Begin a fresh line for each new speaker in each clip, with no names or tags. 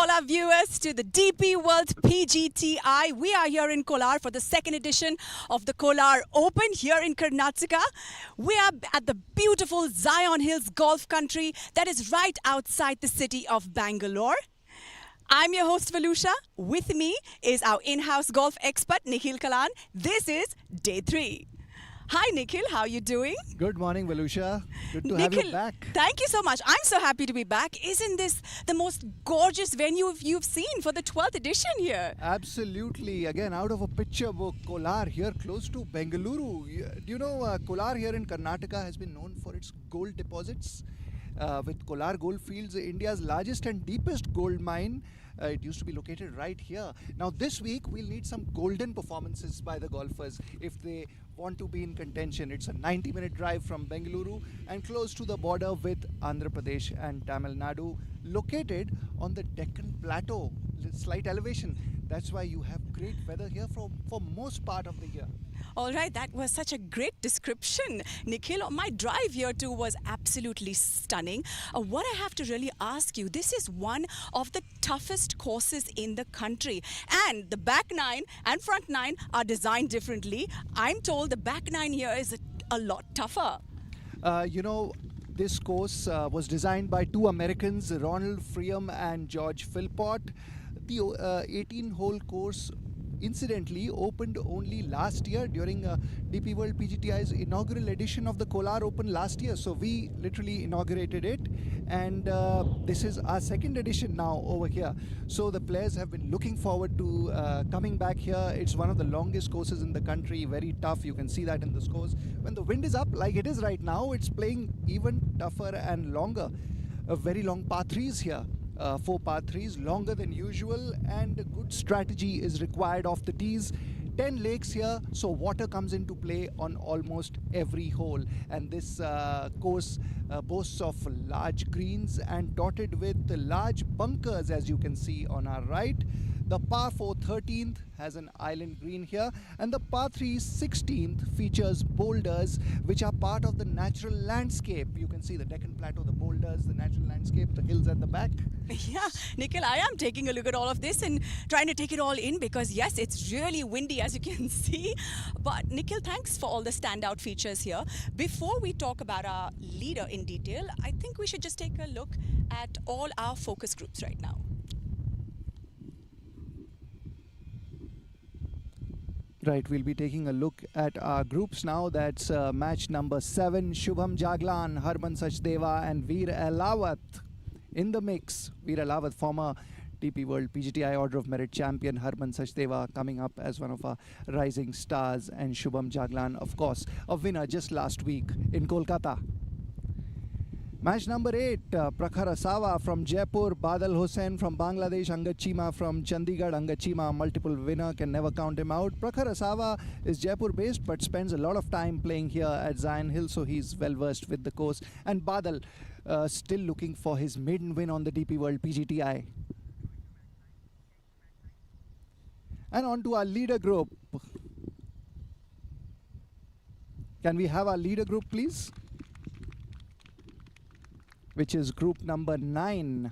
all our viewers to the DP World PGTI. We are here in Kolar for the second edition of the Kolar Open here in Karnataka. We are at the beautiful Zion Hills Golf Country that is right outside the city of Bangalore. I'm your host Valusha. With me is our in-house golf expert Nikhil Kalan. This is day 3. Hi Nikhil, how are you doing?
Good morning, Valusha. Good to have you back.
Thank you so much. I'm so happy to be back. Isn't this the most gorgeous venue you've seen for the 12th edition here?
Absolutely. Again, out of a picture book, Kolar here close to Bengaluru. Do you know Kolar here in Karnataka has been known for its gold deposits? With Kolar Goldfields, India's largest and deepest gold mine. It used to be located right here. Now this week we'll need some golden performances by the golfers if they want to be in contention. It's a 90-minute drive from Bengaluru and close to the border with Andhra Pradesh and Tamil Nadu, located on the Deccan Plateau, slight elevation. That's why you have great weather here for most part of the year.
All right, that was such a great description, Nikhil. My drive here too was absolutely stunning. What I have to really ask you, this is one of the toughest courses in the country. And the back 9 and front 9 are designed differently. I'm told the back 9 here is a lot tougher.
This course was designed by two Americans, Ronald Freeum and George Philpott. The 18-hole course incidentally opened only last year during DP World PGTI's inaugural edition of the Kolar Open last year. So we literally inaugurated it, and this is our second edition now over here. So the players have been looking forward to coming back here. It's one of the longest courses in the country, very tough. You can see that in the scores. When the wind is up like it is right now, it's playing even tougher and longer. A very long par 3s here. 4 par 3s, longer than usual, and a good strategy is required off the tees. 10 lakes here, so water comes into play on almost every hole. And this course boasts of large greens and dotted with large bunkers, as you can see on our right. The par 4 13th has an island green here, and the par 3 16th features boulders which are part of the natural landscape. You can see the Deccan Plateau, the boulders, the natural landscape, the hills at the back.
Yeah, Nikhil, I am taking a look at all of this and trying to take it all in because yes, it's really windy as you can see. But Nikhil, thanks for all the standout features here. Before we talk about our leader in detail, I think we should just take a look at all our focus groups right now.
Right, we'll be taking a look at our groups now. That's match number 7, Shubham Jaglan, Harman Sachdeva and Veer Alawat in the mix. Veer Alawat, former DP World PGTI Order of Merit champion, Harman Sachdeva coming up as one of our rising stars, and Shubham Jaglan, of course, a winner just last week in Kolkata. Match number 8, Prakhar Asawa from Jaipur, Badal Hussain from Bangladesh, Angad Cheema from Chandigarh. Angad Cheema, multiple winner, can never count him out. Prakhar Asawa is Jaipur based but spends a lot of time playing here at Zion Hill, so he's well versed with the course. And Badal still looking for his maiden win on the DP World PGTI. And on to our leader group. Can we have our leader group, please? Which is group number 9.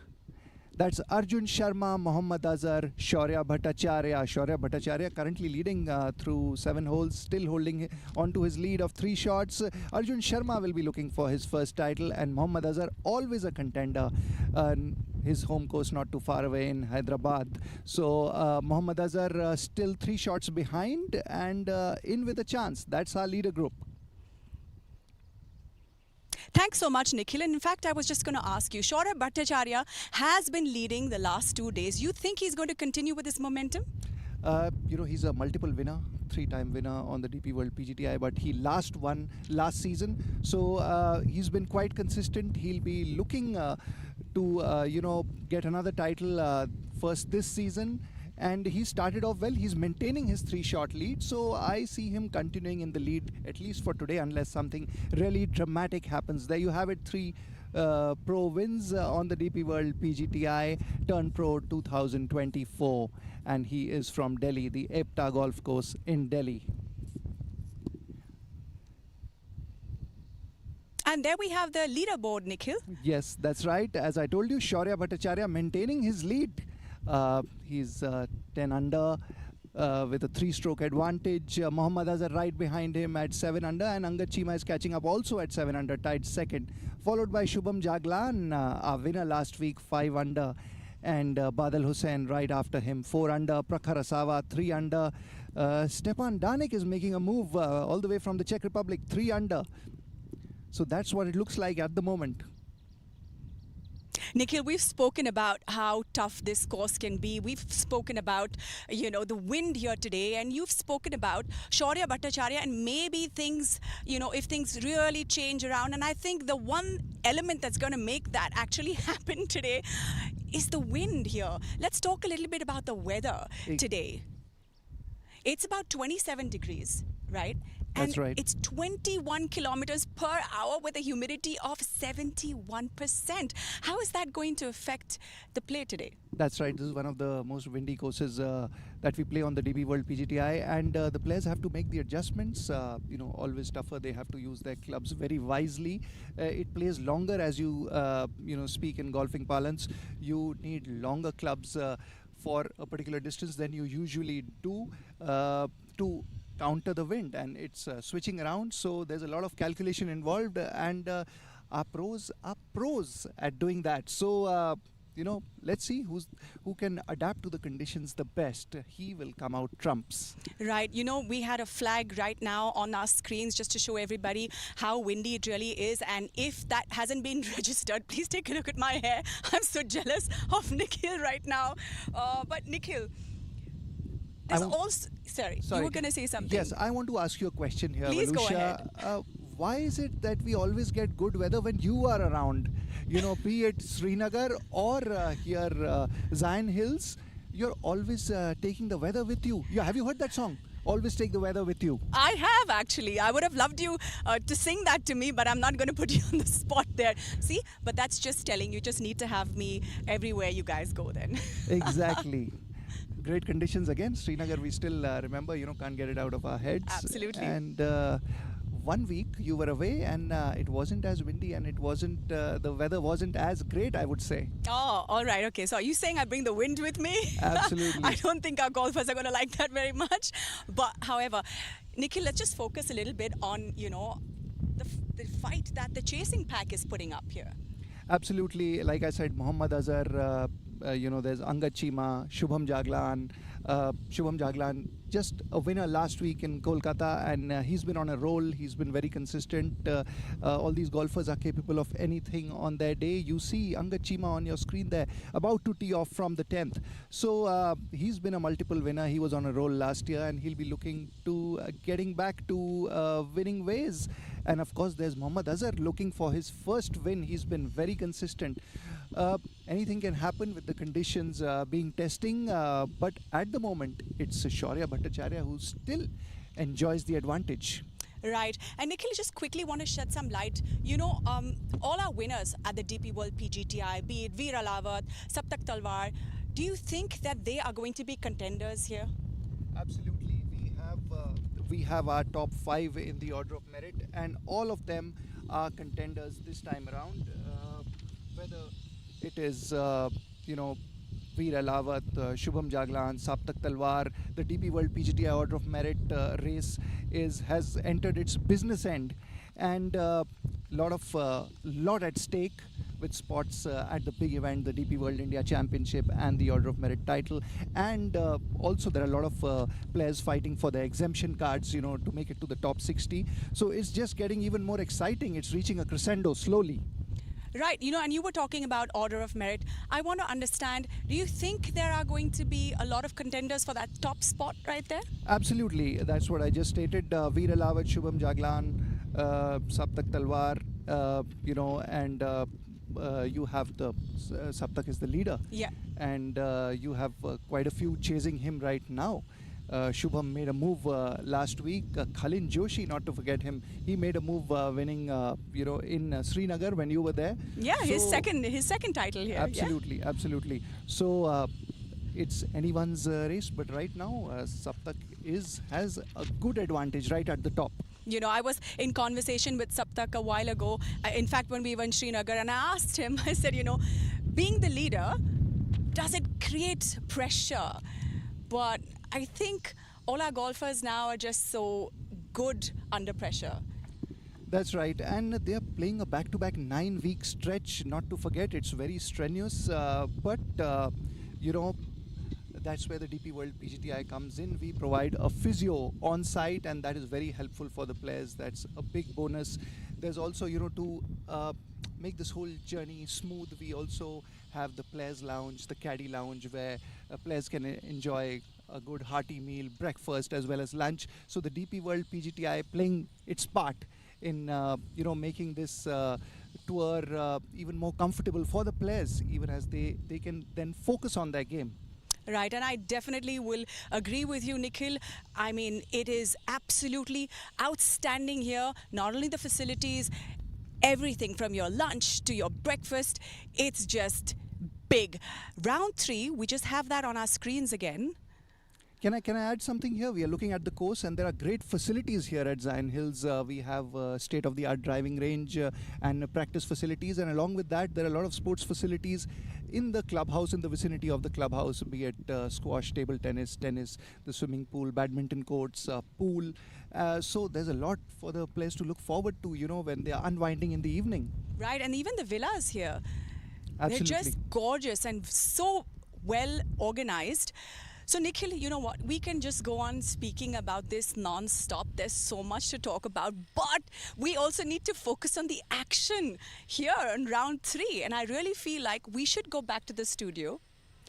That's Arjun Sharma, Mohammad Azhar, Shaurya Bhattacharya. Shaurya Bhattacharya currently leading through 7 holes, still holding on to his lead of 3 shots. Arjun Sharma will be looking for his first title, and Mohammad Azhar, always a contender. His home course not too far away in Hyderabad. So Mohammad Azhar still 3 shots behind and in with a chance. That's our leader group.
Thanks so much, Nikhil. And in fact, I was just going to ask you, Shaurya Bhattacharya has been leading the last 2 days. You think he's going to continue with this momentum?
He's a multiple winner, 3-time winner on the DP World PGTI, but he won last season. So he's been quite consistent. He'll be looking to, get another title first this season. And he started off well. He's maintaining his 3-shot lead. So I see him continuing in the lead, at least for today, unless something really dramatic happens. There you have it, 3 pro wins on the DP World PGTI Turn Pro 2024. And he is from Delhi, the Epta Golf Course in Delhi.
And there we have the leaderboard, Nikhil.
Yes, that's right. As I told you, Shaurya Bhattacharya maintaining his lead He's 10 under. With a 3-stroke advantage. Mohammad Azhar right behind him at 7 under, and Angad Chima is catching up also at 7 under, tied second, followed by Shubham Jaglan, our winner last week, 5 under, and Badal Hussain right after him, 4 under. Prakhar Asawa 3 under. Stepan Danik is making a move all the way from the Czech Republic, 3 under. So that's what it looks like at the moment.
Nikhil, we've spoken about how tough this course can be. We've spoken about, the wind here today, and you've spoken about Shaurya Bhattacharya and maybe things, if things really change around. And I think the one element that's going to make that actually happen today is the wind here. Let's talk a little bit about the weather today. It's about 27 degrees, right?
That's right.
It's 21 kilometers per hour with a humidity of 71%. How is that going to affect the play today?
That's right. This is one of the most windy courses that we play on the DP World PGTI, and the players have to make the adjustments. Always tougher. They have to use their clubs very wisely. It plays longer, as you speak in golfing parlance. You need longer clubs for a particular distance than you usually do to counter the wind, and it's switching around, so there's a lot of calculation involved, and our pros are pros at doing that. So let's see who can adapt to the conditions the best. He will come out trumps.
Right. We had a flag right now on our screens just to show everybody how windy it really is. And if that hasn't been registered, please take a look at my hair. I'm so jealous of Nikhil right now. But Nikhil, there's also... Sorry, you were going to say something.
Yes, I want to ask you a question here,
Please
Valusha.
go ahead.
Why is it that we always get good weather when you are around? Be it Srinagar or here Zion Hills, you're always taking the weather with you. Have you heard that song? Always take the weather with you.
I have, actually. I would have loved you to sing that to me, but I'm not going to put you on the spot there. See? But that's just telling you just need to have me everywhere you guys go then.
Exactly. Great conditions again. Srinagar, we still remember, can't get it out of our heads.
Absolutely.
And 1 week you were away, and it wasn't as windy, and it wasn't, the weather wasn't as great, I would say.
Oh, all right. Okay. So are you saying I bring the wind with me?
Absolutely.
I don't think our golfers are going to like that very much. But however, Nikhil, let's just focus a little bit on, the fight that the chasing pack is putting up here.
Absolutely. Like I said, Mohammad Azhar, there's Angad Chima, Shubham Jaglan. Shubham Jaglan, just a winner last week in Kolkata, and he's been on a roll. He's been very consistent. All these golfers are capable of anything on their day. You see Angad Chima on your screen there, about to tee off from the 10th. So he's been a multiple winner. He was on a roll last year, and he'll be looking to getting back to winning ways. And of course, there's Mohammad Azhar looking for his first win. He's been very consistent. Anything can happen with the conditions being testing, but at the moment, it's Shaurya Bhattacharya who still enjoys the advantage.
Right. And Nikhil, just quickly want to shed some light. All our winners at the DP World PGTI, be it Veer Alawat, Saptak Talwar, do you think that they are going to be contenders here?
Absolutely. We have our top 5 in the order of merit, and all of them are contenders this time around. Whether it is, Veer Alawat, Shubham Jaglan, Saptak Talwar, the DP World PGTI Order of Merit race has entered its business end, and lot at stake with spots at the big event, the DP World India Championship and the Order of Merit title, and also there are a lot of players fighting for their exemption cards, to make it to the top 60. So it's just getting even more exciting. It's reaching a crescendo slowly.
Right, and you were talking about Order of Merit. I want to understand, do you think there are going to be a lot of contenders for that top spot right there?
Absolutely. That's what I just stated. Veer Alawat, Shubham Jaglan, Saptak Talwar, and you have the Saptak is the leader.
Yeah.
And you have quite a few chasing him right now. Shubham made a move last week. Khalin Joshi, not to forget him, he made a move winning, in Srinagar when you were there.
Yeah,
so
his second title here.
Absolutely,
yeah?
Absolutely. So it's anyone's race, but right now Saptak has a good advantage right at the top.
I was in conversation with Saptak a while ago. In fact, when we were in Srinagar, and I asked him, I said, being the leader, does it create pressure? But I think all our golfers now are just so good under pressure.
That's right, and they are playing a back-to-back 9-week stretch. Not to forget, it's very strenuous, but you know that's where the DP World PGTI comes in. We provide a physio on site, and that is very helpful for the players. That's a big bonus. There's also, to make this whole journey smooth, we also have the players' lounge, the caddy lounge, where players can enjoy a good hearty meal, breakfast, as well as lunch. So the DP World PGTI playing its part in making this tour even more comfortable for the players, even as they can then focus on their game.
Right, and I definitely will agree with you, Nikhil. I mean, it is absolutely outstanding here. Not only the facilities, everything from your lunch to your breakfast, it's just big. Round 3, we just have that on our screens again.
Can I add something here? We are looking at the course, and there are great facilities here at Zion Hills. We have state-of-the-art driving range and practice facilities, and along with that, there are a lot of sports facilities in the clubhouse, in the vicinity of the clubhouse, be it squash, table tennis, the swimming pool, badminton courts, pool. So there's a lot for the players to look forward to, when they are unwinding in the evening.
Right, and even the villas here.
Absolutely.
They're just gorgeous and so well organized. So, Nikhil, you know what? We can just go on speaking about this non-stop. There's so much to talk about, but we also need to focus on the action here in round 3. And I really feel like we should go back to the studio.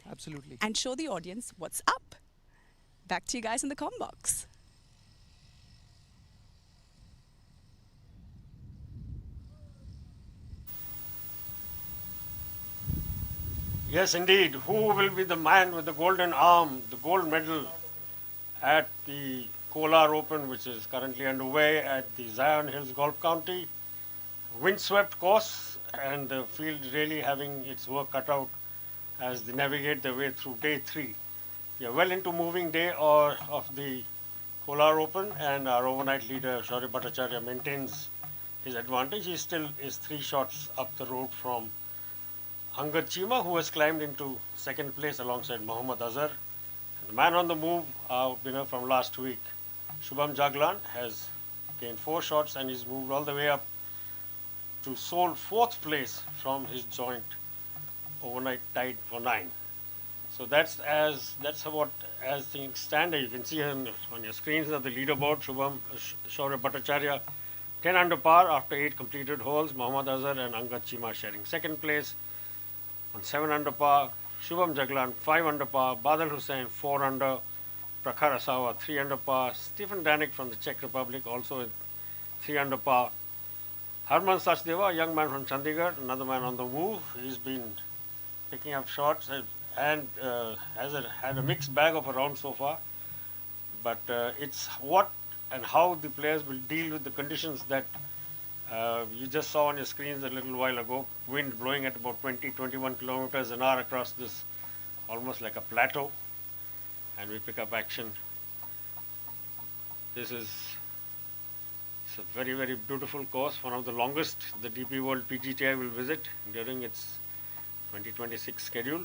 Absolutely.
And show the audience what's up. Back to you guys in the comm box.
Yes, indeed. Who will be the man with the golden arm, the gold medal at the Kolar Open, which is currently underway at the Zion Hills Golf County? Windswept course, and the field really having its work cut out as they navigate their way through day 3. We are well into moving day of the Kolar Open, and our overnight leader, Shaurya Bhattacharya, maintains his advantage. He still is 3 shots up the road from Angad Chima, who has climbed into second place alongside Mohammad Azhar. And the man on the move, our winner from last week, Shubham Jaglan, has gained 4 shots and he's moved all the way up to sole 4th place from his joint overnight tied for 9. So that's what as things stand. You can see on your screens of the leaderboard, Shaurya Bhattacharya 10 under par after 8 completed holes. Mohammad Azhar and Angad Chima sharing second place on 7 under par. Shubham Jaglan 5 under par. Badal Hussain 4 under. Prakhar Asawa 3 under par. Stephen Danik from the Czech Republic also in 3 under par. Harman Sachdeva, a young man from Chandigarh, another man on the move. He's been picking up shots and has had a mixed bag of a round so far. But it's what and how the players will deal with the conditions that you just saw on your screens a little while ago. Wind blowing at about 20-21 kilometers an hour across this almost like a plateau. And we pick up action. This is it's a very, very beautiful course, one of the longest the DP World PGTI will visit during its 2026 schedule.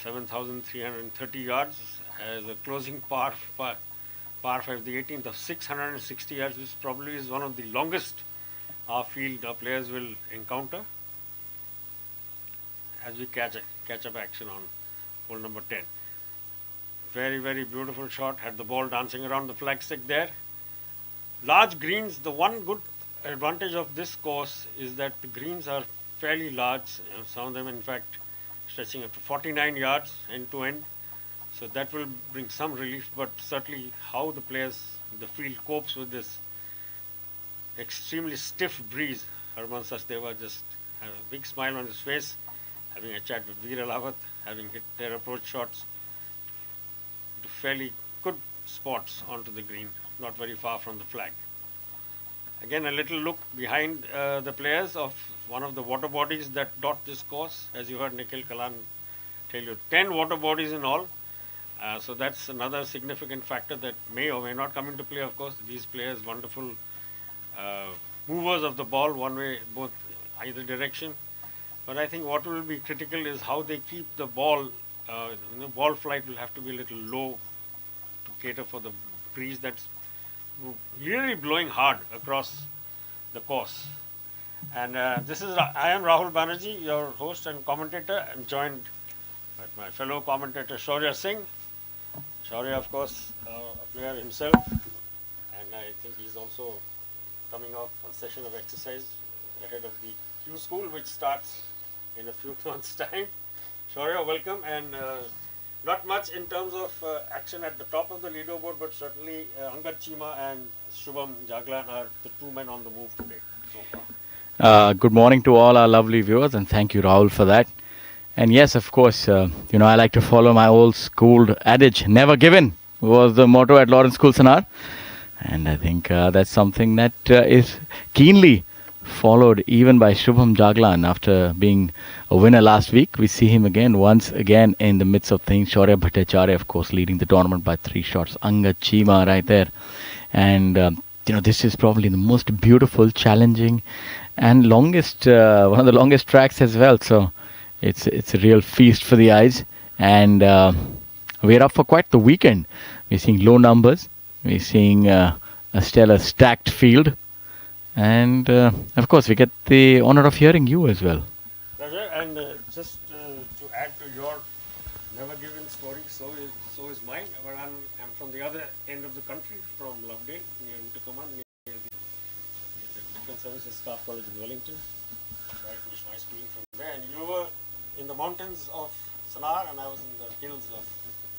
7,330 yards as a closing par 5, the 18th of 660 yards. This probably is one of the longest our field our players will encounter as we catch up action on hole number 10. Very, very beautiful shot. Had the ball dancing around the flagstick there. Large greens. The one good advantage of this course is that the greens are fairly large. Some of them, in fact, stretching up to 49 yards end to end. So that will bring some relief, but certainly how the field copes with this extremely stiff breeze. Harman Sachdeva just had a big smile on his face, having a chat with Veer Alawat, having hit their approach shots to fairly good spots onto the green, not very far from the flag. Again, a little look behind the players of one of the water bodies that dot this course. As you heard Nikhil Kalan tell you, 10 water bodies in all. So that's another significant factor that may or may not come into play, of course. These players, wonderful movers of the ball, one way, both either direction. But I think what will be critical is how they keep the ball ball flight will have to be a little low to cater for the breeze that's really blowing hard across the course. And I am Rahul Banerjee, your host and commentator. I'm joined by my fellow commentator Shaurya Singh. Shaurya, of course, a player himself, and I think he's also coming off a session of exercise ahead of the Q School, which starts in a few months' time. Shaurya, welcome, and not much in terms of action at the top of the leaderboard, but certainly Angad Chima and Shubham Jaglan are the two men on the move today so far.
Good morning to all our lovely viewers, and thank you, Rahul, for that. And yes, of course, I like to follow my old school adage, never given was the motto at Lawrence School Sanar. And I think that's something that is keenly followed even by Shubham Jaglan after being a winner last week. We see him once again in the midst of things. Shaurya Bhattacharya, of course, leading the tournament by 3 shots. Angad Chima right there. And, this is probably the most beautiful, challenging, and longest, one of the longest tracks as well. So it's a real feast for the eyes. And we're up for quite the weekend. We're seeing low numbers. We're seeing a stellar stacked field. And, of course, we get the honor of hearing you as well.
Pleasure, and just to add to your never given story, so is mine. But I'm from the other end of the country, from Lovedale, near Tacoma, near the Defense Services Staff College in Wellington. So I finished my schooling from there. And you were in the mountains of Sanar, and I was in the hills of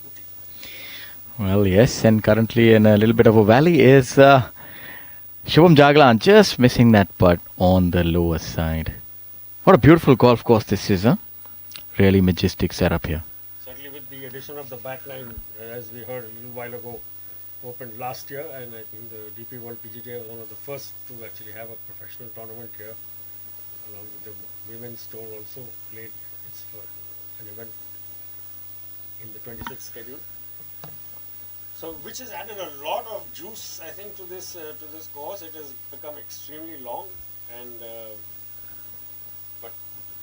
Uti.
Well, yes, and currently in a little bit of a valley is Shubham Jaglan, just missing that putt on the lower side. What a beautiful golf course this is, huh? Really majestic setup here.
Certainly with the addition of the backline, as we heard a little while ago, opened last year, and I think the DP World PGTI was one of the first to actually have a professional tournament here, along with the women's tour also played an event in the 26th schedule. So, which has added a lot of juice, I think, to this course. It has become extremely long, and but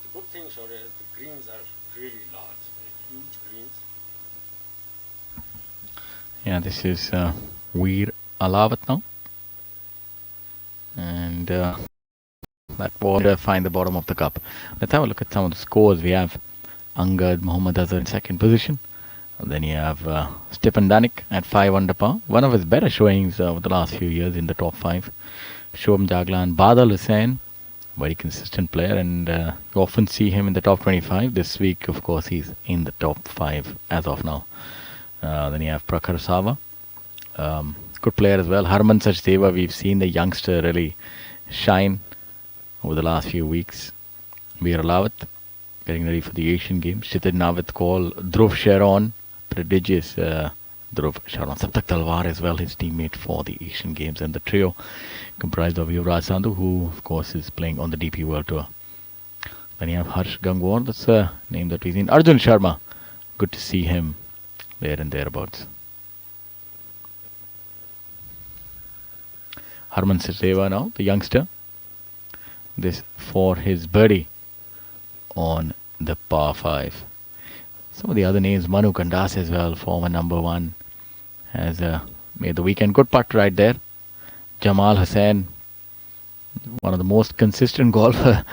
the good thing, Shaurya, is the greens are really large, huge greens.
Yeah, this is Veer Alawat now. And that will find the bottom of the cup. Let's have a look at some of the scores. We have Angad Mohammad Azhar in second position. And then you have Stefan Danik at 5 under par. One of his better showings over the last few years in the top 5. Shubham Jaglan, Badal Hussain, very consistent player, and you often see him in the top 25. This week, of course, he's in the top 5 as of now. Then you have Prakhar Sava, good player as well. Harman Sachdeva, we've seen the youngster really shine over the last few weeks. Veer Alawat, getting ready for the Asian Games. Shitid Navit Kaul, Dhruv Sharon, prodigious Dhruv Sharon. Saptak Talwar as well, his teammate for the Asian Games. And the trio comprised of Yuvraj Sandhu, who, of course, is playing on the DP World Tour. Then you have Harsh Gangwar, that's a name that we've seen. Arjun Sharma, good to see him there and thereabouts. Harman Sachdeva now, the youngster. This for his birdie on the par 5. Some of the other names, Manu Kandas as well, former number 1, has made the weekend. Good putt right there. Jamal Hussain, one of the most consistent golfer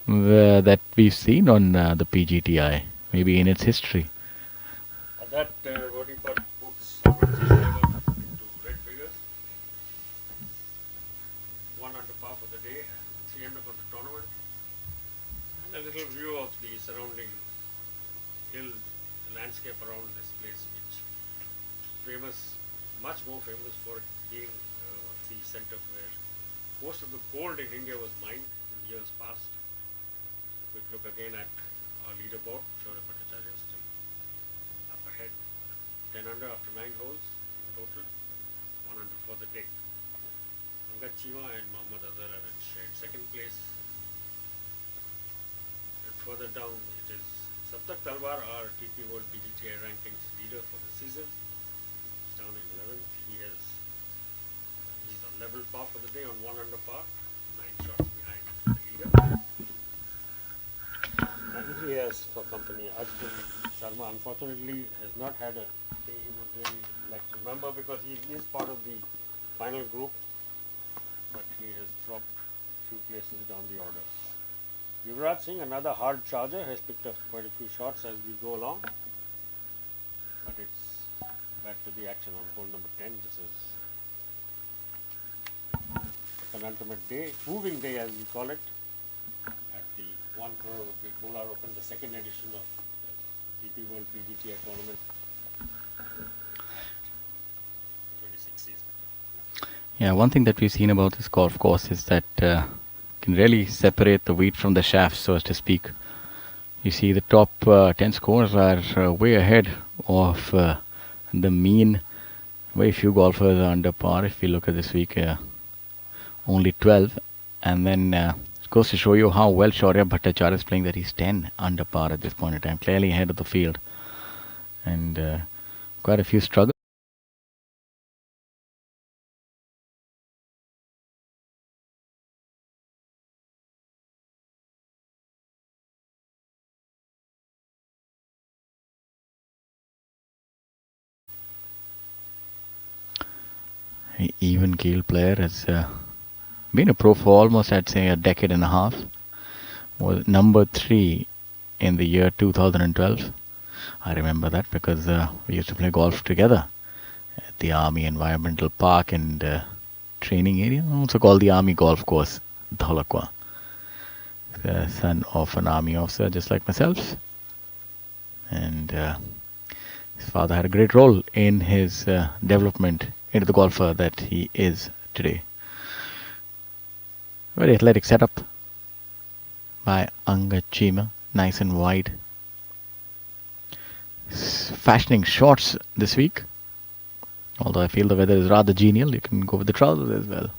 that we've seen on the PGTI, maybe in its history.
That birdie putt puts into red figures. 1 under par for the day, 3 under for the tournament. And a little view of the surrounding hills, the landscape around this place, which is famous, much more famous for it being the center where most of the gold in India was mined in years past. Quick look again at our leaderboard. Shaurya Bhattacharya is still up ahead. 10 under after 9 holes in total. 1 under for the day. Angad Chima and Mohammad Azhar are in shared second place. And further down it is Saptak Talwar, our TP World PGTI rankings leader for the season. He's down in 11th. He's on level par for the day on 1 under par, 9 shots behind the leader. And he has for company Arjun Sharma unfortunately has not had a day he would really like to remember because he is part of the final group, but he has dropped few places down the order. Yuvraj Singh, another hard charger, has picked up quite a few shots as we go along, but it's back to the action on hole number 10. This is the penultimate day, moving day as we call it, at the 1 crore rupee Kolar Open, the second edition of the DP World PGTI tournament 26 season.
Yeah, one thing that we've seen about this golf course is that can really separate the wheat from the chaff, so to speak. You see, the top 10 scores are way ahead of the mean. Very few golfers are under par. If you look at this week, only 12. And then it goes to show you how well Shaurya Bhattacharya is playing, that he's 10 under par at this point in time, clearly ahead of the field. And quite a few struggles. Even keel player has been a pro for almost, I'd say, a decade and a half. Was number 3 in the year 2012. I remember that because we used to play golf together at the Army Environmental Park and training area, also called the Army Golf Course, Dholakwa. The son of an army officer just like myself. And his father had a great role in his development into the golfer that he is today. Very athletic setup by Angad Chima, nice and wide. Fashioning shorts this week. Although I feel the weather is rather genial, you can go with the trousers as well.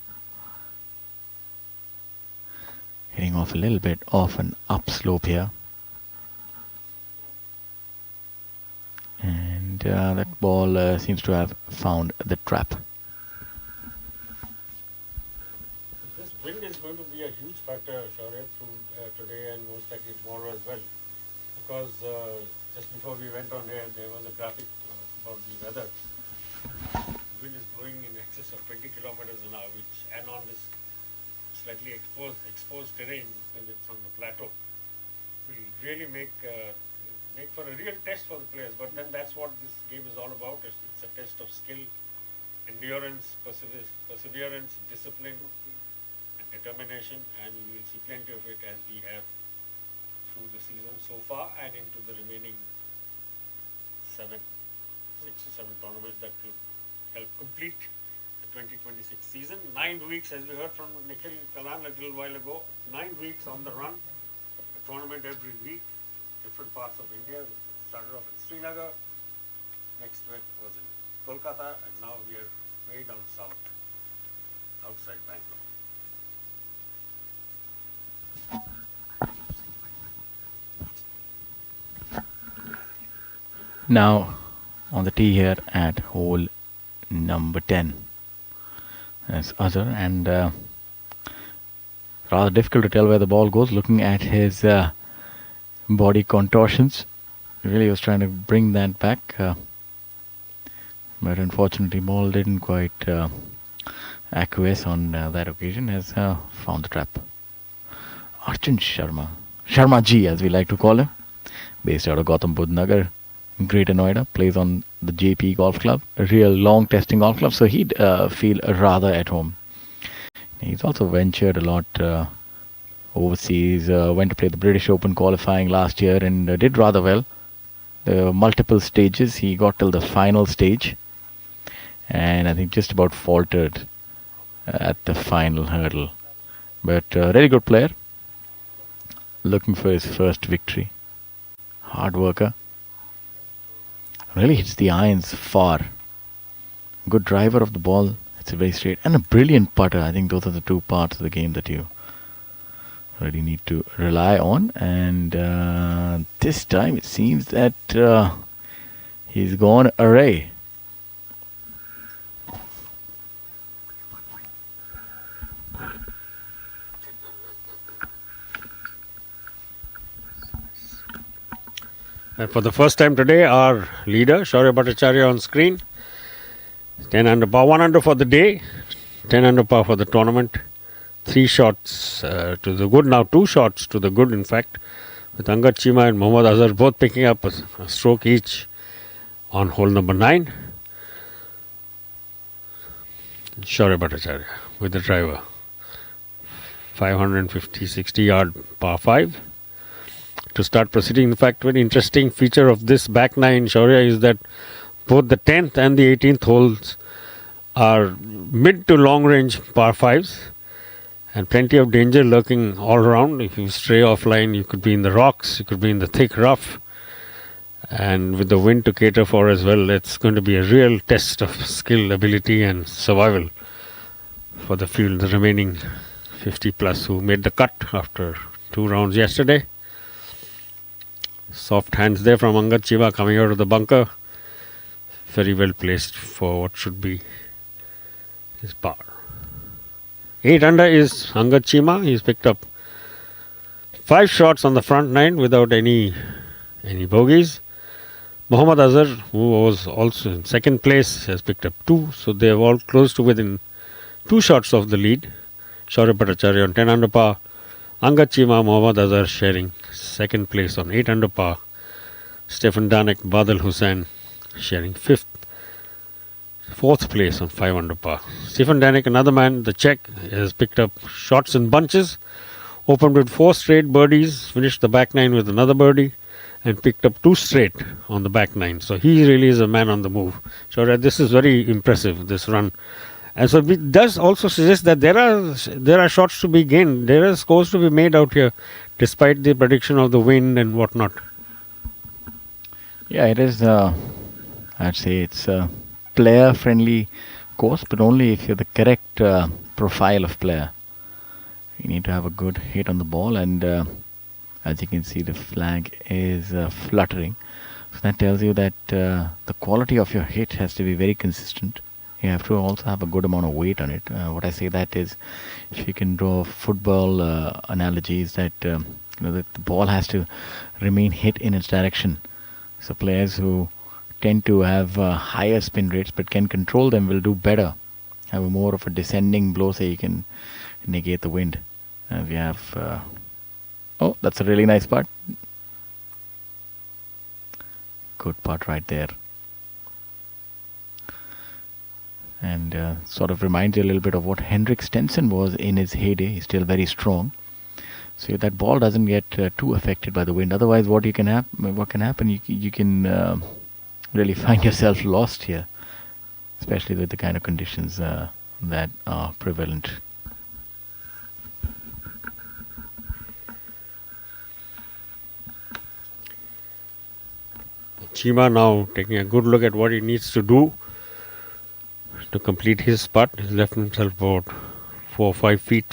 Hitting off a little bit off an upslope here. And that ball seems to have found the trap.
This wind is going to be a huge factor, Shaurya, through today and most likely tomorrow as well. Because just before we went on air, there was a graphic about the weather. The wind is blowing in excess of 20 kilometers an hour, which, and on this slightly exposed terrain from the plateau, will really make for a real test for the players. But then that's what this game is all about. It's a test of skill, endurance, perseverance, discipline, and determination, and we will see plenty of it as we have through the season so far and into the remaining 6 to 7 tournaments that will help complete the 2026 season. 9 weeks, as we heard from Nikhil Kalan a little while ago, 9 weeks on the run, a tournament every week, different parts of India. We started off in Srinagar, next week was in Kolkata, and now we are way down south, outside Bangalore.
Now on the tee here at hole number 10. That's Azhar, and rather difficult to tell where the ball goes looking at his body contortions. Really was trying to bring that back, but unfortunately ball didn't quite acquiesce on that occasion, has found the trap. Arjun Sharma Ji as we like to call him, based out of Gautam Budh Nagar, Greater Noida, plays on the JP Golf Club, a real long testing golf club, so he'd feel rather at home. He's also ventured a lot overseas, went to play the British Open qualifying last year and did rather well. There were multiple stages, he got till the final stage and I think just about faltered at the final hurdle. But really good player, looking for his first victory. Hard worker. Really hits the irons far. Good driver of the ball. It's a very straight and a brilliant putter. I think those are the two parts of the game that you really need to rely on. And this time it seems that he's gone array.
For the first time today, our leader, Shaurya Bhattacharya, on screen. 10 under par, 1 under for the day, 10 under par for the tournament. 3 shots to the good, now 2 shots to the good, in fact, with Angad Chima and Mohammad Azhar both picking up a stroke each on hole number 9. Shaurya Bhattacharya with the driver. 550-60 yard par 5. To start proceeding, in fact, very interesting feature of this back 9 Shaurya is that both the 10th and the 18th holes are mid to long range par 5s and plenty of danger lurking all around. If you stray offline, you could be in the rocks, you could be in the thick rough, and with the wind to cater for as well, it's going to be a real test of skill, ability and survival for the field, the remaining 50 plus who made the cut after 2 rounds yesterday. Soft hands there from Angad Chima coming out of the bunker. Very well placed for what should be his par. 8 under is Angad Chima. He's picked up 5 shots on the front 9 without any bogeys. Mohammad Azhar, who was also in second place, has picked up 2. So they are all close to within 2 shots of the lead. Shaurya Bhattacharya on 10 under par. Angad Chima, Mohammad Azhar sharing second place on 8 under par. Stefan Danek, Badal Hussain sharing 4th place on 5 under par. Stefan Danek, another man, the Czech, has picked up shots in bunches, opened with 4 straight birdies, finished the back 9 with another birdie, and picked up 2 straight on the back 9. So he really is a man on the move. So this is very impressive, this run. And so it does also suggest that there are shots to be gained. There are scores to be made out here, despite the prediction of the wind and whatnot.
Yeah, it is. I'd say it's a player-friendly course, but only if you're the correct profile of player. You need to have a good hit on the ball, and as you can see, the flag is fluttering. So that tells you that the quality of your hit has to be very consistent. You have to also have a good amount of weight on it. What I say that is, if you can draw football analogies, that that the ball has to remain hit in its direction. So players who tend to have higher spin rates but can control them will do better. Have a more of a descending blow, so you can negate the wind. We have oh, that's a really nice putt. Good putt right there. And sort of reminds you a little bit of what Henrik Stenson was in his heyday. He's still very strong. So that ball doesn't get too affected by the wind. Otherwise, what can happen? You can really find yourself lost here, especially with the kind of conditions that are prevalent.
Chima now taking a good look at what he needs to do to complete his putt. He's left himself about 4 or 5 feet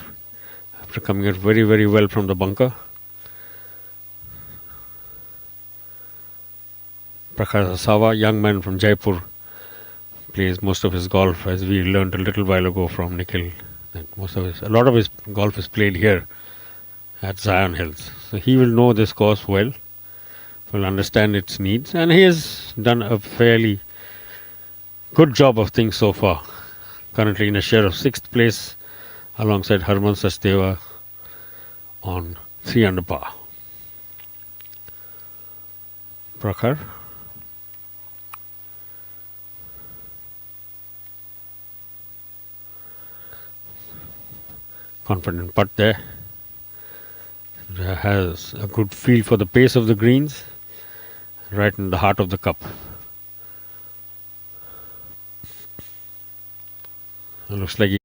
after coming out very, very well from the bunker. Prakash Asawa, young man from Jaipur, plays most of his golf, as we learned a little while ago from Nikhil. That a lot of his golf is played here at Zion Hills. So he will know this course well, will understand its needs, and he has done a fairly good job of things so far. Currently in a share of 6th place alongside Harman Sachdeva on 3 under par. Prakhar. Confident putt there. Has a good feel for the pace of the greens, right in the heart of the cup. It looks like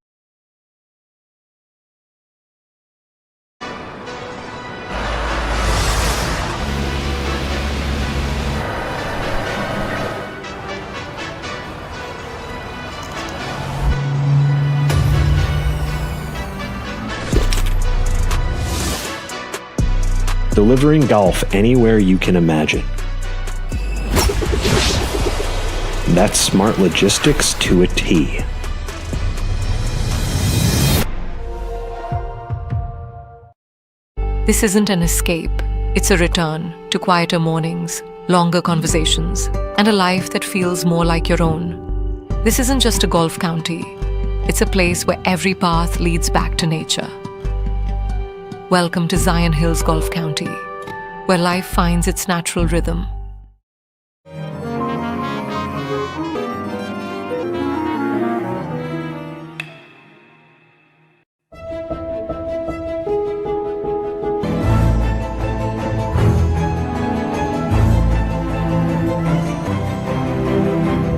delivering golf anywhere you can imagine. That's smart logistics to a T.
This isn't an escape, it's a return to quieter mornings, longer conversations, and a life that feels more like your own. This isn't just a golf county, it's a place where every path leads back to nature. Welcome to Zion Hills Golf County, where life finds its natural rhythm.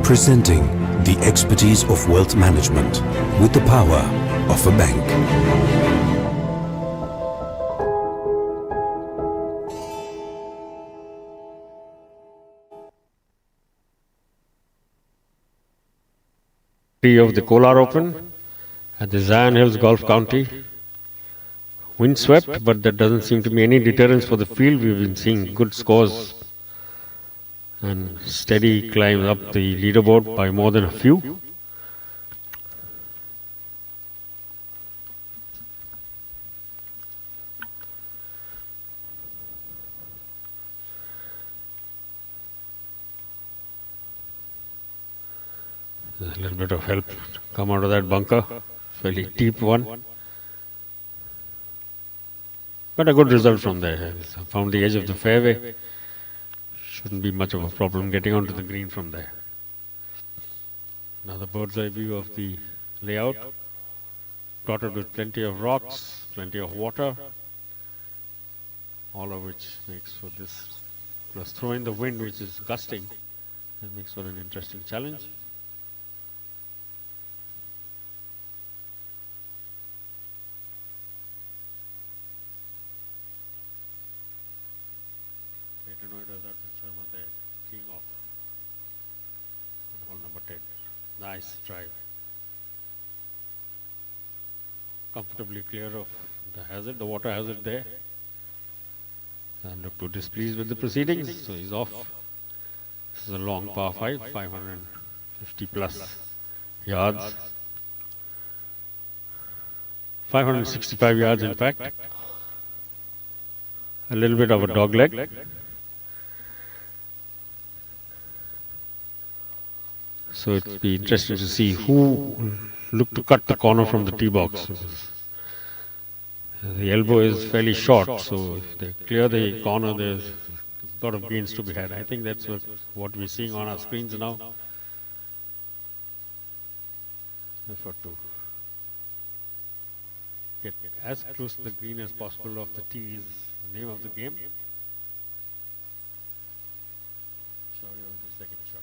Presenting the expertise of wealth management with the power of a bank.
Of the Kolar Open at the Zion Hills Golf County. Windswept, but there doesn't seem to be any deterrence for the field. We've been seeing good scores and steady climbs up the leaderboard by more than a few. There's a little bit of help to come out of that bunker, fairly deep one. But a good result from there. I found the edge of the fairway. Shouldn't be much of a problem getting onto the green from there. Another bird's eye view of the layout. Dotted with plenty of rocks, plenty of water. All of which makes for this. Plus throw in the wind which is gusting. That makes for an interesting challenge. Nice drive. Comfortably clear of the hazard, the water hazard there. And look too displeased with the proceedings, so he's off. This is a long par 5, 550 plus yards. 565 yards in fact. A little bit of a dog leg. So it'll be interesting to see who looked to cut the corner from the tee box. The elbow is fairly short, so if they clear the corner, there's a lot of gains to be had. I think that's what we're seeing on our screens now. Effort to get as close to the green as possible off the tee is the name of the game. Show you the second shot.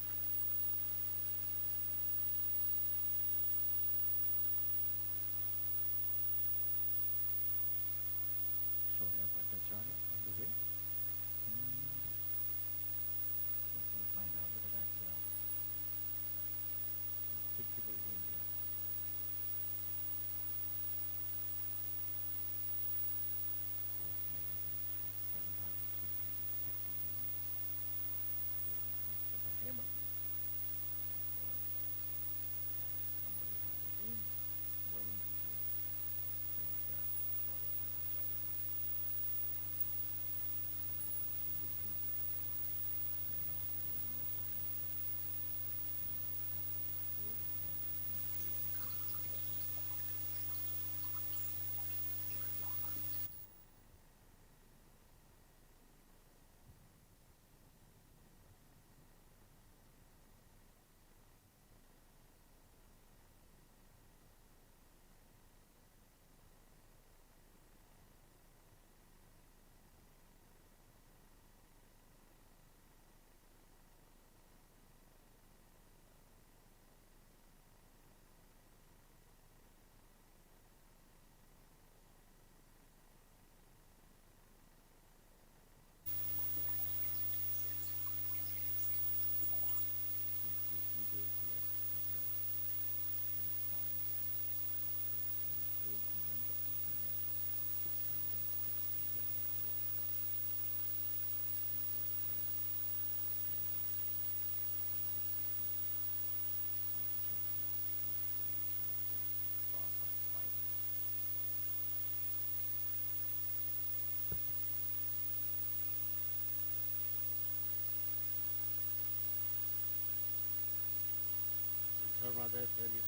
camera there, fairly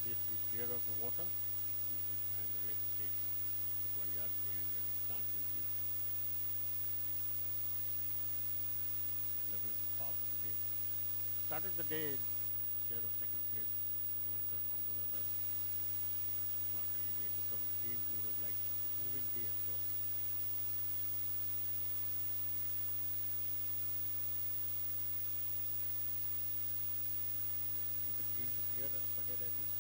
safely clear of the water. And the red stakes, a couple of yards behind where it stands in view. 11th half of the day. Started the day share of second place, Mohammed Azhar. Not really made the sort of teams you would have liked. Moving day, of course. The green to clear up ahead, I think.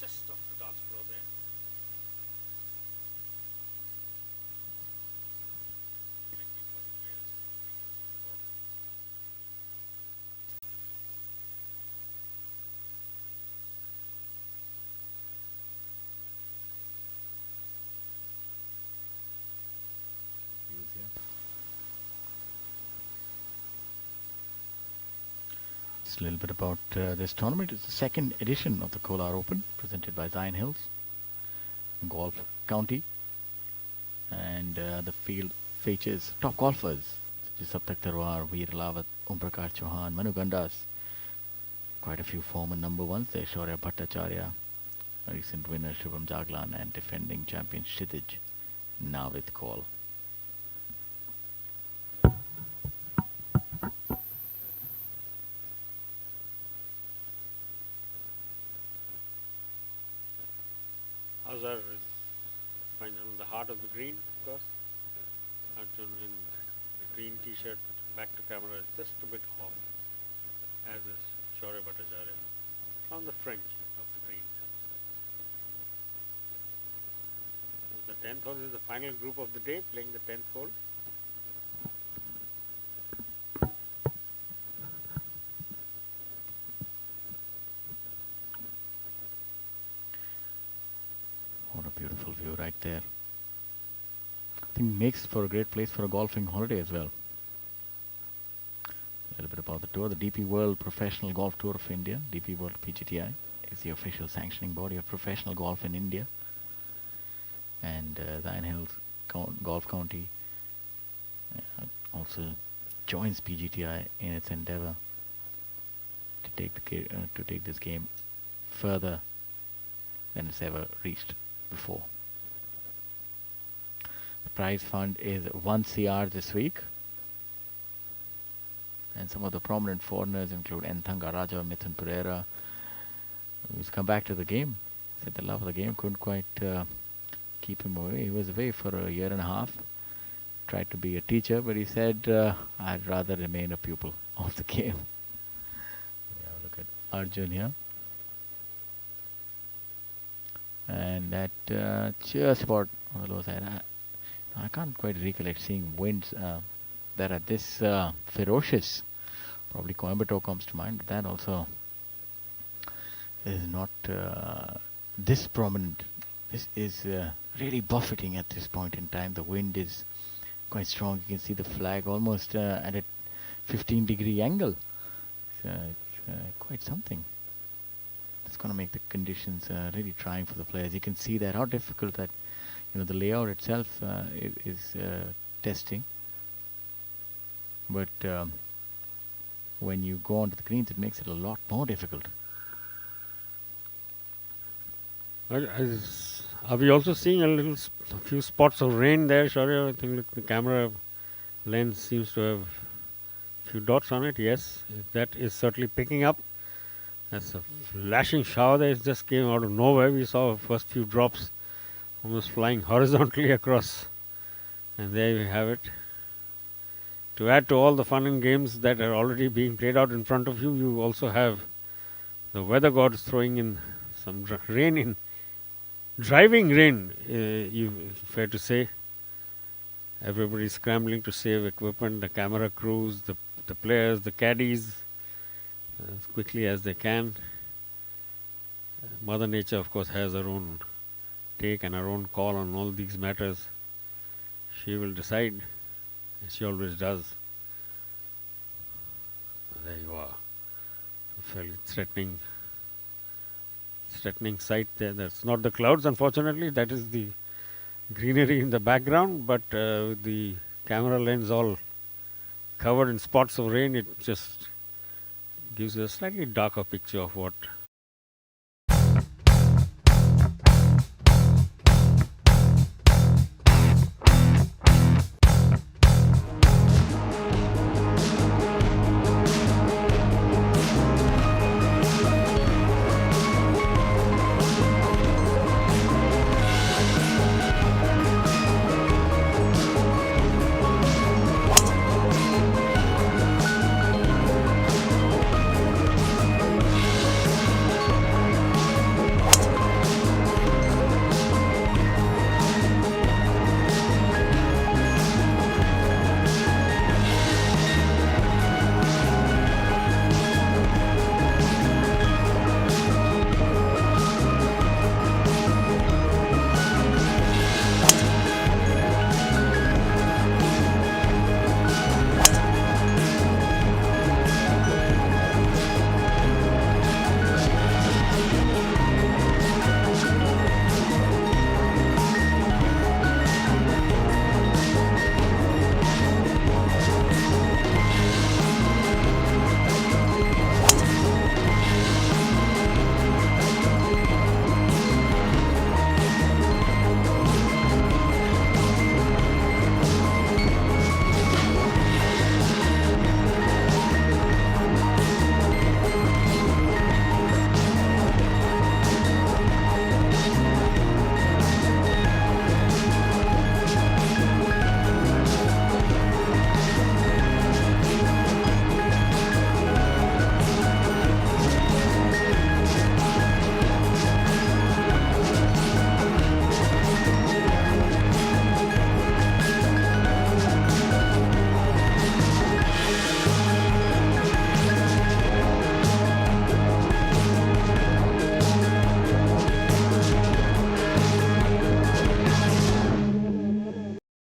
Just off the dance floor there.
Views here. Just a little bit about this tournament. It's the second edition of the Kolar Open, presented by Zion Hills Golf County, and the field features top golfers such as Saptak Tarwar, Veer Lawat, Prakash Chauhan, Manu Gandas, quite a few former number ones there, Shaurya Bhattacharya, a recent winner Shubham Jaglan, and defending champion Kshitij Navid Kaul.
Azhar is in the heart of the green, of course. Arjun in the green t-shirt, back to camera is just a bit off, as is Shaurya Bhattacharya, from the fringe of the green. The 10th hole is the final group of the day, playing the 10th hole.
What a beautiful view right there. I think makes for a great place for a golfing holiday as well. A little bit about the tour. The DP World Professional Golf Tour of India, DP World PGTI, is the official sanctioning body of professional golf in India. And Zion Hills Golf County also joins PGTI in its endeavor to take this game further than it's ever reached before. The prize fund is 1 CR this week, and some of the prominent foreigners include Enthanga Raja, Mithun Pereira, who's come back to the game. Said the love of the game couldn't quite keep him away. He was away for a year and a half. Tried to be a teacher, but he said, I'd rather remain a pupil of the game. Yeah, look at Arjun here. And that just about on the low side. I can't quite recollect seeing winds that are this ferocious. Probably Coimbatore comes to mind, but that also is not this prominent. This is really buffeting at this point in time. The wind is quite strong. You can see the flag almost at a 15-degree angle. It's quite something. It's going to make the conditions really trying for the players. You can see that how difficult that, the layout itself is testing. But when you go onto the greens, it makes it a lot more difficult.
Are we also seeing a few spots of rain there, Shaurya? I think look, the camera lens seems to have a few dots on it. Yes, that is certainly picking up. That's a flashing shower that just came out of nowhere. We saw the first few drops almost flying horizontally across. And there you have it. To add to all the fun and games that are already being played out in front of you, you also have the weather gods throwing in some rain in driving rain, fair to say. Everybody's scrambling to save equipment, the camera crews, the players, the caddies, as quickly as they can. Mother Nature, of course, has her own take and her own call on all these matters. She will decide, as she always does. There you are. A fairly threatening sight there. That's not the clouds, unfortunately. That is the greenery in the background, but with the camera lens all covered in spots of rain, it just gives a slightly darker picture of what.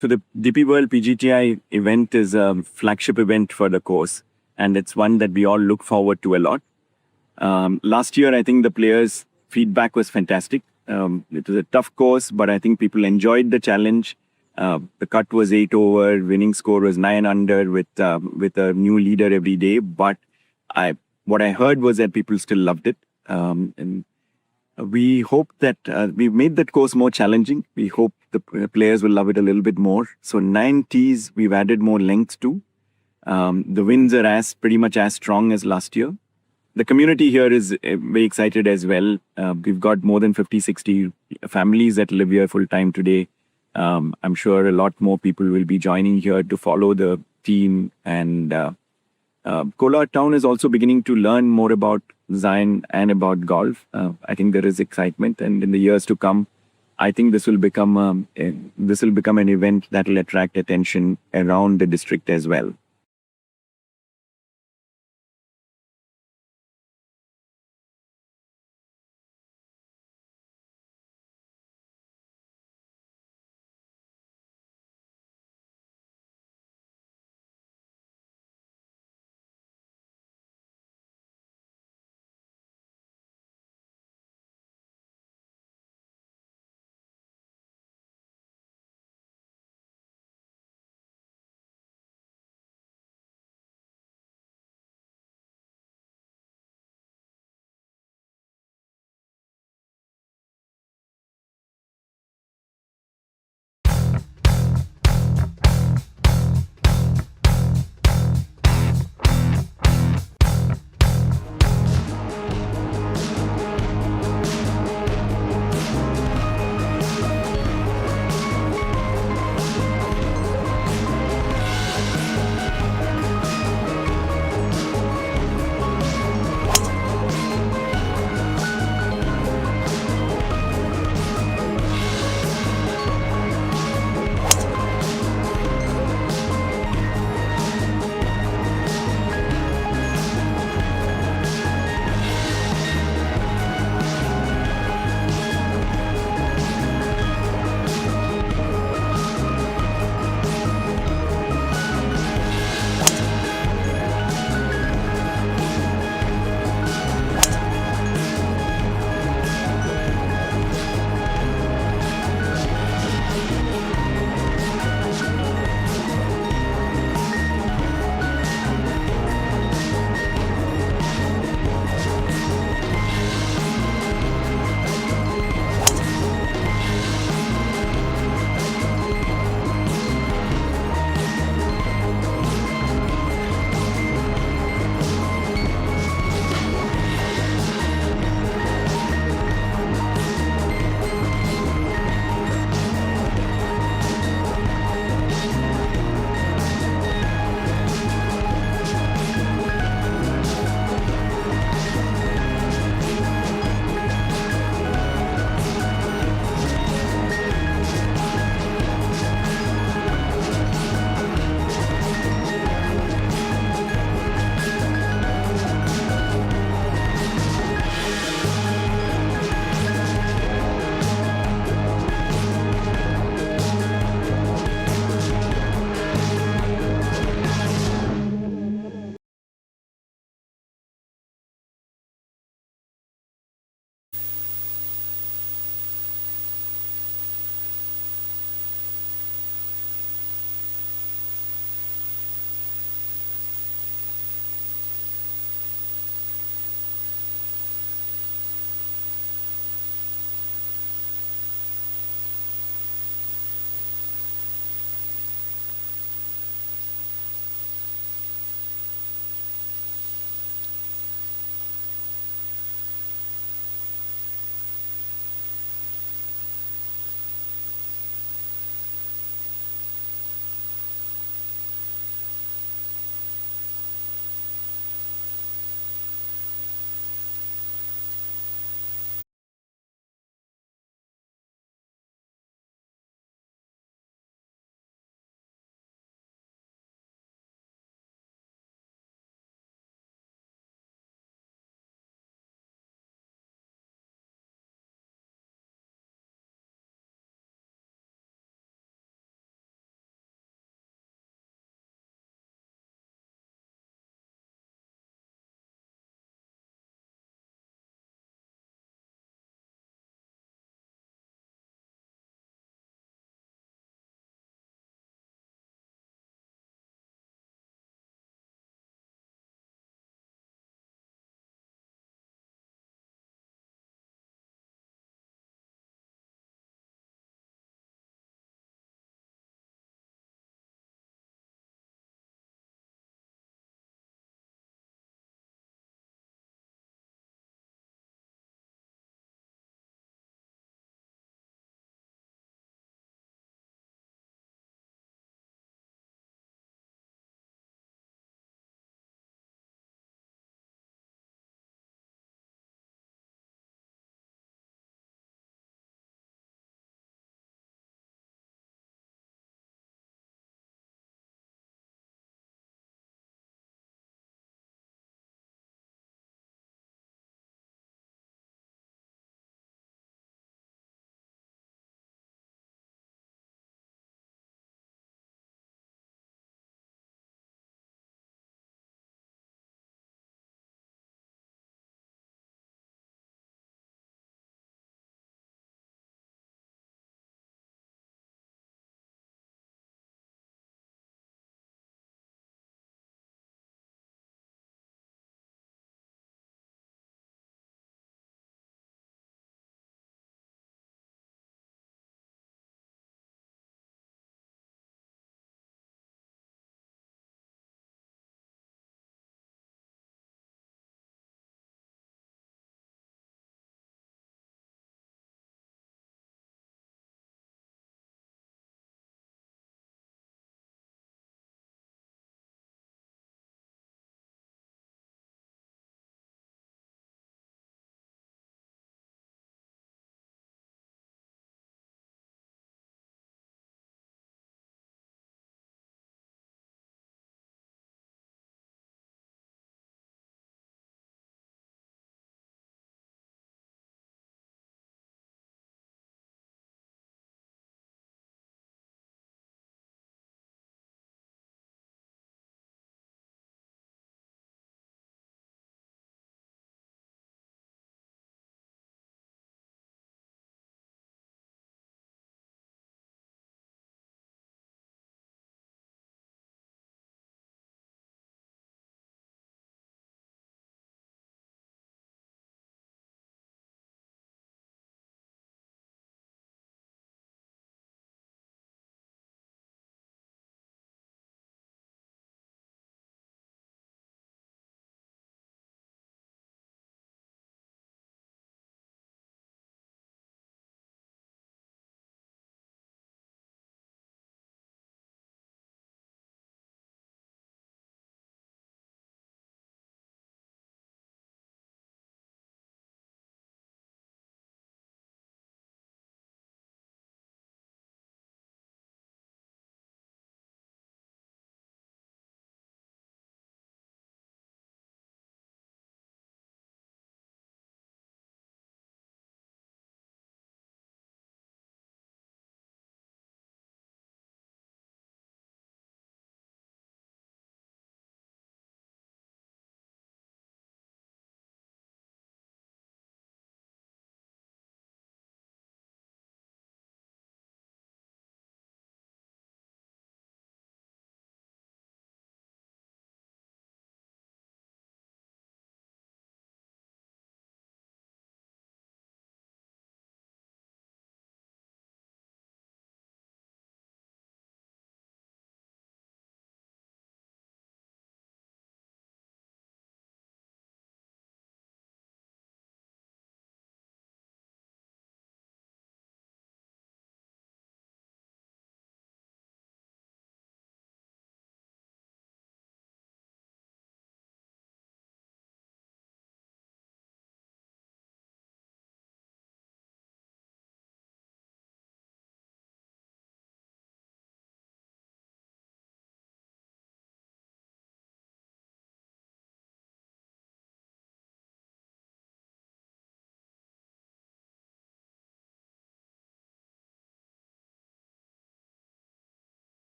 So the DP World PGTI event is a flagship event for the course, and it's one that we all look forward to a lot. Last year, I think the players' feedback was fantastic. It was a tough course, but I think people enjoyed the challenge. The cut was 8 over, winning score was 9 under with a new leader every day. But what I heard was that people still loved it. And we hope that we've made that course more challenging. We hope the players will love it a little bit more. So 9 tees, we've added more length to. The winds are pretty much as strong as last year. The community here is very excited as well. We've got more than 50, 60 families that live here full time today. I'm sure a lot more people will be joining here to follow the team. And Kolar town is also beginning to learn more about Zion and about golf. I think there is excitement, and in the years to come, I think this will become an event that will attract attention around the district as well.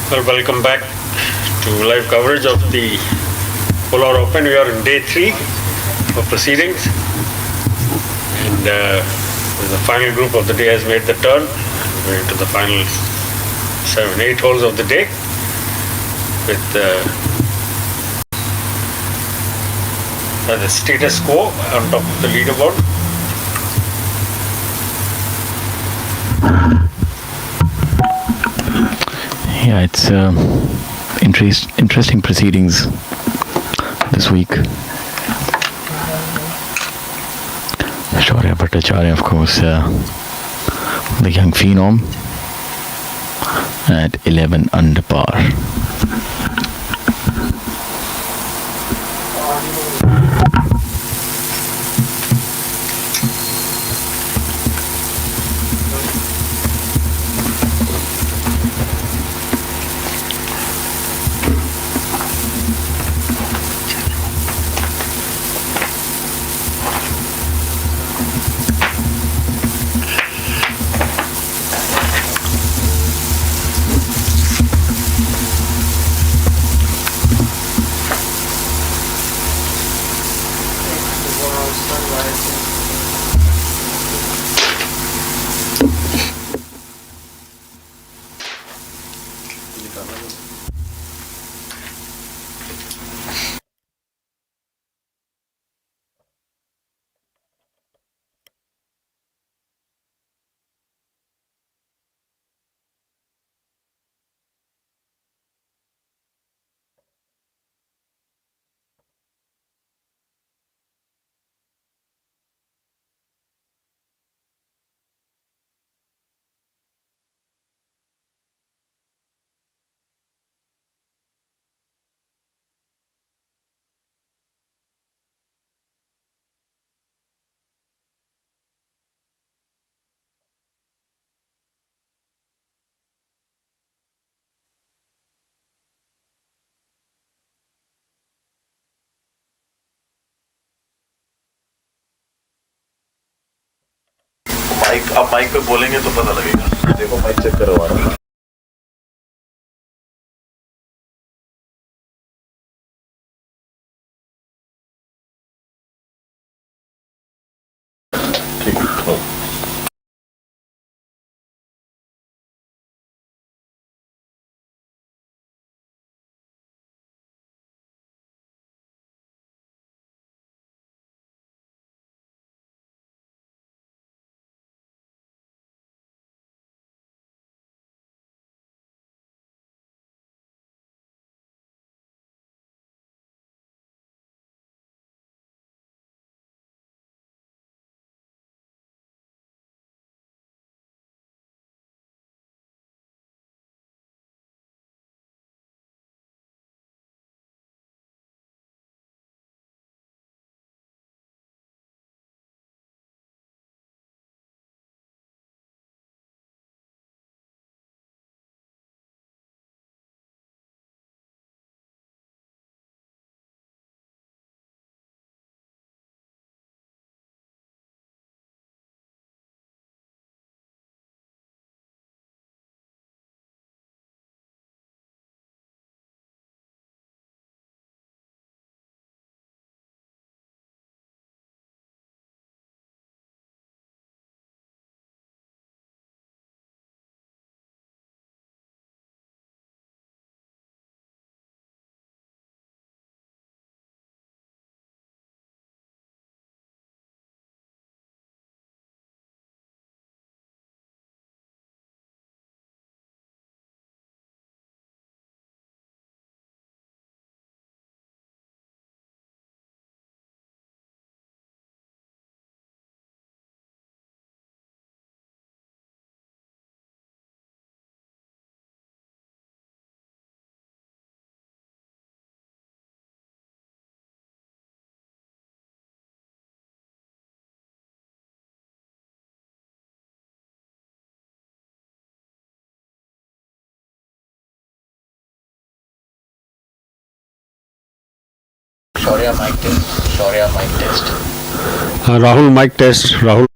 Well, welcome back to live coverage of the Kolar Open. We are in day 3 of proceedings, and the final group of the day has made the turn. We're into the final 7-8 holes of the day with the status quo on top of the leaderboard.
Yeah, it's interesting proceedings this week. Shaurya Bhattacharya, of course, the young phenom at 11 under par.
Mic आप mic पे बोलेंगे तो पता लगेगा। देखो mic check करवा रहा हूँ। ठीक है।
Shaurya mic test. Shaurya mic test.
Rahul mic test. Rahul.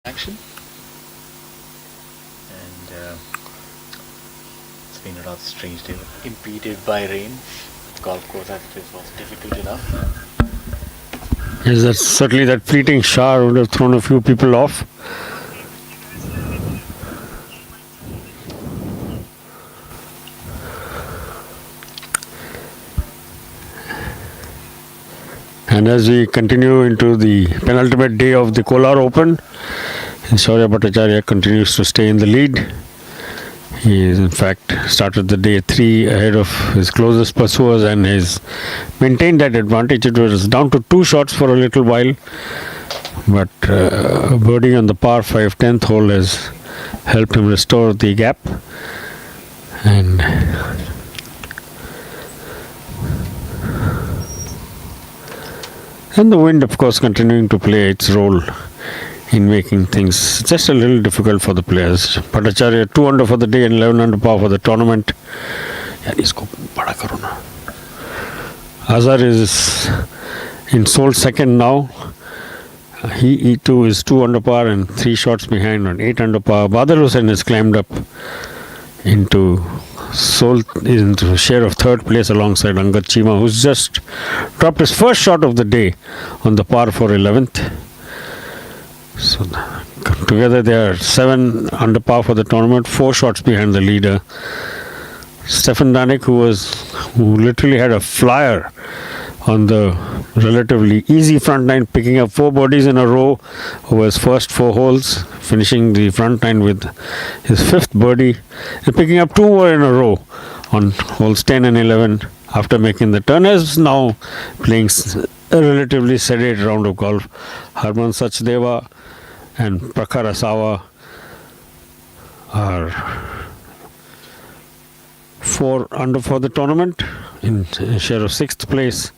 action. And it's been a rather strange day, impeded by rain. Golf course as it was difficult enough.
Yes, certainly that fleeting shower would have thrown a few people off. And as we continue into the penultimate day of the Kolar Open, Shaurya Bhattacharya continues to stay in the lead. He in fact started the day 3 ahead of his closest pursuers and has maintained that advantage. It was down to 2 shots for a little while, but birdie on the par 5 10th hole has helped him restore the gap. And the wind, of course, continuing to play its role in making things just a little difficult for the players. Bhattacharya 2 under for the day and 11 under par for the tournament. Azhar is in sole second now. He too is 2 under par and 3 shots behind on 8 under par. Badal Hussain has climbed up into share of 3rd place alongside Angad Chima, who's just dropped his first shot of the day on the par for 11th. So together they are 7 under par for the tournament, 4 shots behind the leader. Stefan Danik, who literally had a flyer on the relatively easy front nine, picking up 4 birdies in a row over his first 4 holes, finishing the front nine with his 5th birdie, and picking up 2 more in a row on holes 10 and 11 after making the turn. Is now playing a relatively sedate round of golf. Harman Sachdeva and Prakhar Asawa are 4 under for the tournament in share of 6th place,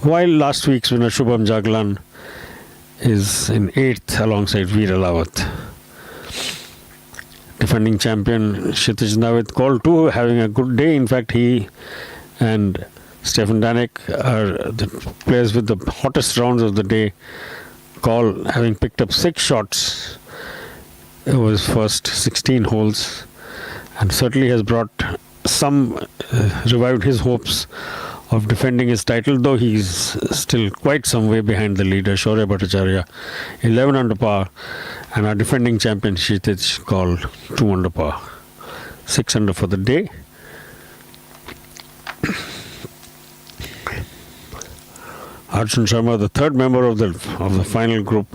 while last week's winner Shubham Jaglan is in 8th alongside Veer Alawat. Defending champion Kshitij Navid Kaul too having a good day. In fact, he and Stefan Danik are the players with the hottest rounds of the day. Kaul having picked up 6 shots over his first 16 holes and certainly has brought revived his hopes of defending his title, though he's still quite some way behind the leader Shaurya Bhattacharya, 11 under par, and our defending champion Kshitij Kaul 2 under par, 6 under for the day. Arjun Sharma, the 3rd member of the final group,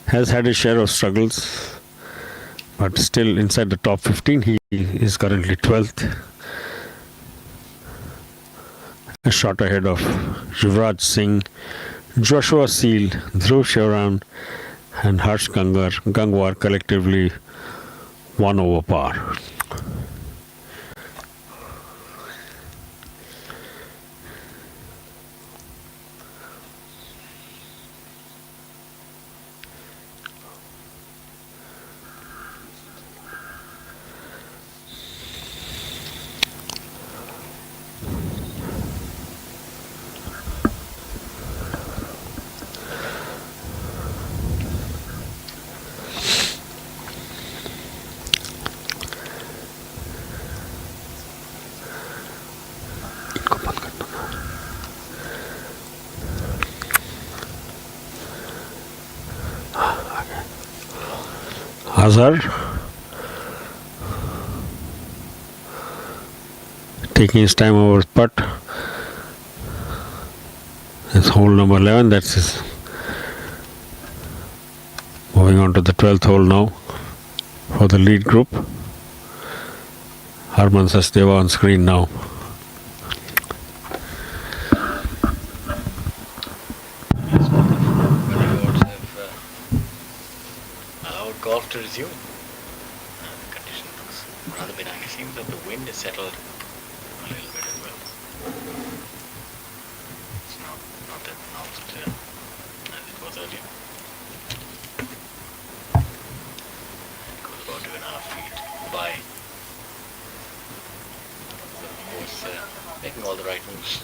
has had his share of struggles, but still inside the top 15. He is currently 12th, a shot ahead of Yuvraj Singh, Joshua Seal, Dhruv Shevran and Harsh Gangwar, collectively 1 over par. Azhar taking his time over his putt. It's hole number 11. That's his. Moving on to the 12th hole now for the lead group. Harman Sachdeva on screen now.
Golf to resume. The condition looks rather benign. It seems that the wind is settled a little bit as well. It's not that clear as it was earlier. It goes about 2.5 feet by. So of course, making all the right moves.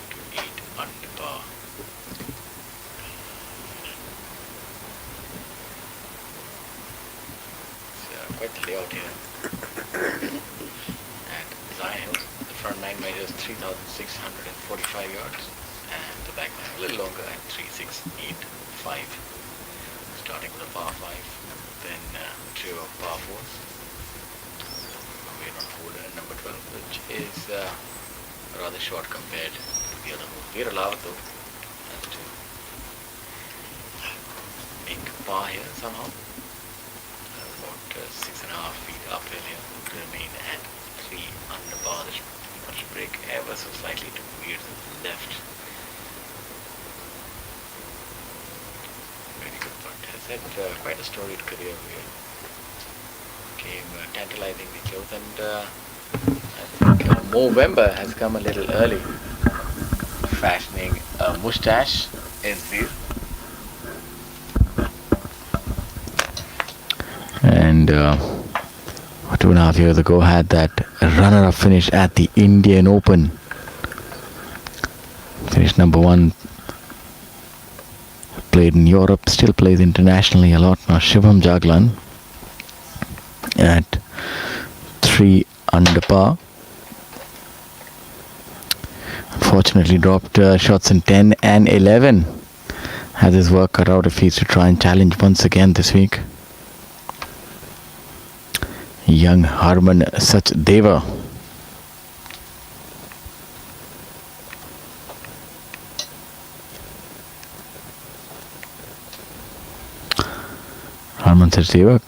To 8 under par. layout here. At Zion Hill, the front 9 measures 3,645 yards, and the back 9 a little longer at 3,685. Starting with a par 5, then trio of par 4s. We're on hole number 12, which is rather short compared to the other hole. We're allowed though to make par here somehow. About 6.5 feet uphill here to remain at 3 under par. This must break ever so slightly to veer to the left. Very good putt. Has had quite a storied career here. Came tantalizingly close, and I think Movember has come a little early, fashioning a moustache in view. And 2.5 years ago had that runner-up finish at the Indian Open. Finished number 1. Played in Europe, still plays internationally a lot now. Shivam Jaglan at 3 under par. Unfortunately dropped shots in 10 and 11. Has his work cut out if he's to try and challenge once again this week. Young Harman Sachdeva. Harman Sachdeva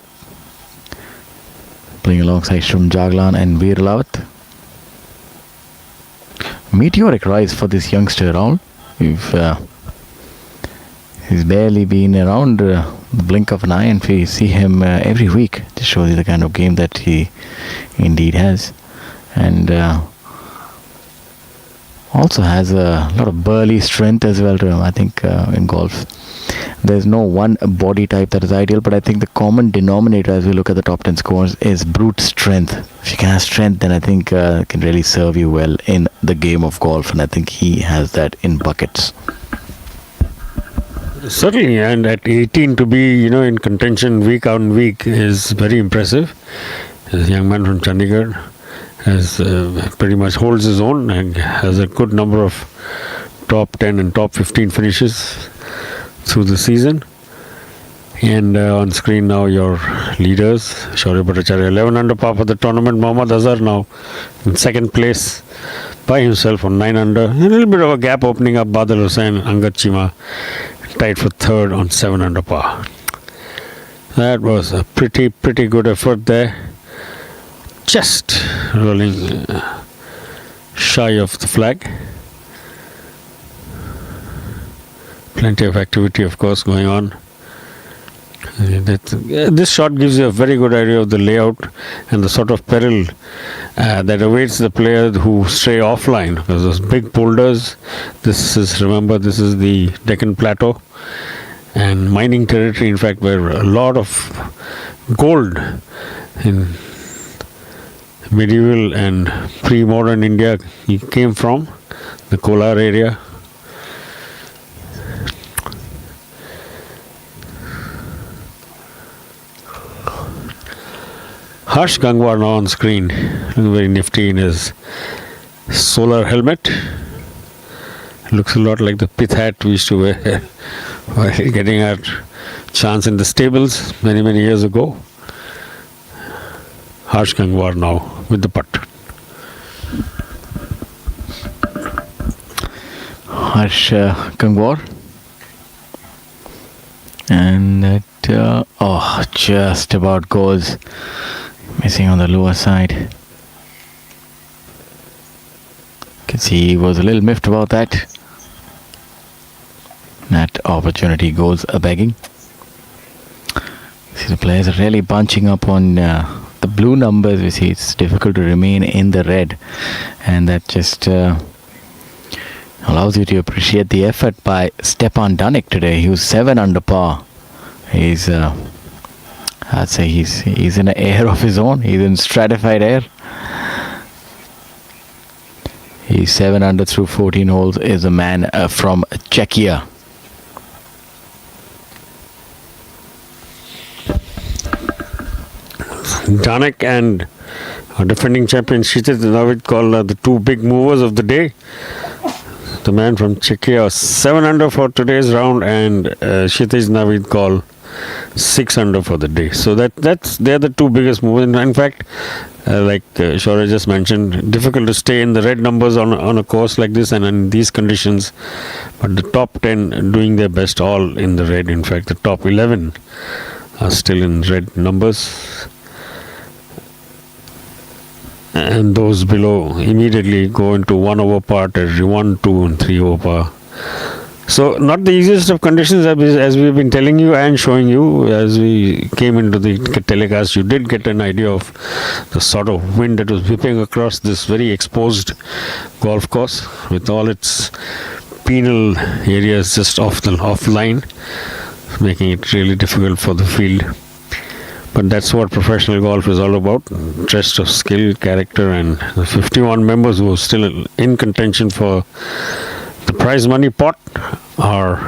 playing alongside Shrum Jaglan and Veer Lawat. Meteoric rise for this youngster, Raul. He's barely been around the blink of an eye, and we see him every week. Just shows you the kind of game that he indeed has. And also has a lot of burly strength as well to him. I think in golf there's no one body type that is ideal, but I think the common denominator as we look at the top 10 scores is brute strength. If you can have strength, then I think it can really serve you well in the game of golf, and I think he has that in buckets.
Certainly, and at 18 to be, in contention week on week is very impressive. This young man from Chandigarh has pretty much holds his own and has a good number of top 10 and top 15 finishes through the season. And on screen now your leaders. Shaurya Bhattacharya 11 under par for the tournament. Mohammad Azhar now in second place by himself on 9 under. A little bit of a gap opening up. Badal Hussain, Angad Chima tied for third on 7 under par. That was a pretty good effort there. Just rolling shy of the flag. Plenty of activity, of course, going on. This shot gives you a very good idea of the layout and the sort of peril that awaits the player who stray offline, because those big boulders. This is the Deccan Plateau and mining territory, in fact, where a lot of gold in medieval and pre-modern India came from, the Kolar area. Harsh Gangwar now on screen, looking very nifty in his solar helmet. Looks a lot like the pith hat we used to wear while getting our chance in the stables many years ago. Harsh Gangwar now with the putt.
Harsh Gangwar. And that, just about goes. Missing on the lower side. You can see he was a little miffed about that. That opportunity goes a-begging. See, the players are really bunching up on the blue numbers. We see it's difficult to remain in the red, and that just allows you to appreciate the effort by Stepan Danik today. He was 7 under par. He's I'd say he's in an air of his own. He's in stratified air. He's 7 under through 14 holes. Is a man from Czechia.
Danik and defending champion Kshitij Navid call the two big movers of the day. The man from Czechia 7 under for today's round, and Kshitij Navid call 6 under for the day. So they're the two biggest movers. In fact, like Shaurya just mentioned, difficult to stay in the red numbers on a course like this and in these conditions. But the top 10 doing their best, all in the red. In fact, the top 11 are still in red numbers. And those below immediately go into 1 over par territory, 1, 2 and 3 over par. So not the easiest of conditions, as we've been telling you and showing you as we came into the telecast. You did get an idea of the sort of wind that was whipping across this very exposed golf course with all its penal areas just off line, making it really difficult for the field. But that's what professional golf is all about. Test of skill, character, and the 51 members who are still in contention for the prize money pot are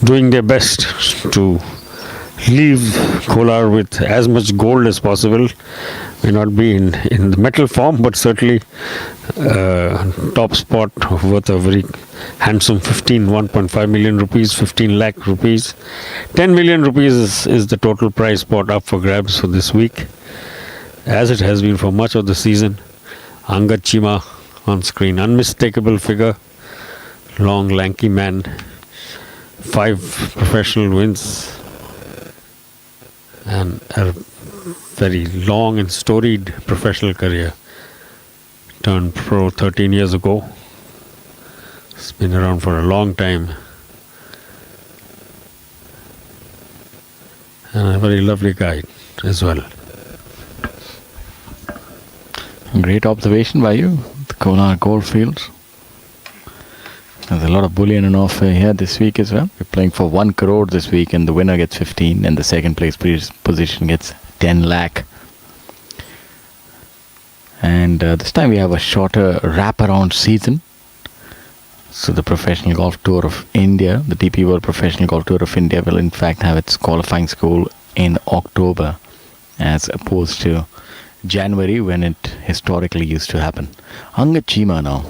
doing their best to leave Kolar with as much gold as possible. May not be in the metal form, but certainly top spot worth a very handsome 1.5 million rupees, 15 lakh rupees. 10 million rupees is the total prize pot up for grabs for this week, as it has been for much of the season. Angad Chima on screen, unmistakable figure, long lanky man, 5 professional wins and a very long and storied professional career. Turned pro 13 years ago. It's been around for a long time. And a very lovely guy as well.
Great observation by you, the Kolar goldfields. There's a lot of bullion and offer here this week as well. We're playing for 1 crore this week, and the winner gets 15, and the second place position gets 10 lakh. And this time we have a shorter wraparound season. So the Professional Golf Tour of India, the DP World Professional Golf Tour of India, will in fact have its qualifying school in October, as opposed to January when it historically used to happen. Angad Chima now,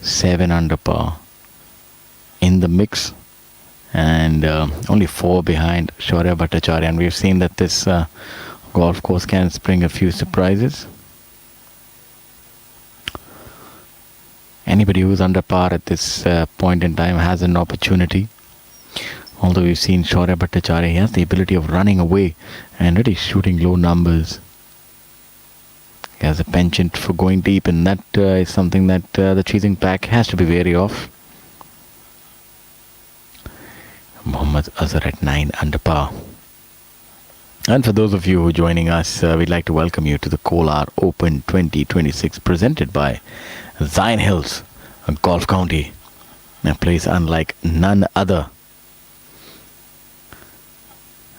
7 under par in the mix, and only 4 behind Shaurya Bhattacharya. And we've seen that this golf course can bring a few surprises. Anybody who's under par at this point in time has an opportunity. Although we've seen Shaurya Bhattacharya, he has the ability of running away and really shooting low numbers. He has a penchant for going deep, and that is something that the chasing pack has to be wary of. Mohammad Azhar at 9 under par. And for those of you who are joining us, we'd like to welcome you to the Kolar Open 2026, presented by Zion Hills, a golf county, a place unlike none other.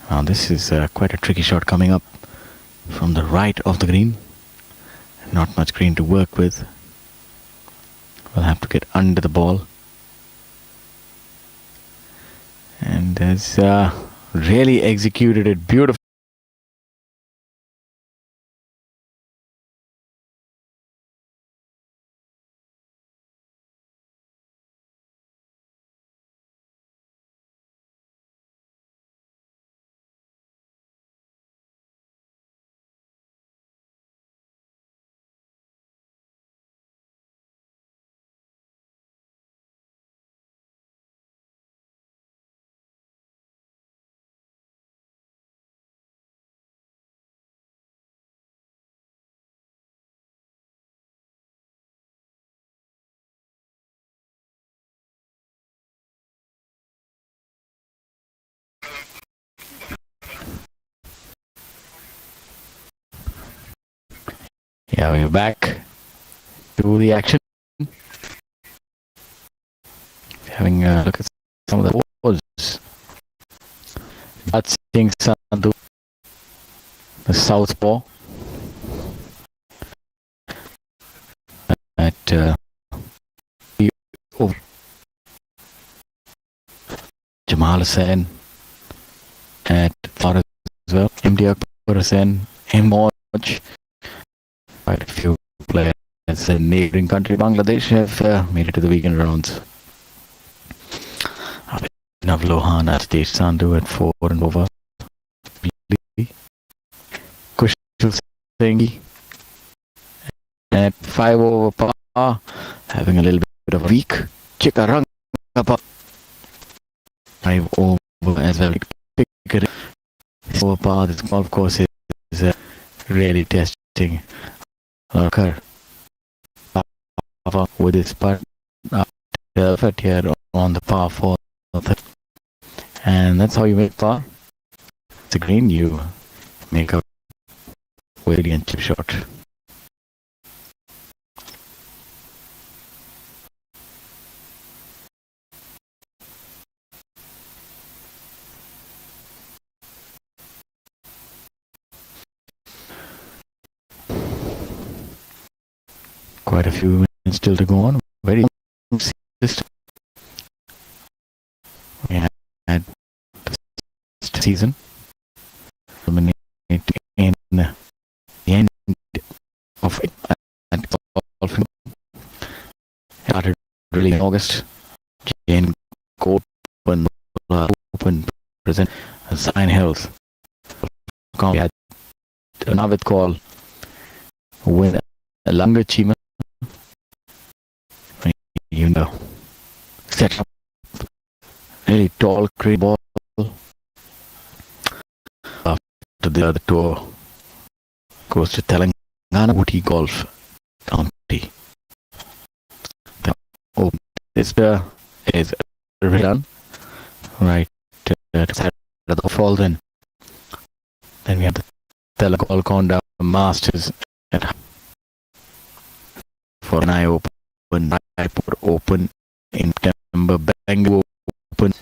Now this is quite a tricky shot coming up from the right of the green. Not much green to work with. We'll have to get under the ball. And has really executed it beautifully. Yeah, we're back to the action. Having a look at some of the balls. That's Singh Sandhu, the southpaw. At Jamal Hussain at far as well. MD Akbar Hussain, Emoch, quite a few players in neighboring country Bangladesh have made it to the weekend rounds. Abhinav Lohan at stage Sandhu at 4 and over. Kushal Singh at 5 over par, having a little bit of a week. Chikaranga 5 over as well. Over par, this golf course is really testing Kerr with his putt effort here on the par 4, and that's how you make par. It's a green, you make a brilliant chip shot. Quite a few minutes still to go on. Very system. We had the season dominate in the end of it. And golfing started really in August. Jane Open present Sign Hills. We had a Navid call with a longer Chima. You know, set up really tall crane ball after the other tour goes to Telangana Woody Golf County. This is done right side of the fall. Then we have the Telangana Masters at for an Open, Raipur Open in September, Bangalore Open.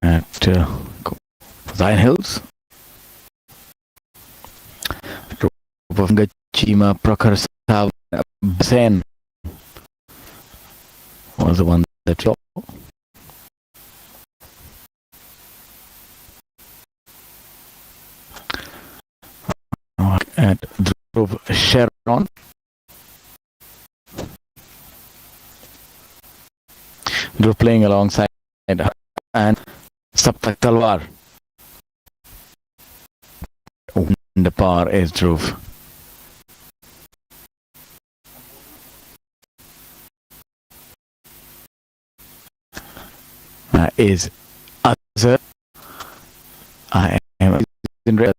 At Zion Hills, Chima Prakhar Sen was the one that saw. At Dhruv Sharon, Dhruv playing alongside and Saptak Talwar. The par is Dhruv. Is Azhar. I am in red.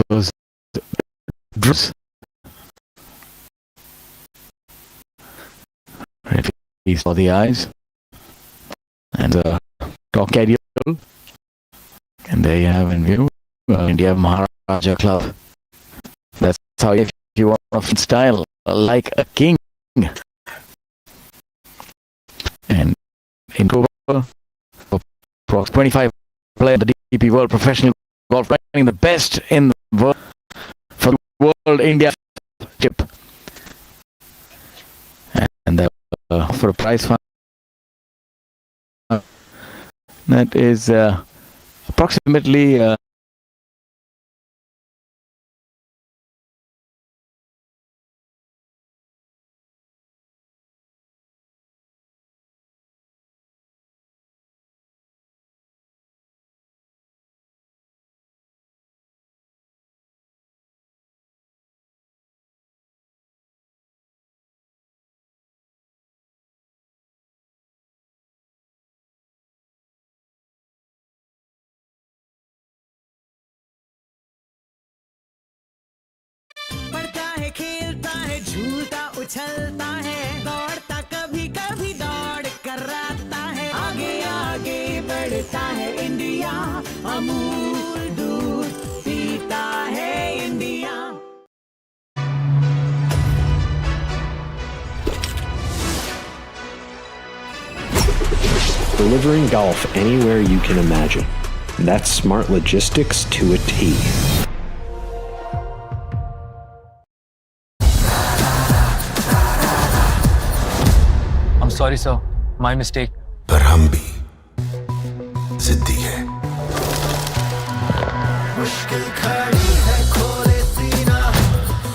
those drops. Referees for the eyes. And the talk carrier. And there you have in view India Maharaja Club. That's how if you want to style like a king. And in October, 25 players, the DP World Professional Golf ranking the best in the world for the World India Championship. And for a prize fund that is approximately
पढ़ता है खेलता है झूलता उछलता है दौड़ता कभी कभी दौड़ कराता है आगे आगे बढ़ता है इंडिया अमूल दूध पीता है India
Delivering golf anywhere you can imagine. That's smart logistics to a T.
I'm sorry, sir. My mistake.
पर हम भी जिद्दी है
मुश्किल खड़ी है खोले सीना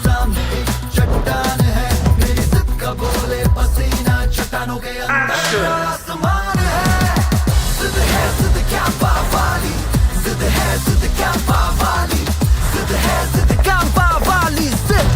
सामने एक चट्टान है मेरी जिद का बोले पसीना चट्टानों के अंदर आसमान है जिद क्या पावाली जिद क्या पावाली जिद क्या पावाली जिद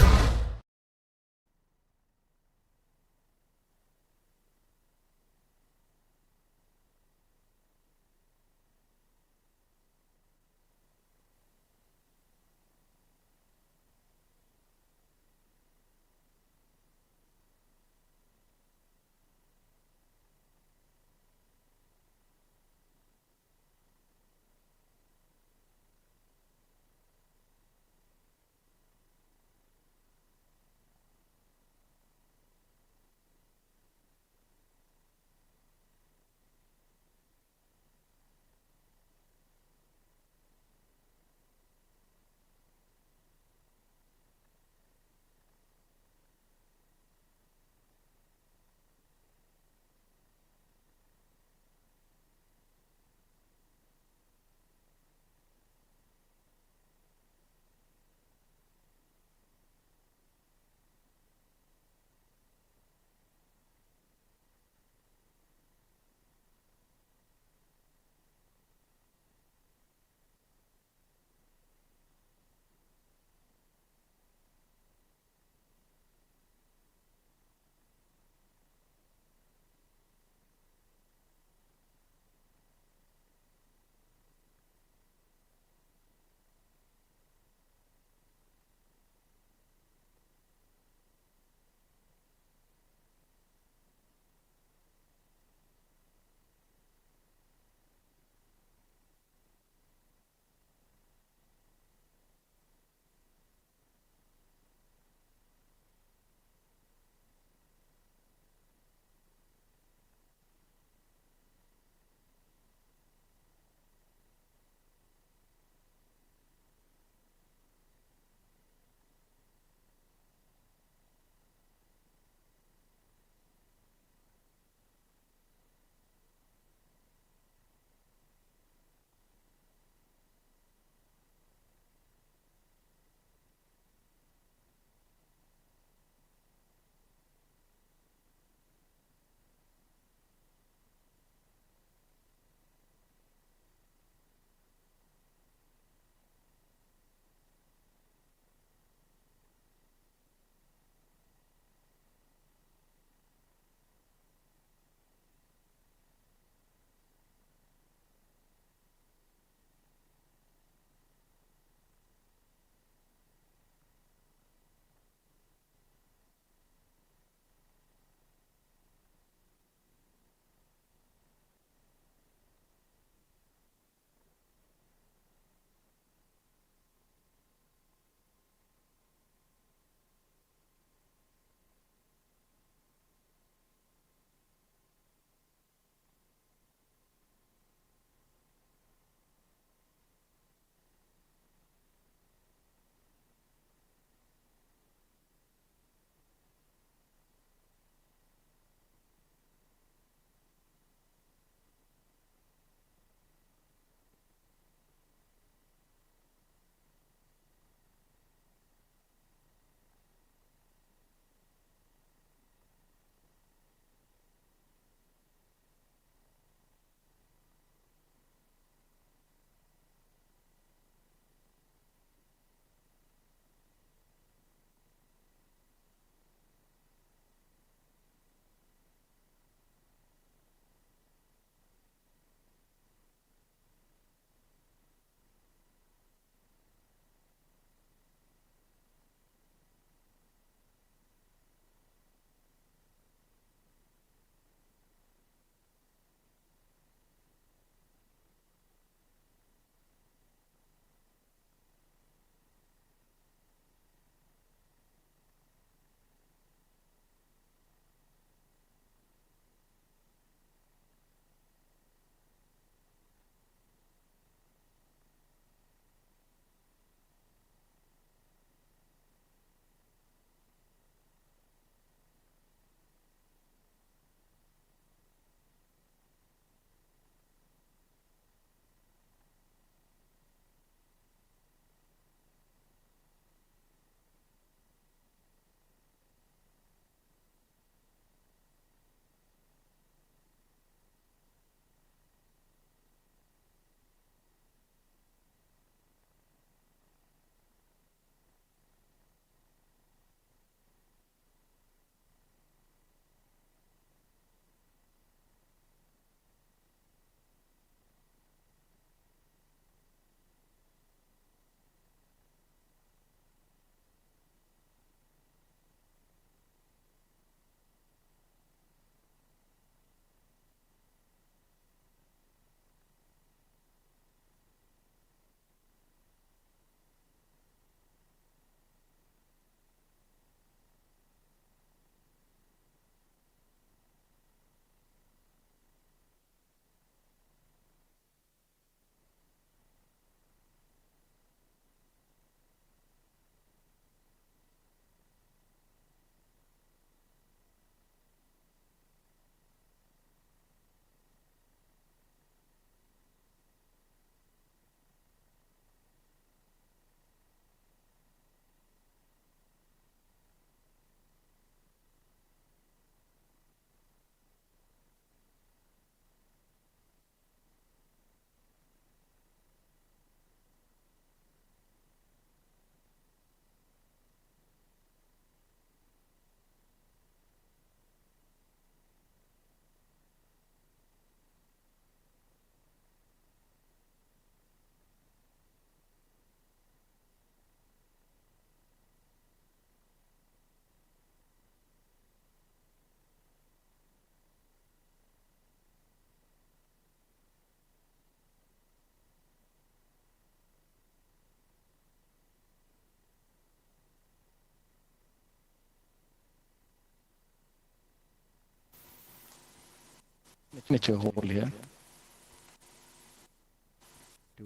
signature hole here.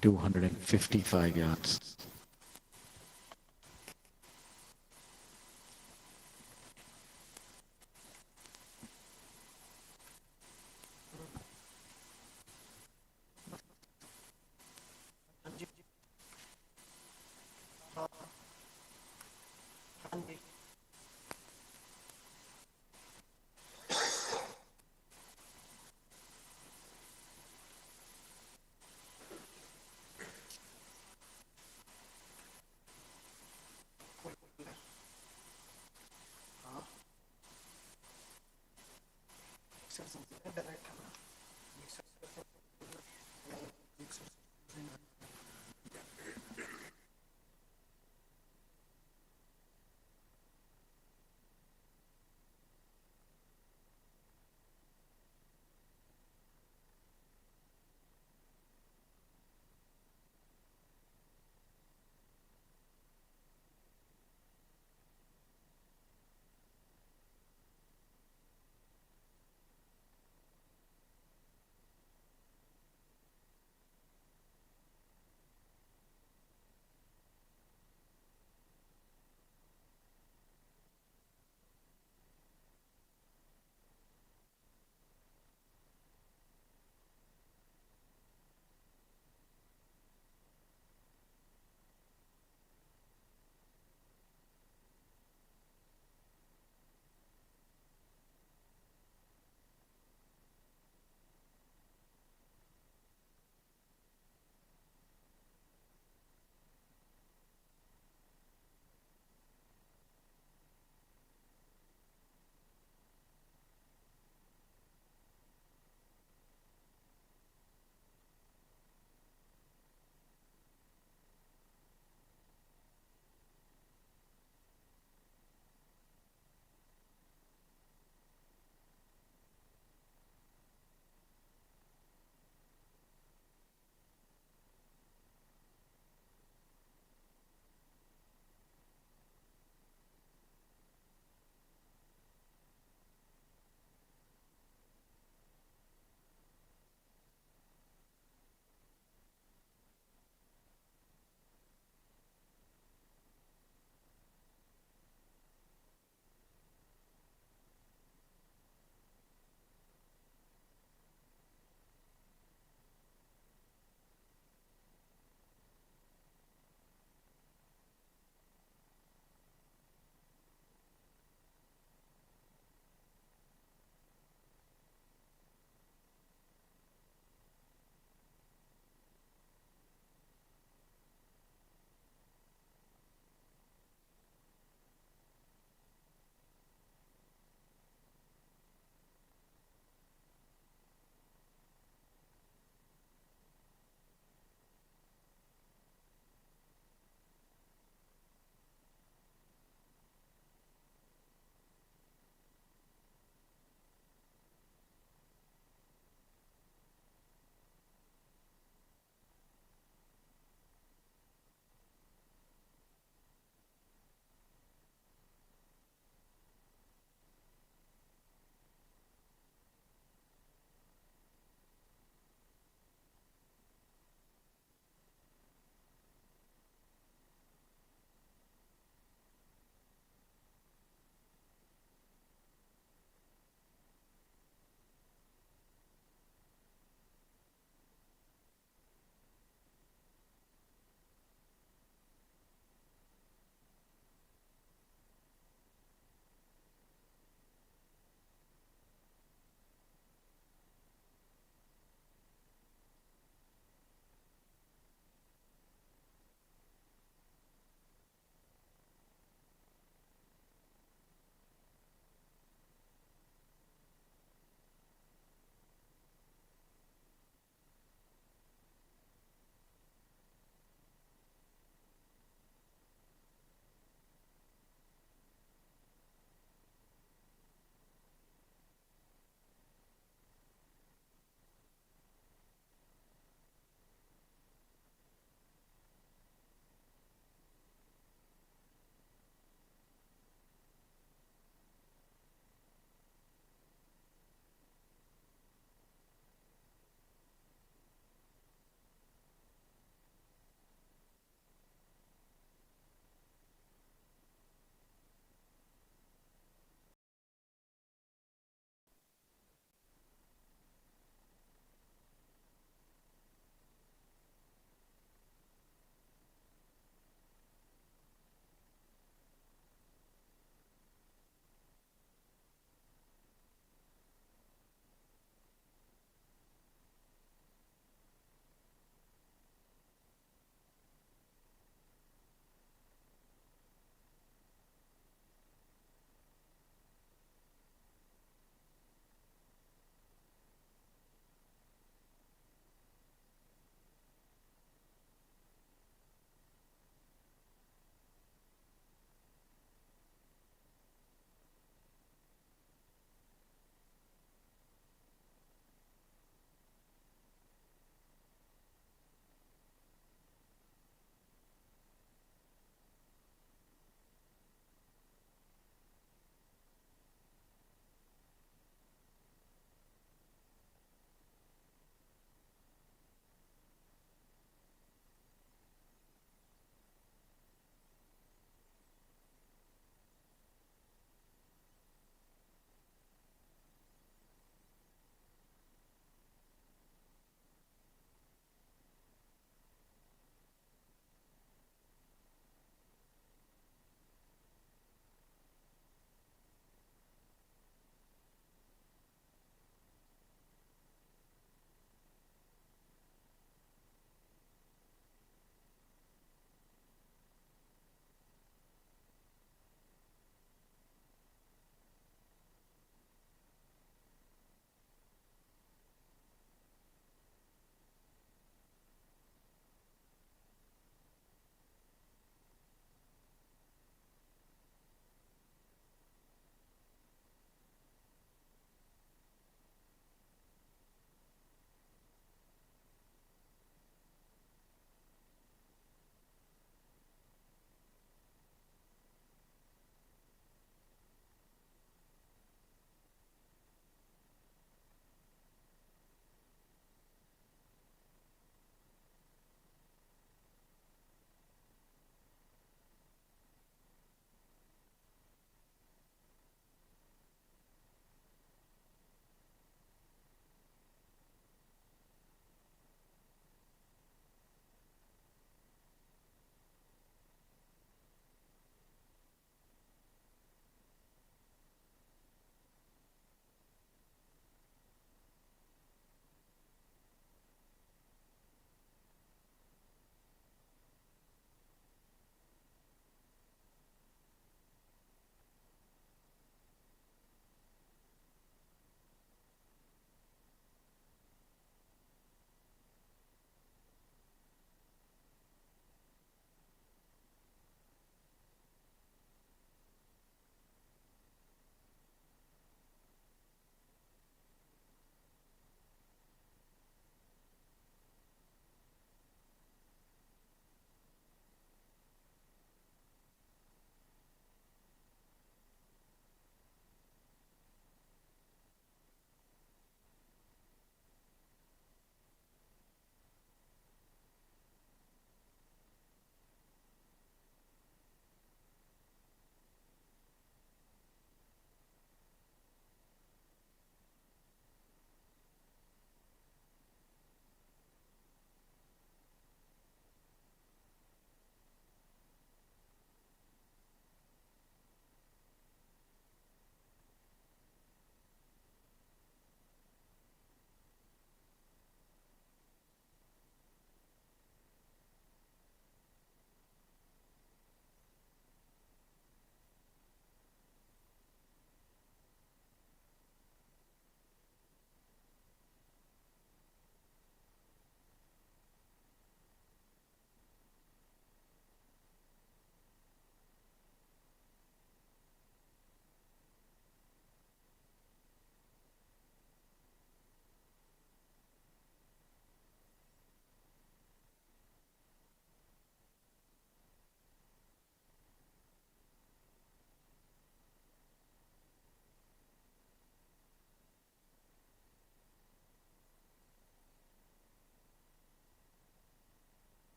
255 yards.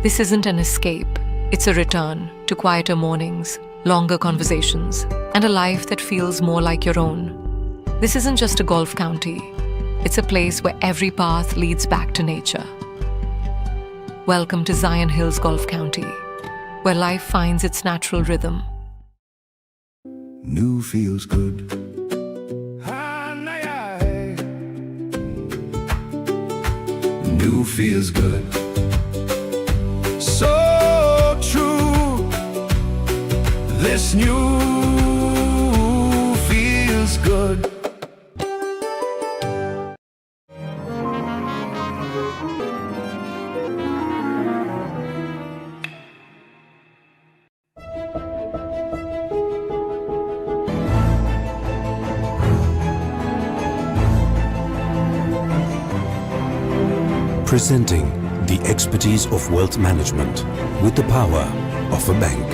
This isn't an escape, it's a return to quieter mornings, longer conversations, and a life that feels more like your own. This isn't just a golf county, it's a place where every path leads back to nature. Welcome to Zion Hills Golf County, where life finds its natural rhythm.
New feels good. New feels good. So true. This new feels good.
Presenting the expertise of wealth management with the power of a bank.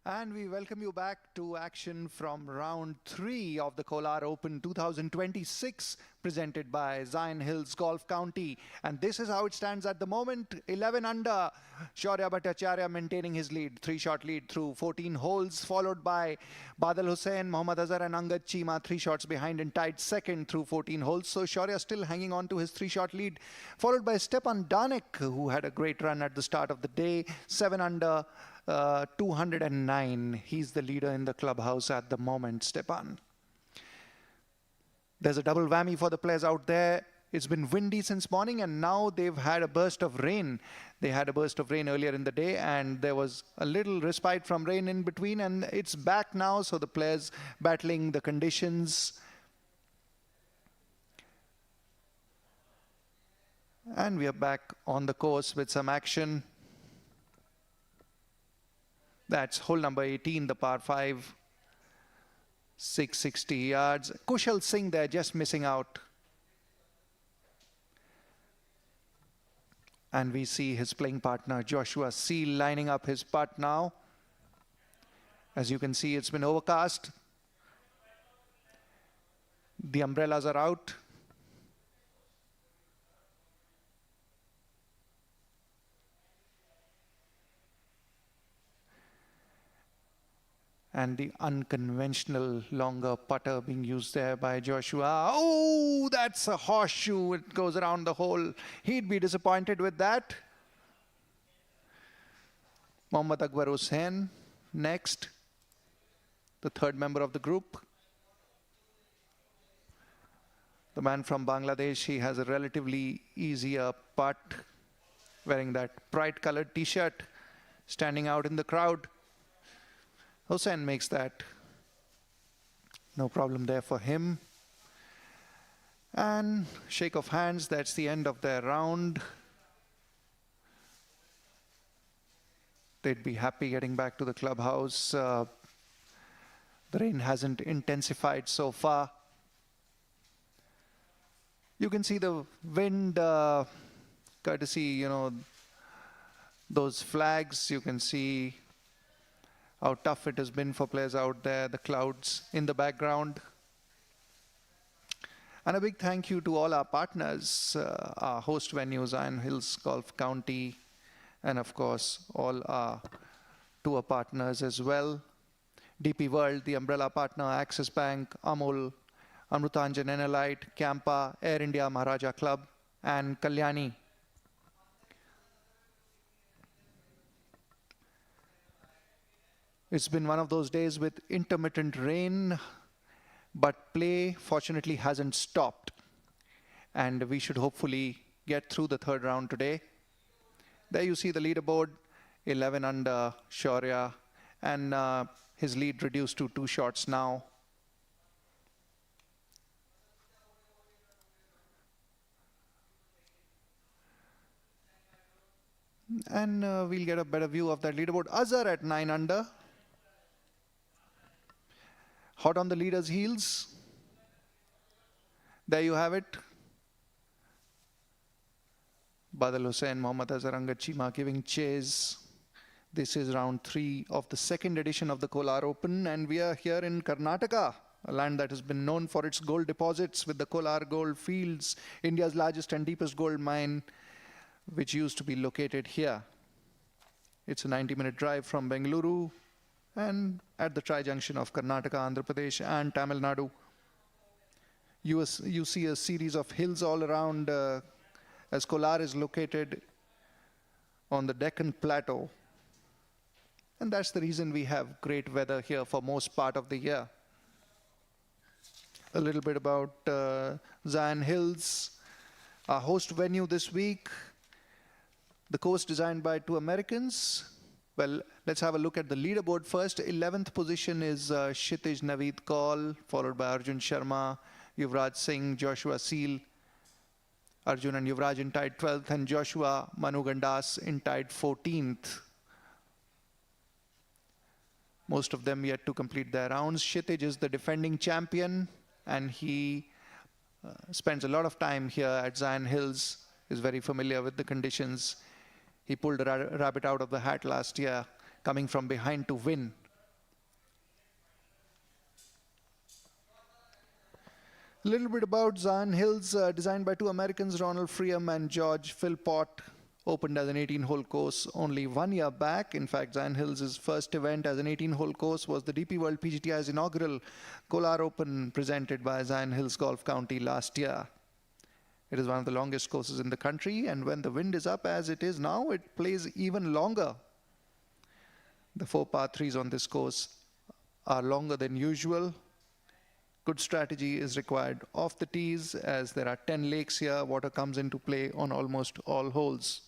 And we welcome you back to action from round 3 of the Kolar Open 2026, presented by Zion Hills Golf County. And this is how it stands at the moment. 11 under. Shaurya Bhattacharya maintaining his lead, 3-shot lead through 14 holes, followed by Badal Hussain, Mohammad Azhar and Angad Cheema, 3 shots behind and tied second through 14 holes. So Shaurya still hanging on to his 3-shot lead, followed by Stepan Danek, who had a great run at the start of the day, 7 under. 209. He's the leader in the clubhouse at the moment, Stepan. There's a double whammy for the players out there. It's been windy since morning, and now they've had a burst of rain. They had a burst of rain earlier in the day, and there was a little respite from rain in between, and it's back now, so the players battling the conditions. And we are back on the course with some action. That's hole number 18, the par 5, 660 yards. Kushal Singh there just missing out. And we see his playing partner, Joshua Seal, lining up his putt now. As you can see, it's been overcast. The umbrellas are out. And the unconventional longer putter being used there by Joshua. Oh, that's a horseshoe. It goes around the hole. He'd be disappointed with that. Mohammad Akbar Hussain next, the third member of the group. The man from Bangladesh, he has a relatively easier putt, wearing that bright colored t-shirt, standing out in the crowd. Hussain makes that. No problem there for him. And shake of hands, that's the end of their round. They'd be happy getting back to the clubhouse. The rain hasn't intensified so far. You can see the wind, courtesy, those flags. You can see how tough it has been for players out there, the clouds in the background. And a big thank you to all our partners, our host venue, Zion Hills Golf County, and of course, all our tour partners as well. DP World, the umbrella partner, Axis Bank, Amul, Amrutanjan Enelite, Campa, Air India Maharaja Club, and Kalyani. It's been one of those days with intermittent rain, but play fortunately hasn't stopped. And we should hopefully get through the third round today. There you see the leaderboard, 11 under Shaurya, and his lead reduced to 2 shots now. And we'll get a better view of that leaderboard. Azhar at 9 under. Hot on the leader's heels. There you have it. Badal Hussain, Mohammad Azhar, Angad Cheema giving chase. This is round 3 of the second edition of the Kolar Open, and we are here in Karnataka, a land that has been known for its gold deposits with the Kolar Gold Fields, India's largest and deepest gold mine, which used to be located here. It's a 90-minute drive from Bengaluru and at the tri-junction of Karnataka, Andhra Pradesh and Tamil Nadu. You see a series of hills all around as Kolar is located on the Deccan Plateau. And that's the reason we have great weather here for most part of the year. A little bit about Zion Hills, our host venue this week. The course designed by 2 Americans. Well, let's have a look at the leaderboard first. 11th position is Kshitij Naveed Kaul, followed by Arjun Sharma, Yuvraj Singh, Joshua Seal. Arjun and Yuvraj in tied 12th, and Joshua Manu Gandas in tied 14th. Most of them yet to complete their rounds. Kshitij is the defending champion, and he spends a lot of time here at Zion Hills, is very familiar with the conditions. He pulled a rabbit out of the hat last year, coming from behind to win A little bit about Zion Hills, designed by two Americans, Ronald Freeman and George Philpott, opened as an 18-hole course only 1 year back. In fact, Zion Hills' first event as an 18-hole course was the DP World PGTI's inaugural Kolar Open presented by Zion Hills Golf County last year. It is one of the longest courses in the country, and when the wind is up as it is now, it plays even longer. The 4 par 3s on this course are longer than usual. Good strategy is required off the tees, as there are 10 lakes here. Water comes into play on almost all holes.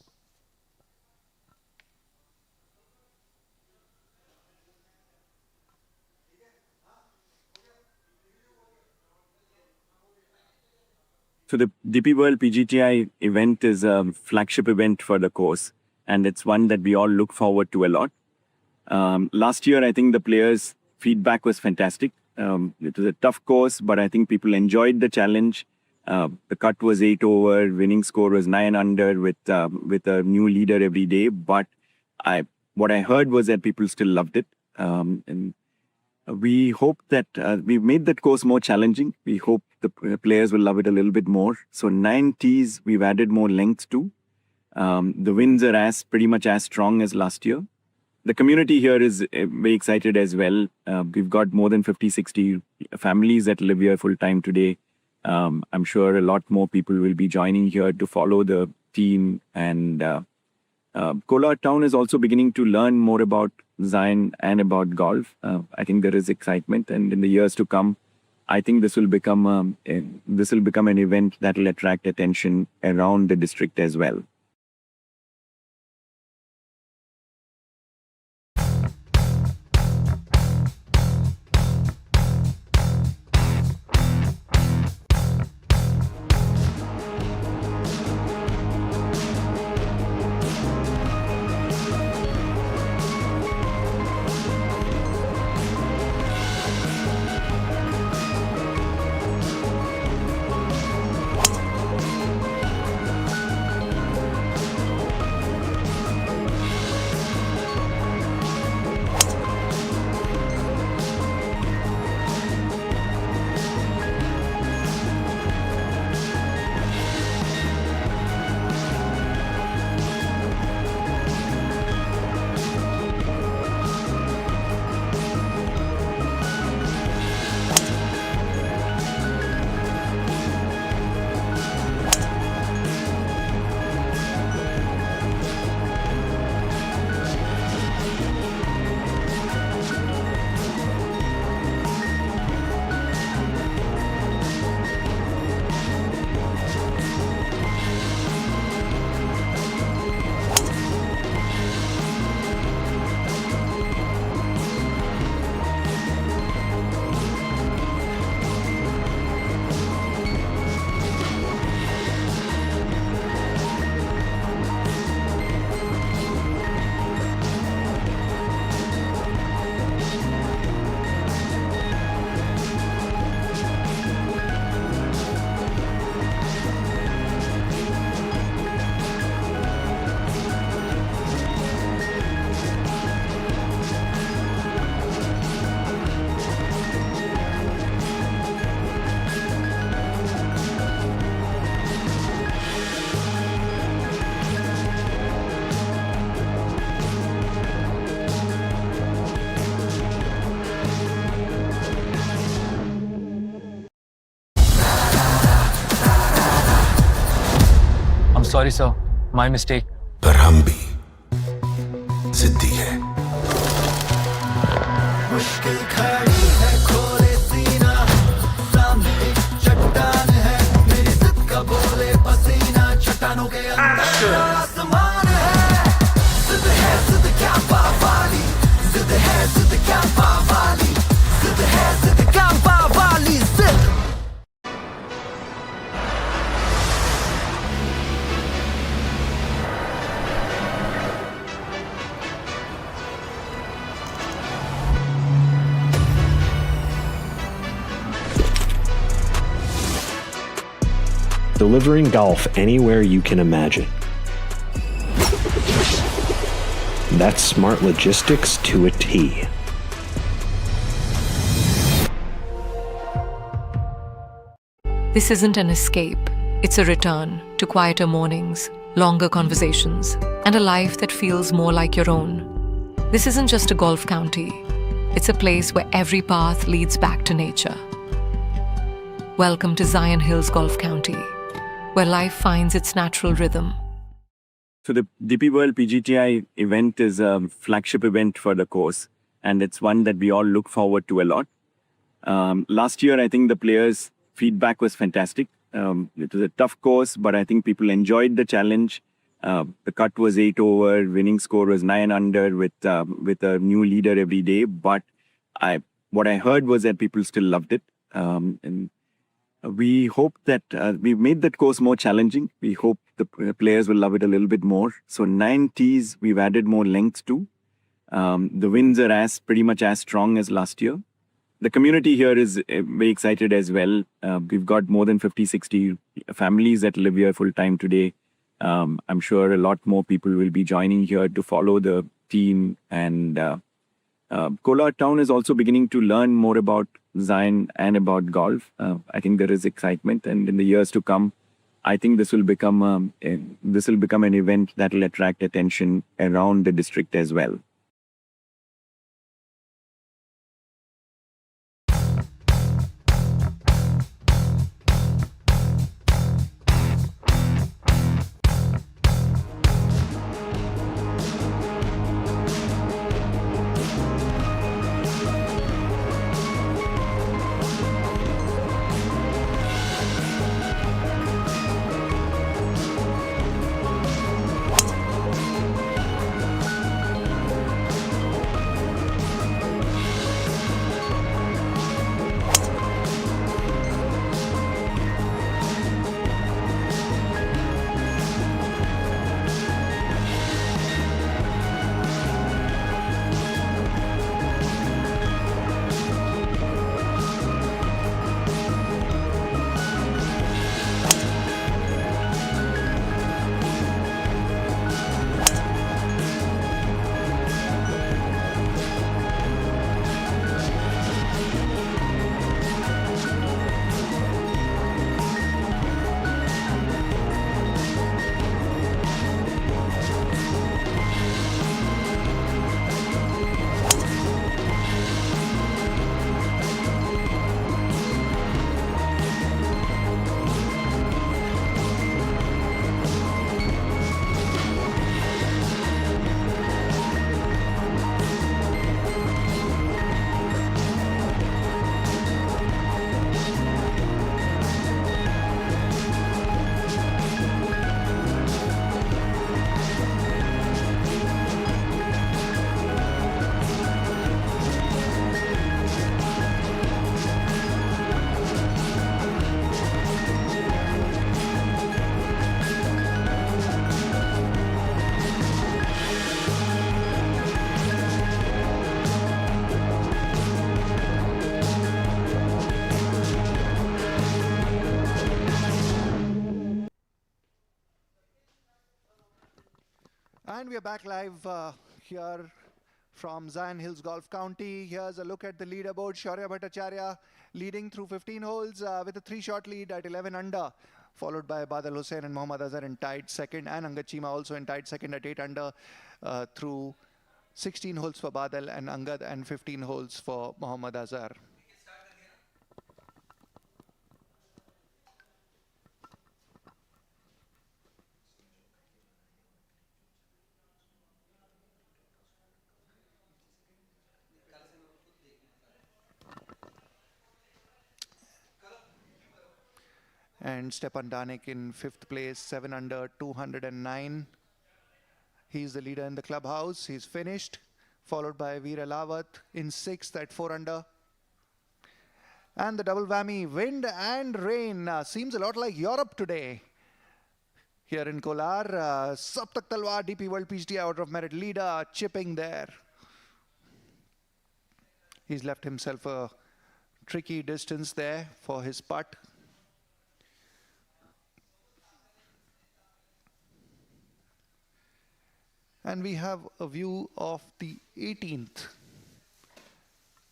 So the DP World PGTI event is a flagship event for the course, and it's one that we all look forward to a lot. Last year, I think the players' feedback was fantastic. It was a tough course, but I think people enjoyed the challenge. The cut was 8 over, winning score was 9 under with a new leader every day. But what I heard was that people still loved it. And we hope that we've made that course more challenging. We hope the players will love it a little bit more. So 9 tees, we've added more length to. The winds are pretty much as strong as last year. The community here is very excited as well. We've got more than 50, 60 families that live here full time today. I'm sure a lot more people will be joining here to follow the team. And Kolar town is also beginning to learn more about Zion and about golf. I think there is excitement, and in the years to come, I think this will become an event that will attract attention around the district as well.
Sorry, sir. My mistake.
पर हम भी जिद्दी है।
मुश्किल खड़ी है, खोले सीना, सामने एक चट्टान है, मेरी जिद का बोले पसीना, चट्टानों के अंदर आसमान है। जिद क्या पावाली, जिद क्या पावाली, जिद क्या पावाली, जिद।
Delivering golf anywhere you can imagine. That's smart logistics to a T.
This isn't an escape, it's a return to quieter mornings, longer conversations, and a life that feels more like your own. This isn't just a golf county, it's a place where every path leads back to nature. Welcome to Zion Hills Golf County, where life finds its natural rhythm.
So the DP World PGTI event is a flagship event for the course, and it's one that we all look forward to a lot. Last year, I think the players' feedback was fantastic. It was a tough course, but I think people enjoyed the challenge. The cut was 8 over, winning score was 9 under with a new leader every day. But what I heard was that people still loved it. And we hope that we've made that course more challenging. We hope the players will love it a little bit more. So 9 tees, we've added more length to. The winds are pretty much as strong as last year. The community here is very excited as well. We've got more than 50, 60 families that live here full time today. I'm sure a lot more people will be joining here to follow the team. And Kolar town is also beginning to learn more about Zion and about golf. I think there is excitement, and in the years to come, I think this will become an event that will attract attention around the district as well.
And we are back live here from Zion Hills Golf County. Here's a look at the leaderboard. Shaurya Bhattacharya leading through 15 holes with a 3-shot lead at 11 under, followed by Badal Hussain and Mohammad Azhar in tied second, and Angad Chima also in tied second at 8 under through 16 holes for Badal and Angad, and 15 holes for Mohammad Azhar. And Stepan Danik in 5th place, 7 under, 209. He's the leader in the clubhouse. He's finished, followed by Veer Alawat in 6th at 4 under. And the double whammy, wind and rain, seems a lot like Europe today. Here in Kolar, Saptak Talwar, DP World PGTI out of merit leader, chipping there. He's left himself a tricky distance there for his putt. And we have a view of the 18th.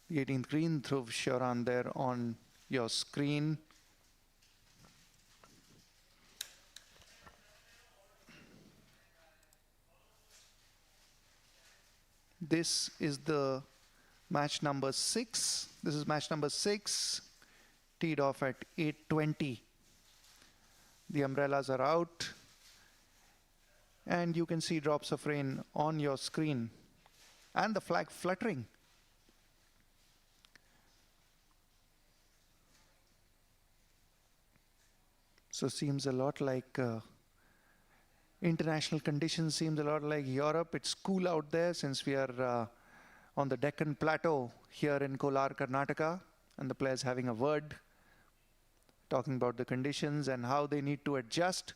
The 18th green, Dhruv Shauran there on your screen. This is the match number 6. This is match number 6, teed off at 8:20. The umbrellas are out, and you can see drops of rain on your screen and the flag fluttering. So seems a lot like international conditions, seems a lot like Europe. It's cool out there since we are on the Deccan Plateau here in Kolar, Karnataka, and the players having a word, talking about the conditions and how they need to adjust.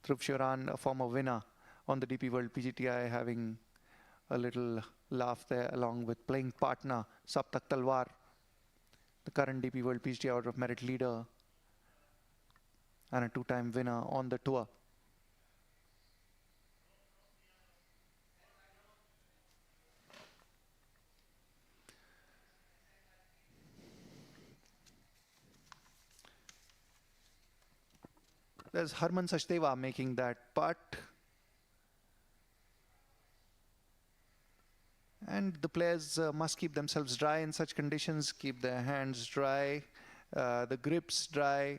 Dhruv Shoran, a former winner on the DP World PGTI, having a little laugh there along with playing partner Saptak Talwar, the current DP World PGTI Order of Merit leader and a two-time winner on the tour. There's Harman Sachdeva making that putt. And the players must keep themselves dry in such conditions, keep their hands dry, the grips dry,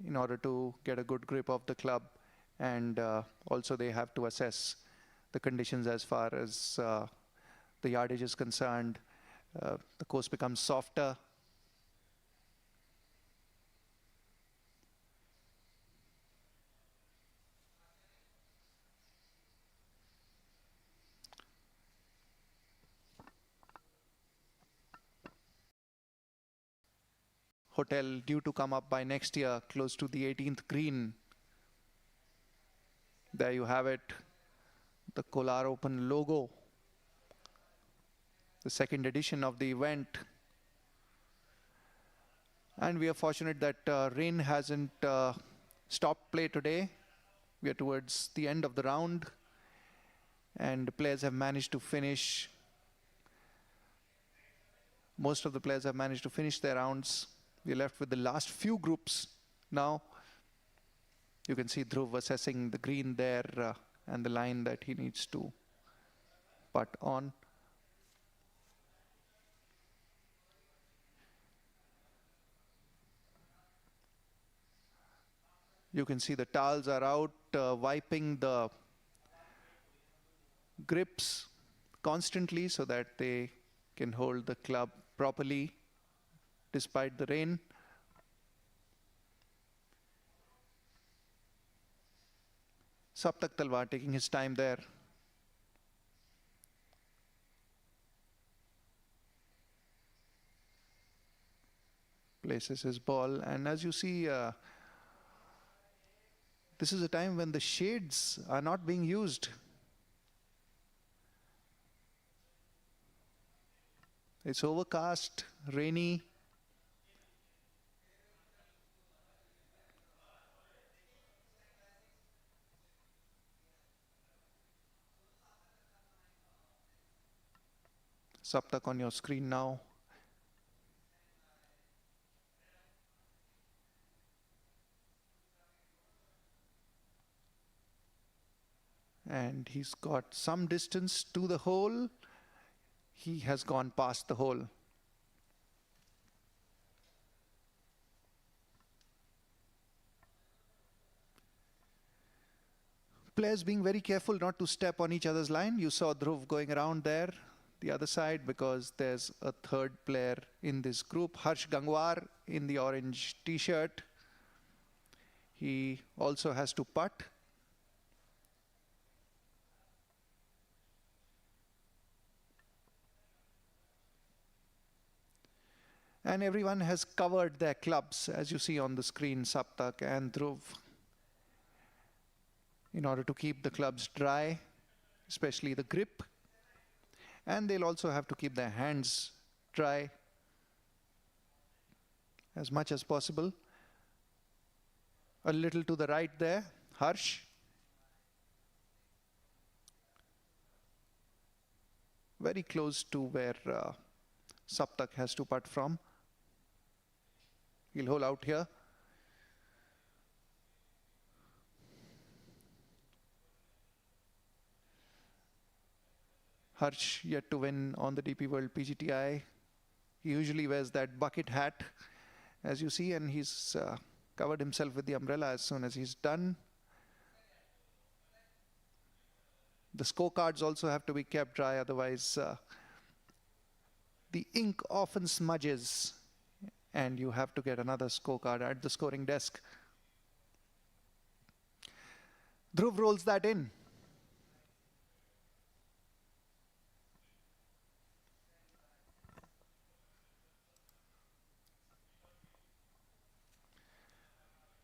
in order to get a good grip of the club. And also they have to assess the conditions as far as the yardage is concerned. The course becomes softer. Hotel due to come up by next year, close to the 18th green. There you have it, the Kolar Open logo, the second edition of the event. And we are fortunate that rain hasn't stopped play today. We are towards the end of the round, and the players have managed to finish. Most of the players have managed to finish their rounds. We're left with the last few groups now. You can see Dhruv assessing the green there and the line that he needs to putt on. You can see the towels are out, wiping the grips constantly so that they can hold the club properly despite the rain. Saptak Talwar taking his time there. Places his ball, and as you see, this is a time when the shades are not being used. It's overcast, rainy. Saptak on your screen now. And he's got some distance to the hole. He has gone past the hole. Players being very careful not to step on each other's line. You saw Dhruv going around there, the other side, because there's a third player in this group, Harsh Gangwar in the orange t-shirt. He also has to putt. And everyone has covered their clubs, as you see on the screen, Saptak and Dhruv, in order to keep the clubs dry, especially the grip. And they'll also have to keep their hands dry as much as possible. A little to the right there, Harsh. Very close to where Saptak has to putt from. He'll hole out here. Harsh yet to win on the DP World PGTI. He usually wears that bucket hat, as you see, and he's covered himself with the umbrella as soon as he's done. The scorecards also have to be kept dry, otherwise the ink often smudges and you have to get another scorecard at the scoring desk. Dhruv rolls that in.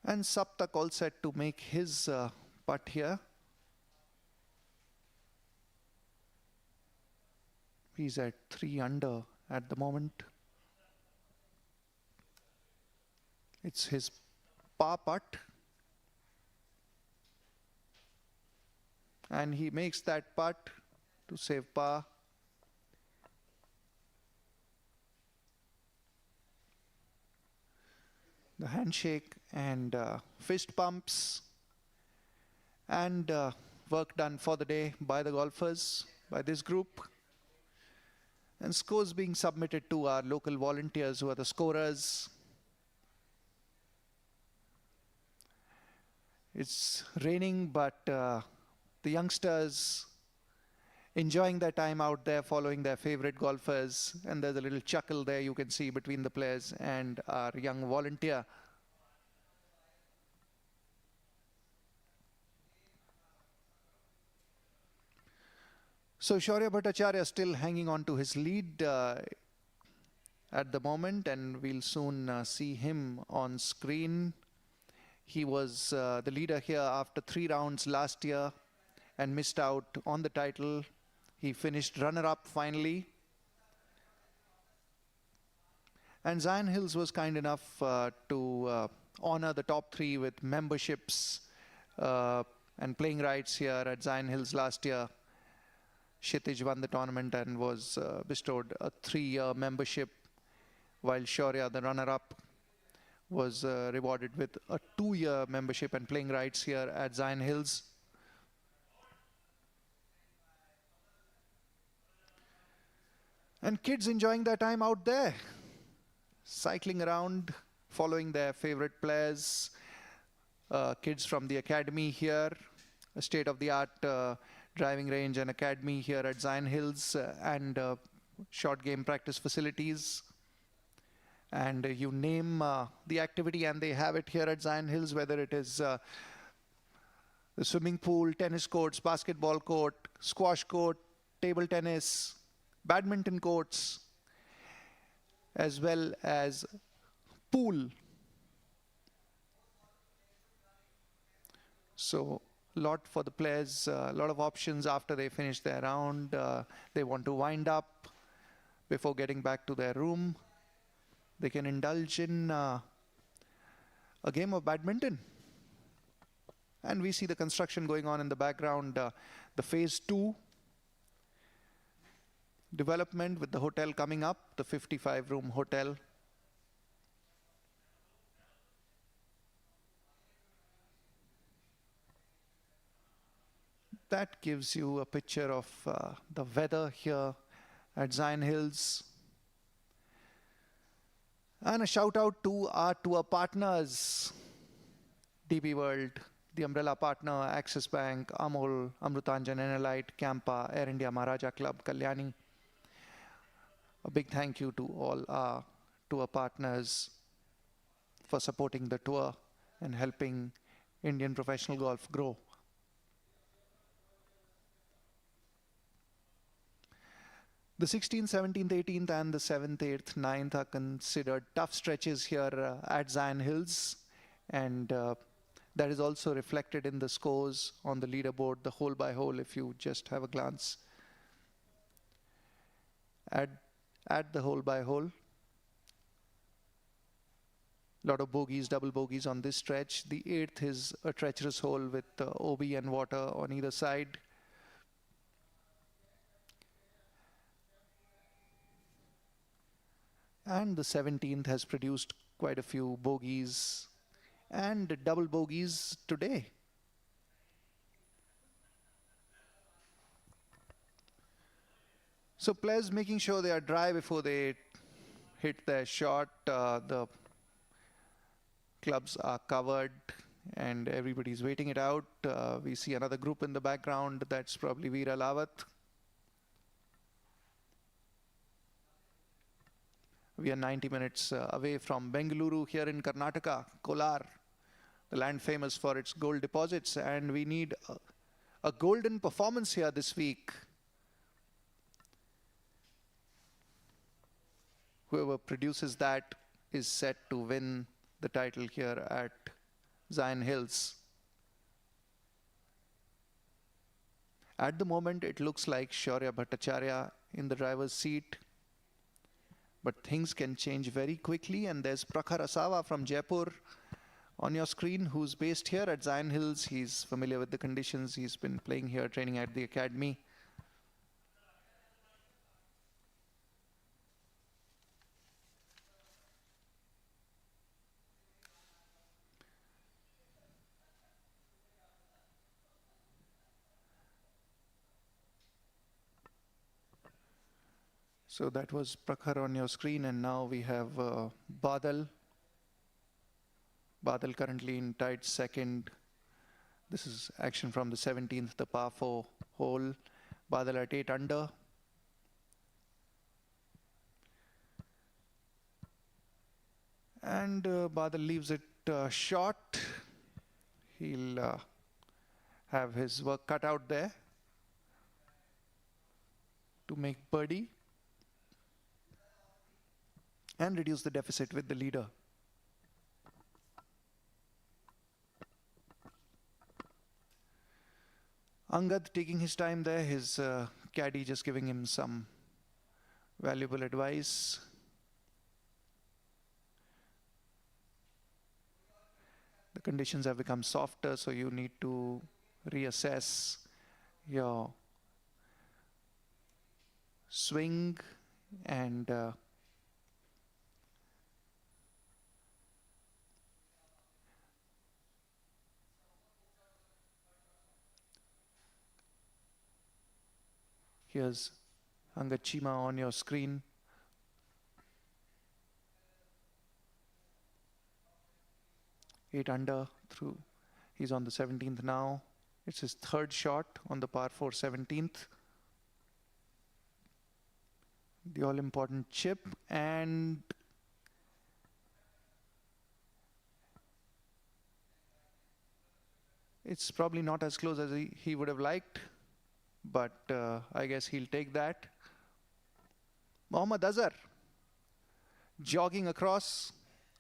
And Saptak all set to make his putt here. He's at 3 under at the moment. It's his par putt. And he makes that putt to save par. The handshake and fist pumps and work done for the day by the golfers, by this group. And scores being submitted to our local volunteers who are the scorers. It's raining, but the youngsters enjoying their time out there, following their favorite golfers. And there's a little chuckle there you can see between the players and our young volunteer. So Shaurya Bhattacharya still hanging on to his lead at the moment, and we'll soon see him on screen. He was the leader here after 3 rounds last year and missed out on the title. He finished runner-up finally. And Zion Hills was kind enough to honor the top 3 with memberships and playing rights here at Zion Hills last year. Kshitij won the tournament and was bestowed a 3-year membership, while Shaurya, the runner-up, was rewarded with a 2-year membership and playing rights here at Zion Hills. And kids enjoying their time out there, cycling around, following their favorite players. Kids from the academy here, a state-of-the-art driving range and academy here at Zion Hills, and short game practice facilities. And you name the activity and they have it here at Zion Hills, whether it is the swimming pool, tennis courts, basketball court, squash court, table tennis, badminton courts, as well as pool. So a lot for the players, a lot of options after they finish their round. They want to wind up before getting back to their room. They can indulge in a game of badminton. And we see the construction going on in the background, the phase 2 development with the hotel coming up, the 55-room hotel. That gives you a picture of the weather here at Zion Hills. And a shout out to our tour partners, DP World, the umbrella partner, Axis Bank, Amol, Amrutanjan, Enelite, Campa, Air India, Maharaja Club, Kalyani. A big thank you to all our tour partners for supporting the tour and helping Indian professional golf grow. The 16th, 17th, 18th and the 7th, 8th, 9th are considered tough stretches here at Zion Hills, and that is also reflected in the scores on the leaderboard, the hole by hole, if you just have a glance at the hole by hole. A lot of bogeys, double bogeys on this stretch. The 8th is a treacherous hole with OB and water on either side. And the 17th has produced quite a few bogeys and double bogeys today. So players making sure they are dry before they hit their shot. The clubs are covered and everybody's waiting it out. We see another group in the background. That's probably Veera Lawat. We are 90 minutes away from Bengaluru here in Karnataka, Kolar, the land famous for its gold deposits. And we need a golden performance here this week. Whoever produces that is set to win the title here at Zion Hills. At the moment, it looks like Shaurya Bhattacharya in the driver's seat. But things can change very quickly, and there's Prakhar Asawa from Jaipur on your screen, who's based here at Zion Hills. He's familiar with the conditions. He's been playing here, training at the academy. So that was Prakhar on your screen, and now we have Badal. Badal currently in tied second. This is action from the 17th, the par 4 hole. Badal at 8 under. And Badal leaves it short. He'll have his work cut out there to make birdie and reduce the deficit with the leader. Angad taking his time there, his caddy just giving him some valuable advice. The conditions have become softer, so you need to reassess your swing and here's Angad Chima on your screen. Eight under through. He's on the 17th now. It's his third shot on the par 4 17th. The all-important chip, and it's probably not as close as he would have liked, but I guess he'll take that. Mohammad Azhar jogging across,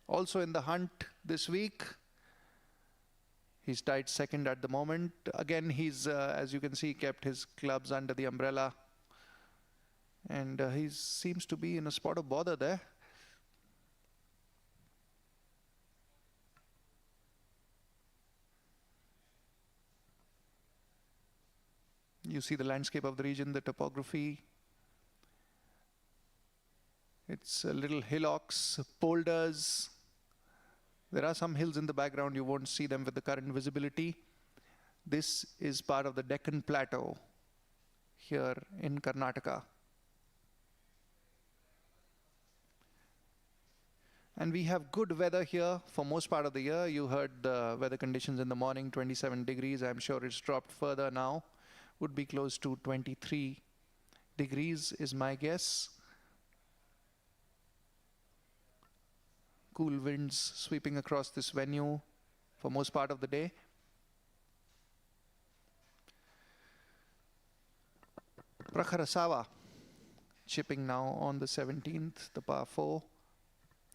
also in the hunt this week. He's tied second at the moment. Again, he's, as you can see, kept his clubs under the umbrella. And he seems to be in a spot of bother there. You see the landscape of the region, the topography. It's little hillocks, boulders. There are some hills in the background. You won't see them with the current visibility. This is part of the Deccan Plateau here in Karnataka. And we have good weather here for most part of the year. You heard the weather conditions in the morning, 27 degrees. I'm sure it's dropped further now. Would be close to 23 degrees is my guess. Cool winds sweeping across this venue for most part of the day. Prakhar Asawa chipping now on the 17th, the par 4.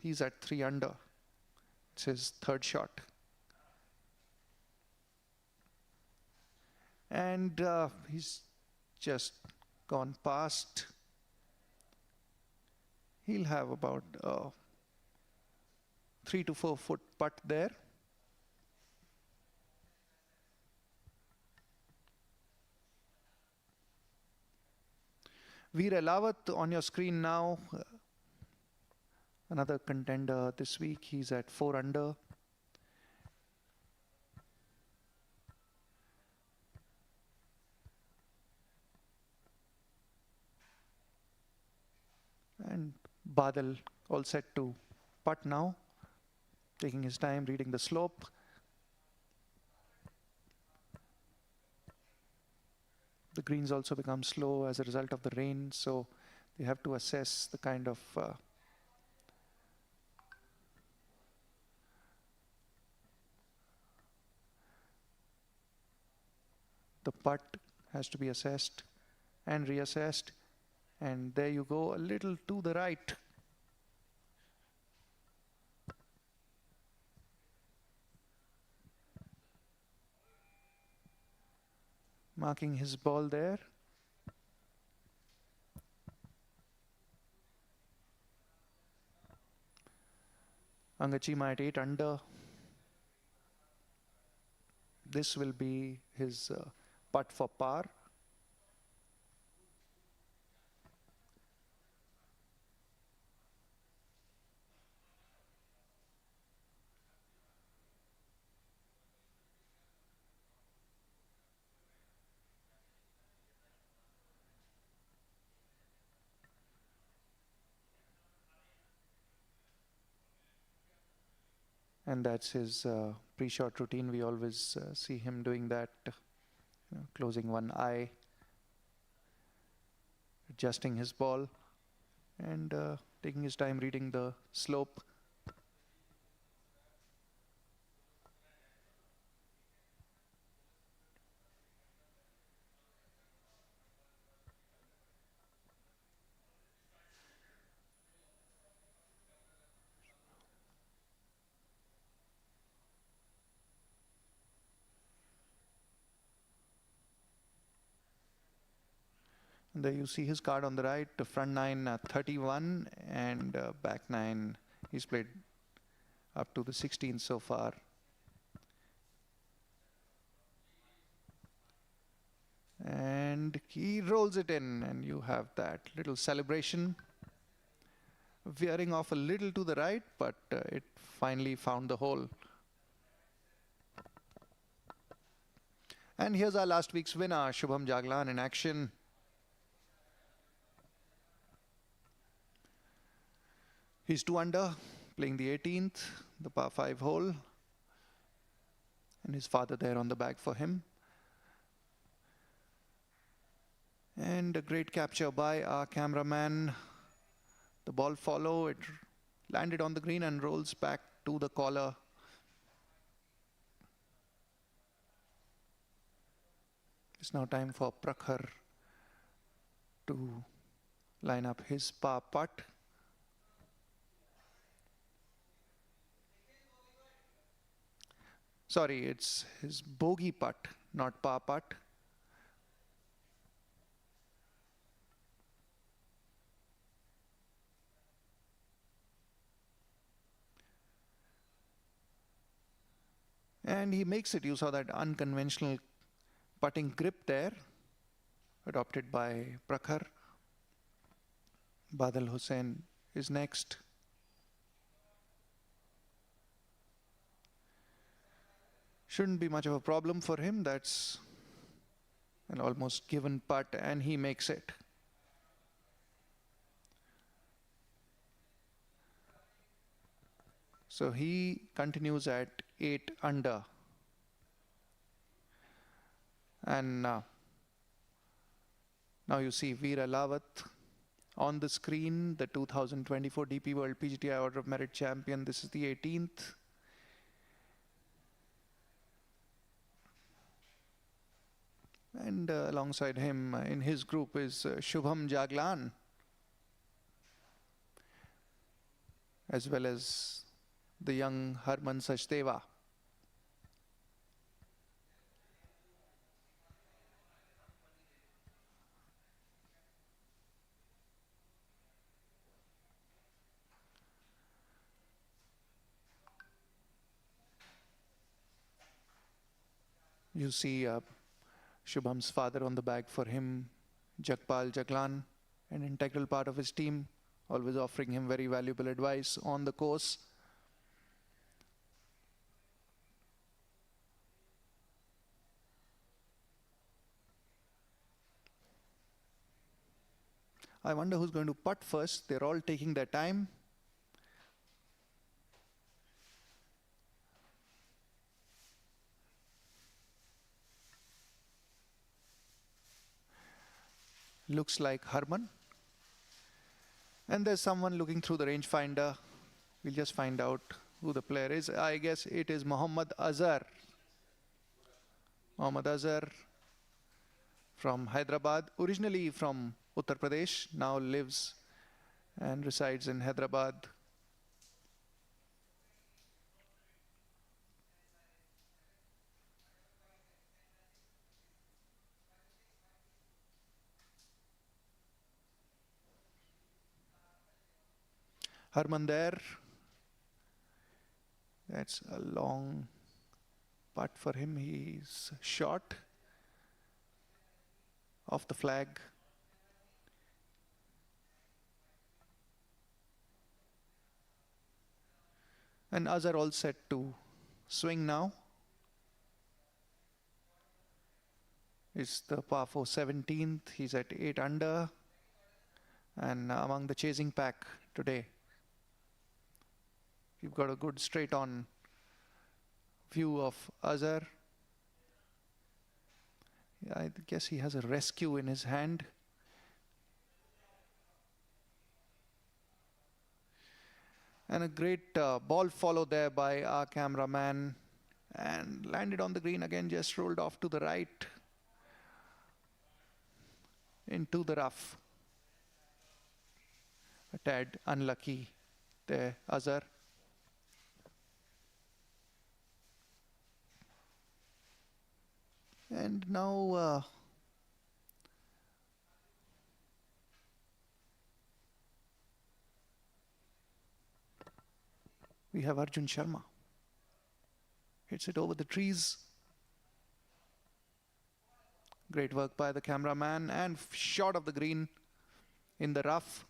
He's at 3 under. It's his third shot. And he's just gone past. He'll have about 3 to 4 foot putt there. Veera Lawat on your screen now. Another contender this week. He's at 4 under. Badal all set to putt now, taking his time, reading the slope. The greens also become slow as a result of the rain, so they have to assess the kind of the putt has to be assessed and reassessed, and there you go, a little to the right. Marking his ball there. Angachima at 8 under. This will be his putt for par. And that's his pre-shot routine. We always see him doing that, closing one eye, adjusting his ball, and taking his time reading the slope. And there you see his card on the right, the front nine 31 and back nine. He's played up to the 16th so far. And he rolls it in, and you have that little celebration. Veering off a little to the right, but it finally found the hole. And here's our last week's winner, Shubham Jaglan, in action. He's 2 under, playing the 18th, the par 5 hole. And his father there on the bag for him. And a great capture by our cameraman. The ball follow, it landed on the green and rolls back to the collar. It's now time for Prakhar to line up his par putt. Sorry, it's his bogey putt, not par putt. And he makes it. You saw that unconventional putting grip there, adopted by Prakhar. Badal Hussain is next. Shouldn't be much of a problem for him. That's an almost given putt, and he makes it. So he continues at 8 under. And now you see Veera Lawat on the screen, the 2024 DP World PGTI Order of Merit champion. This is the 18th. And alongside him in his group is Shubham Jaglan, as well as the young Harman Sachdeva. You see Shubham's father on the bag for him, Jagpal Jaglan, an integral part of his team, always offering him very valuable advice on the course. I wonder who's going to putt first. They're all taking their time. Looks like Harman. And there's someone looking through the rangefinder. We'll just find out who the player is. I guess it is Mohammad Azhar. Mohammad Azhar from Hyderabad, originally from Uttar Pradesh, now lives and resides in Hyderabad. Harman there. That's a long putt for him. He's short off the flag. And Azhar all set to swing now. It's the par 4 17th. He's at 8 under and among the chasing pack today. You've got a good straight on view of Azhar. I guess he has a rescue in his hand. And a great ball follow there by our cameraman, and landed on the green again, just rolled off to the right into the rough. A tad unlucky there, Azhar. And now we have Arjun Sharma. Hits it over the trees. Great work by the cameraman, and short of the green in the rough.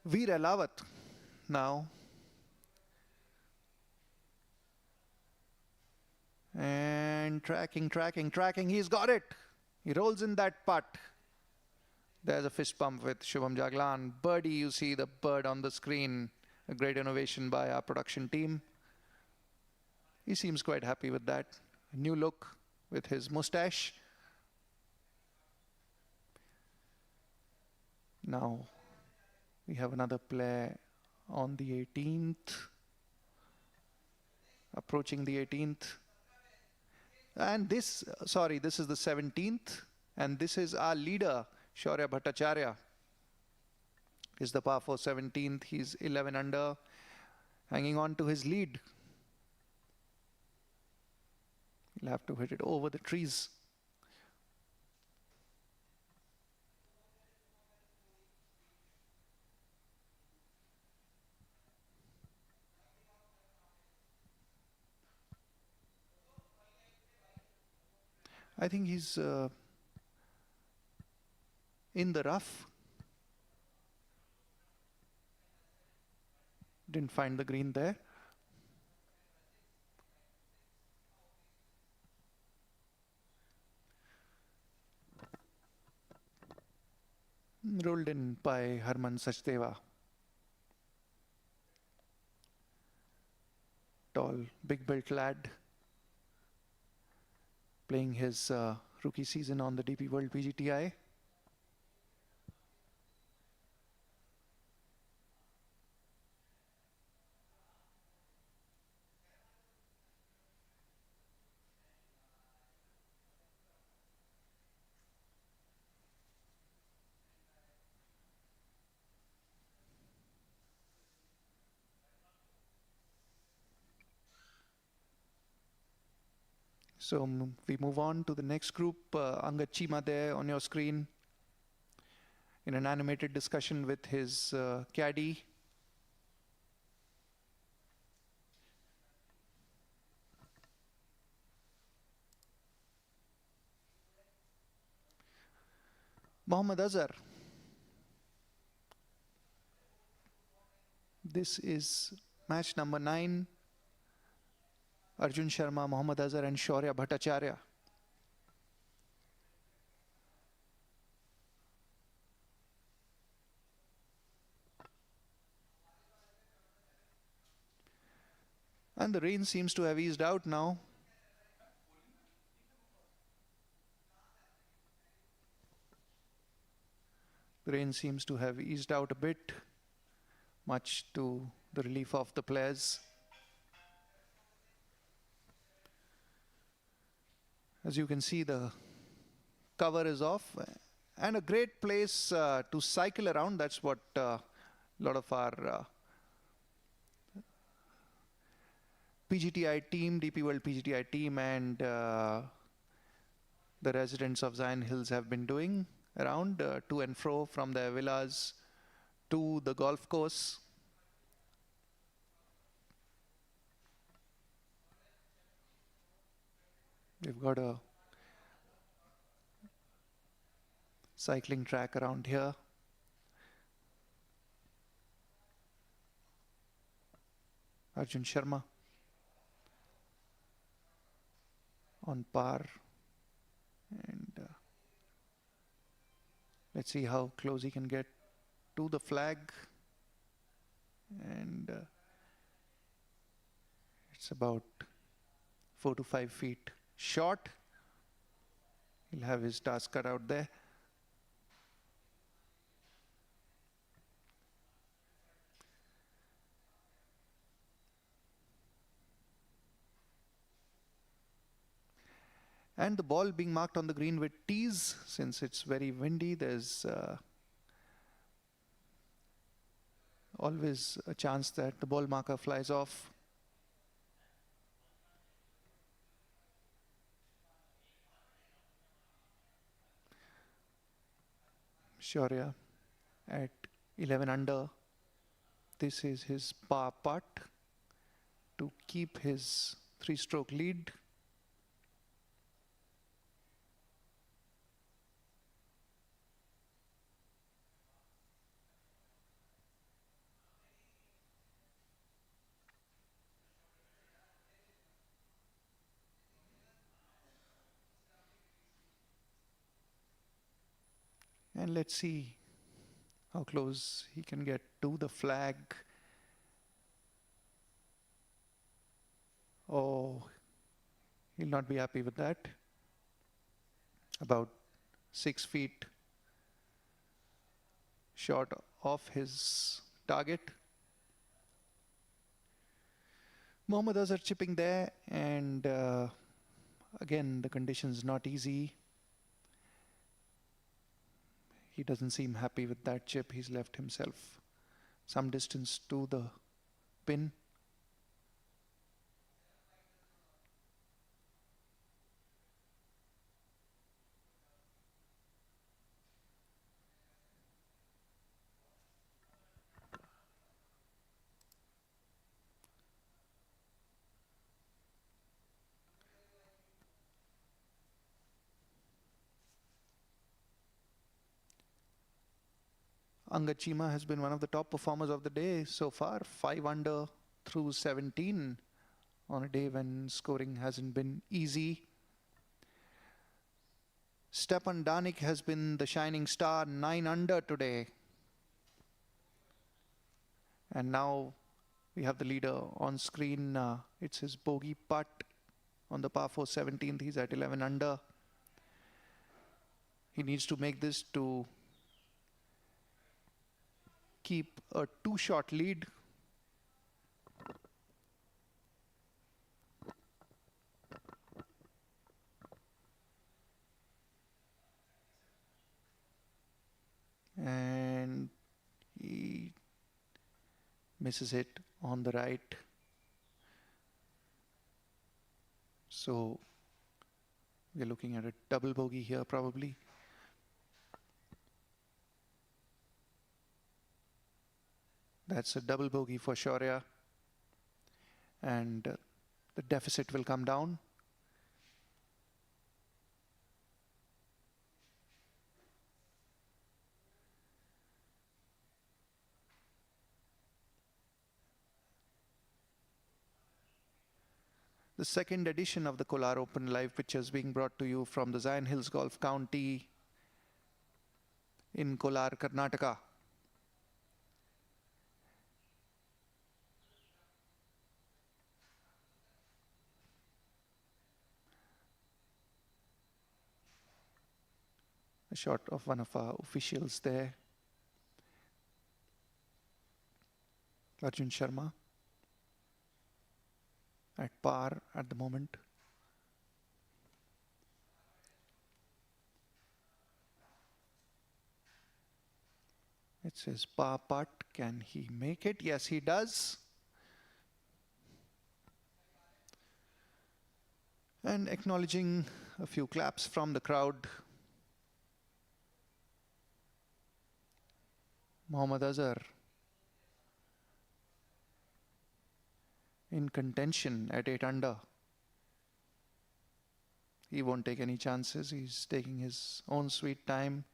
Veer Alawat now. And tracking. He's got it. He rolls in that putt. There's a fist bump with Shubham Jaglan. Birdie, you see the bird on the screen. A great innovation by our production team. He seems quite happy with that. A new look with his mustache. Now we have another player on the 18th. Approaching the 18th. And this is the 17th. And this is our leader, Shaurya Bhattacharya. Is the par 4 17th. He's 11 under, hanging on to his lead. He'll have to hit it over the trees. I think he's in the rough. Didn't find the green there. Rolled in by Harman Sachdeva. Tall, big-built lad, playing his rookie season on the DP World PGTI. So we move on to the next group. Angad Chima there on your screen in an animated discussion with his caddy. Mohammad Azhar. This is match number 9. Arjun Sharma, Mohammad Azhar and Shaurya Bhattacharya. And the rain seems to have eased out now. The rain seems to have eased out a bit, much to the relief of the players. As you can see, the cover is off, and a great place to cycle around. That's what a lot of our PGTI team, DP World PGTI team, and the residents of Zion Hills have been doing around to and fro from their villas to the golf course. We've got a cycling track around here. Arjun Sharma on par, and let's see how close he can get to the flag, and it's about 4 to 5 feet short. He'll have his task cut out there. And the ball being marked on the green with tees. Since it's very windy, there's always a chance that the ball marker flies off. Shaurya at 11 under. This is his par putt to keep his 3-stroke lead. And let's see how close he can get to the flag. Oh, he'll not be happy with that. About 6 feet short of his target. Mohammad Azhar chipping there, and again the conditions not easy. He doesn't seem happy with that chip. He's left himself some distance to the pin. Angad Chima has been one of the top performers of the day so far. 5 under through 17 on a day when scoring hasn't been easy. Stepan Danik has been the shining star, 9 under today. And now we have the leader on screen. It's his bogey putt on the par 4 17th. He's at 11 under. He needs to make this to keep a 2-shot lead. And he misses it on the right. So we're looking at a double bogey here probably. That's a double bogey for Shaurya, and the deficit will come down. the second edition of the Kolar Open live pictures being brought to you from the Zion Hills Golf County in Kolar, Karnataka. A shot of one of our officials there, Arjun Sharma, at par at the moment. It says par putt. Can he make it? Yes, he does. And acknowledging a few claps from the crowd, Mohammad Azhar in contention at 8 under. He won't take any chances. He's taking his own sweet time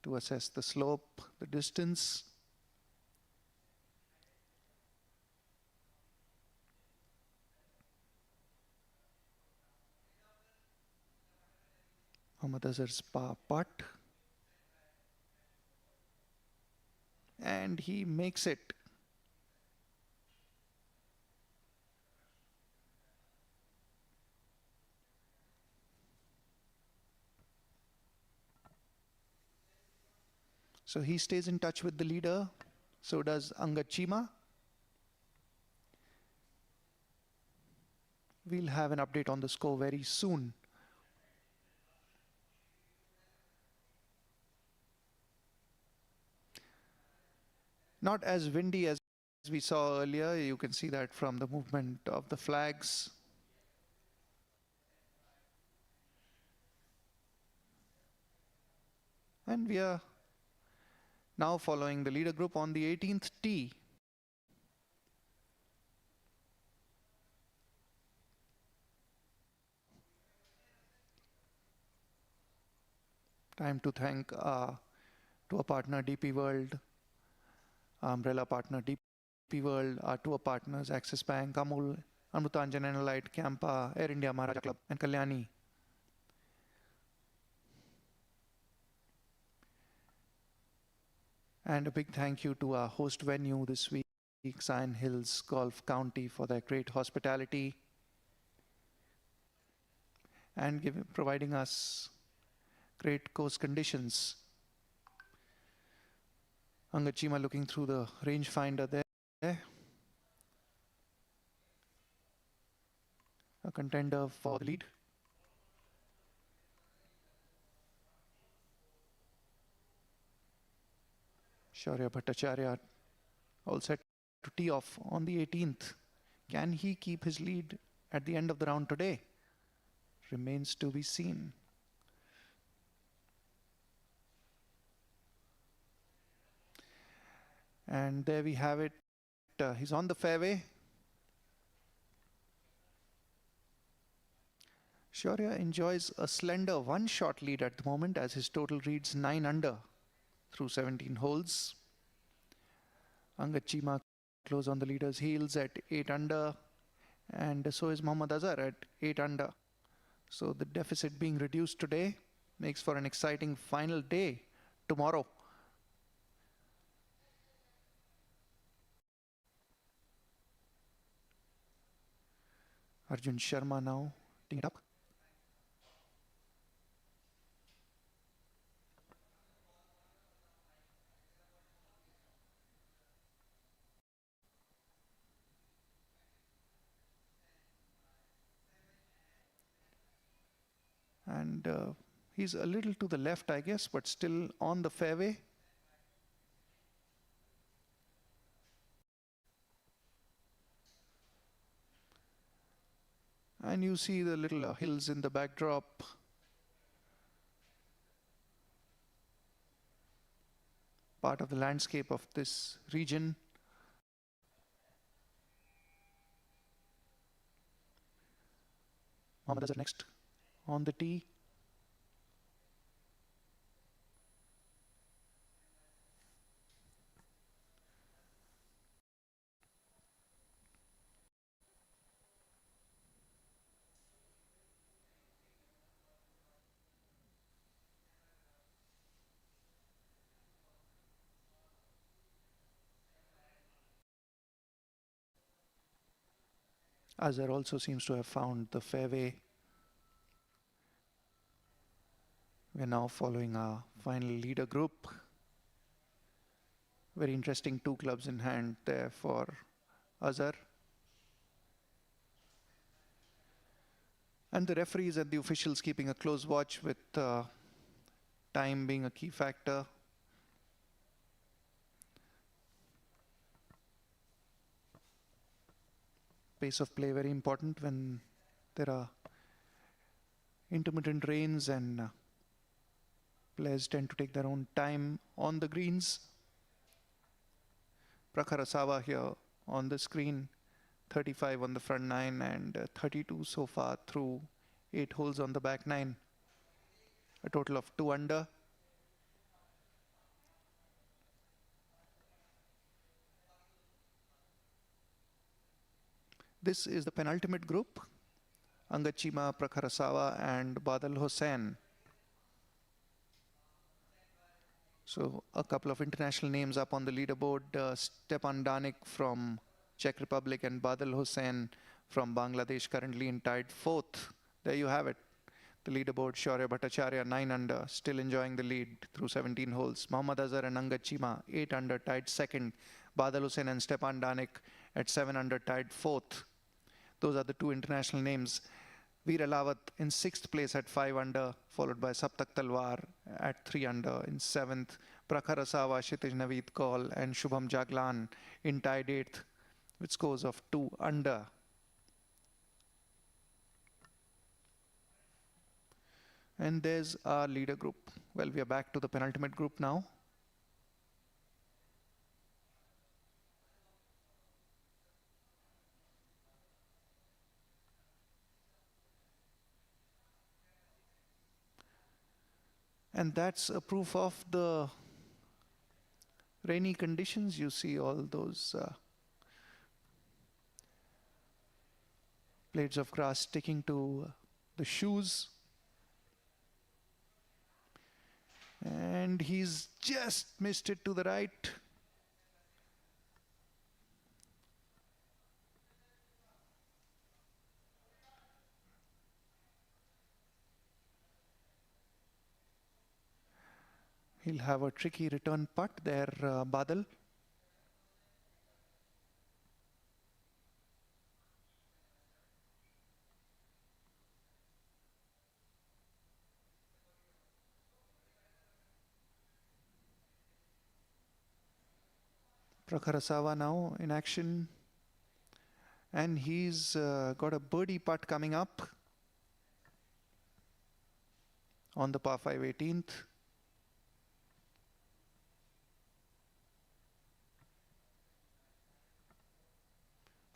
to assess the slope, the distance. Mohammad Azhar's par putt. And he makes it. So he stays in touch with the leader. So does Angad Chima. We'll have an update on the score very soon. Not as windy as we saw earlier. You can see that from the movement of the flags. And we are now following the leader group on the 18th tee. Time to thank our tour partner DP World, umbrella partner DP World, our tour partners Axis Bank, Amul, Amrutanjan Analyte, Campa, Air India Maharaja Club and Kalyani. And a big thank you to our host venue this week, Zion Hills Golf County, for their great hospitality and providing us great course conditions. Angad Chima looking through the rangefinder there. A contender for the lead. Shaurya Bhattacharya all set to tee off on the 18th. Can he keep his lead at the end of the round today? Remains to be seen. And there we have it. He's on the fairway. Shaurya enjoys a slender one-shot lead at the moment as his total reads 9 under through 17 holes. Angad Chima close on the leader's heels at 8 under, and so is Mohammad Azhar at 8 under. So the deficit being reduced today makes for an exciting final day tomorrow. Arjun Sharma now teeing it up. And he's a little to the left, I guess, but still on the fairway. And you see the little hills in the backdrop. Part of the landscape of this region. Mohammad Azhar next on the tee. Azhar also seems to have found the fairway. We're now following our final leader group. Very interesting 2 clubs in hand there for Azhar. And the referees and the officials keeping a close watch, with time being a key factor. Pace of play very important when there are intermittent rains and players tend to take their own time on the greens. Prakhar Asawa here on the screen, 35 on the front 9 and 32 so far through 8 holes on the back 9. A total of 2 under. This is the penultimate group. Angad Chima, Prakhar Asawa and Badal Hossain. So a couple of international names up on the leaderboard. Stepan Danik from Czech Republic and Badal Hossain from Bangladesh, currently in tied 4th. There you have it. The leaderboard, Shaurya Bhattacharya 9 under, still enjoying the lead through 17 holes. Mohammad Azhar and Angad Chima 8 under, tied 2nd. Badal Hossain and Stepan Danik at 7 under, tied 4th. Those are the 2 international names. Veer Alawat in 6th place at 5 under, followed by Saptak Talwar at 3 under in 7th. Prakhar Asawa, Kshitij Naveed Kaul and Shubham Jaglan in tied 8th with scores of 2 under. And there's our leader group. Well, we are back to the penultimate group now. And that's a proof of the rainy conditions. You see all those blades of grass sticking to the shoes. And he's just missed it to the right. He'll have a tricky return putt there, Badal. Prakhar Asawa now in action. And he's got a birdie putt coming up on the par 5 18th.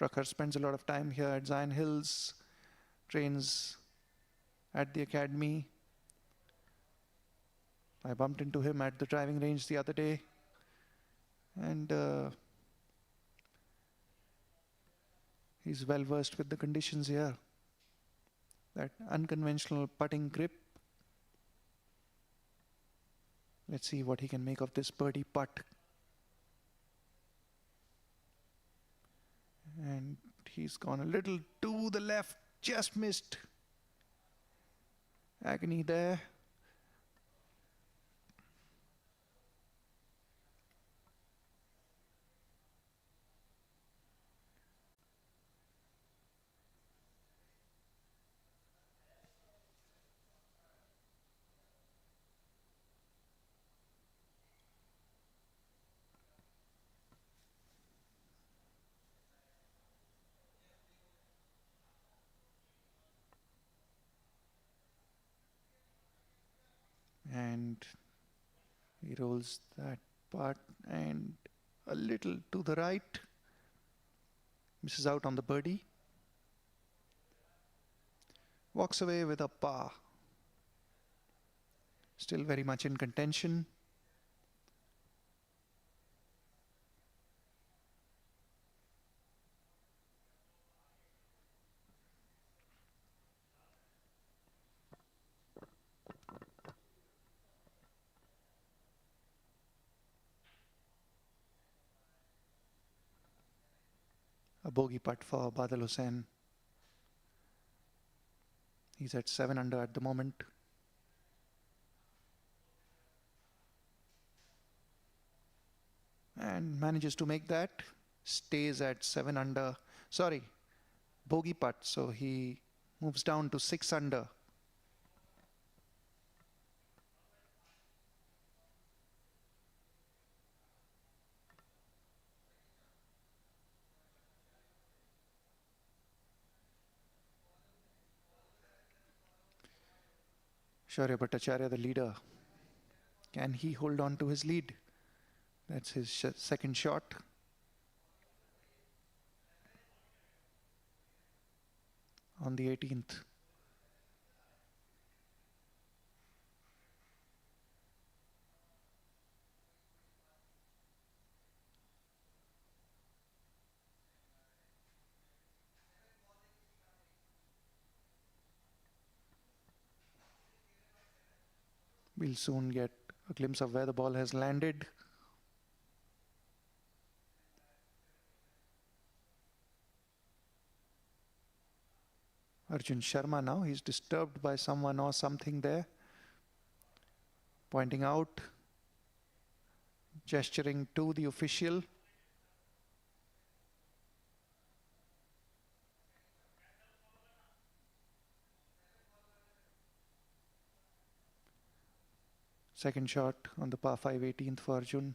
Prakhar spends a lot of time here at Zion Hills, trains at the academy. I bumped into him at the driving range the other day. And he's well versed with the conditions here. That unconventional putting grip. Let's see what he can make of this birdie putt. And he's gone a little to the left, just missed. Agony there. And he rolls that putt and a little to the right. Misses out on the birdie. Walks away with a par. Still very much in contention. A bogey putt for Badal Hossain. He's at 7 under at the moment. And manages to make that. Stays at 7 under. Sorry, bogey putt. So he moves down to 6 under. Shaurya Bhattacharya, the leader. Can he hold on to his lead? That's his second shot. On the 18th. We'll soon get a glimpse of where the ball has landed. Arjun Sharma now, he's disturbed by someone or something there. Pointing out, gesturing to the official. Second shot on the par 5 18th for Arjun.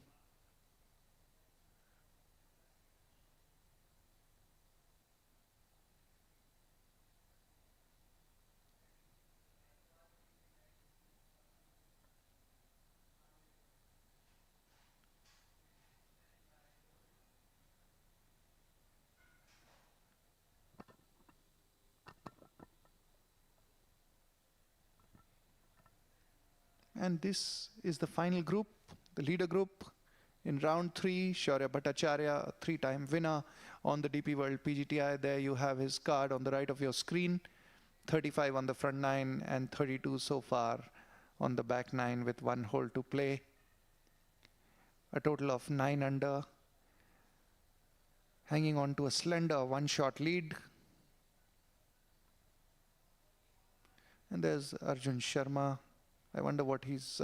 And this is the final group, the leader group. In round 3, Shaurya Bhattacharya, a 3-time winner on the DP World PGTI. There you have his card on the right of your screen. 35 on the front 9 and 32 so far on the back 9 with 1 hole to play. A total of 9 under. Hanging on to a slender 1-shot lead. And there's Arjun Sharma. I wonder what he's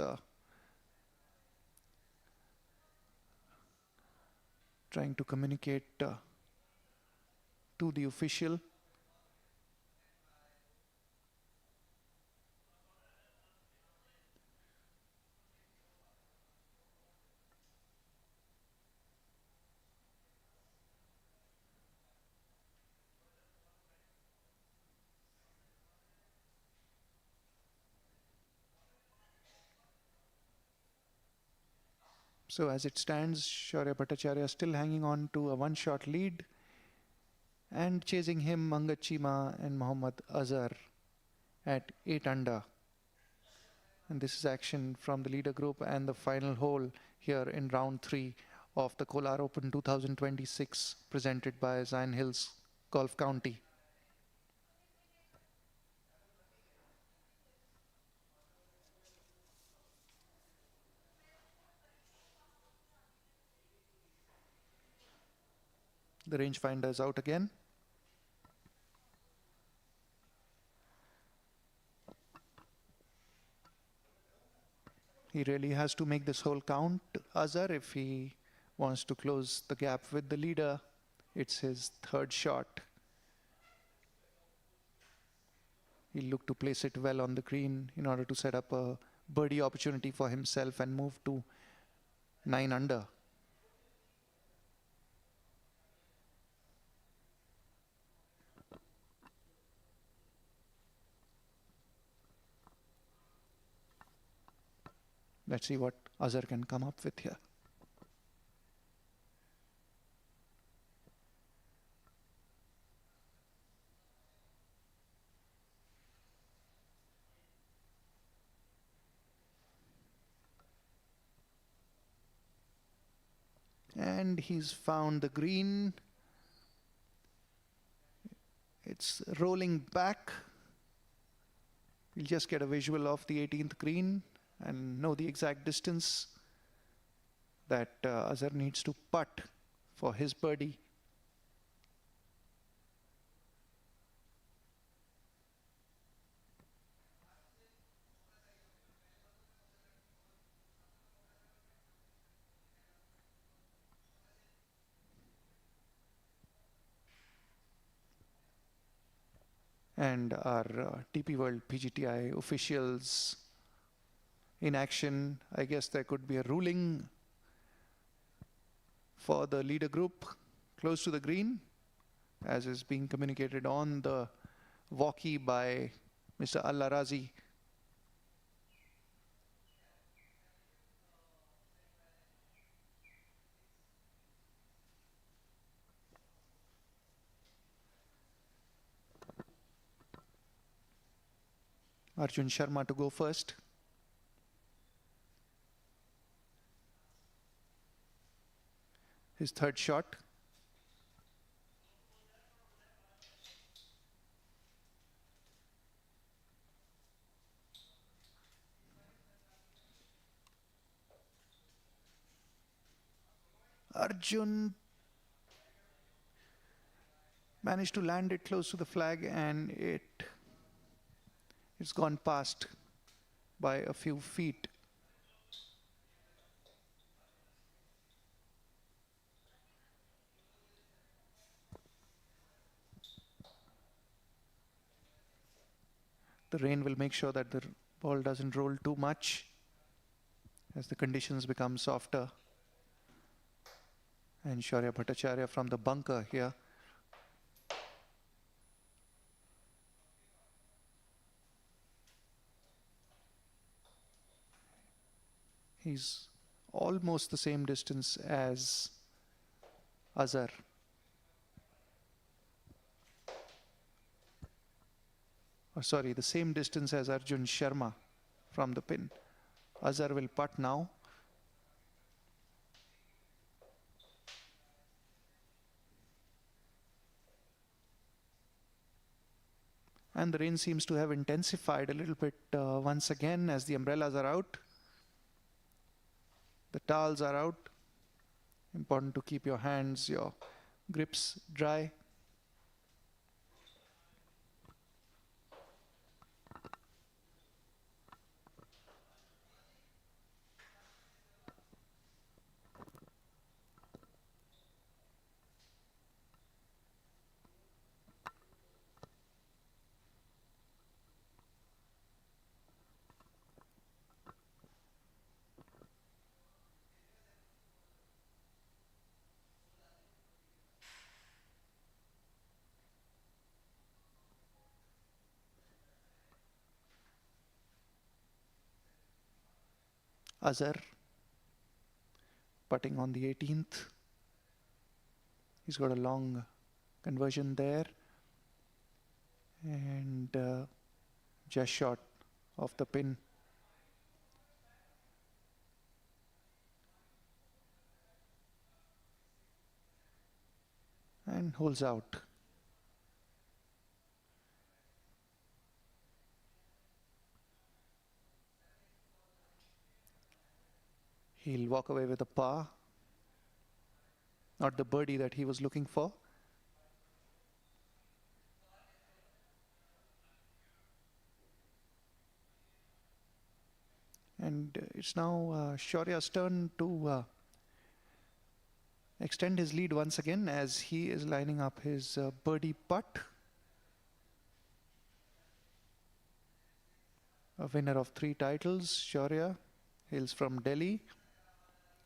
trying to communicate to the official. So as it stands, Shaurya Bhattacharya still hanging on to a 1-shot lead, and chasing him Angad Cheema and Mohammad Azhar at 8 under. And this is action from the leader group and the final hole here in round 3 of the Kolar Open 2026 presented by Zion Hills Golf County. The rangefinder is out again. He really has to make this hole count, Azhar, if he wants to close the gap with the leader. It's his 3rd shot. He'll look to place it well on the green in order to set up a birdie opportunity for himself and move to 9 under. Let's see what Azhar can come up with here. And he's found the green. It's rolling back. We'll just get a visual of the 18th green and know the exact distance that Azhar needs to putt for his birdie. And our DP World PGTI officials in action. I guess there could be a ruling for the leader group close to the green, as is being communicated on the walkie by Mr. Al-Larazi. Arjun Sharma to go first. His third shot. Arjun managed to land it close to the flag, and it's gone past by a few feet. The rain will make sure that the ball doesn't roll too much as the conditions become softer. And Shaurya Bhattacharya from the bunker here. He's almost the same distance as Azhar. Or sorry, the same distance as Arjun Sharma from the pin. Azhar will putt now. And the rain seems to have intensified a little bit once again as the umbrellas are out. The towels are out. Important to keep your hands, your grips dry. Azhar putting on the 18th. He's got a long conversion there and just short of the pin. And holds out. He'll walk away with a par. Not the birdie that he was looking for. And it's now Shaurya's turn to extend his lead once again as he is lining up his birdie putt. A winner of 3 titles, Shaurya, hails from Delhi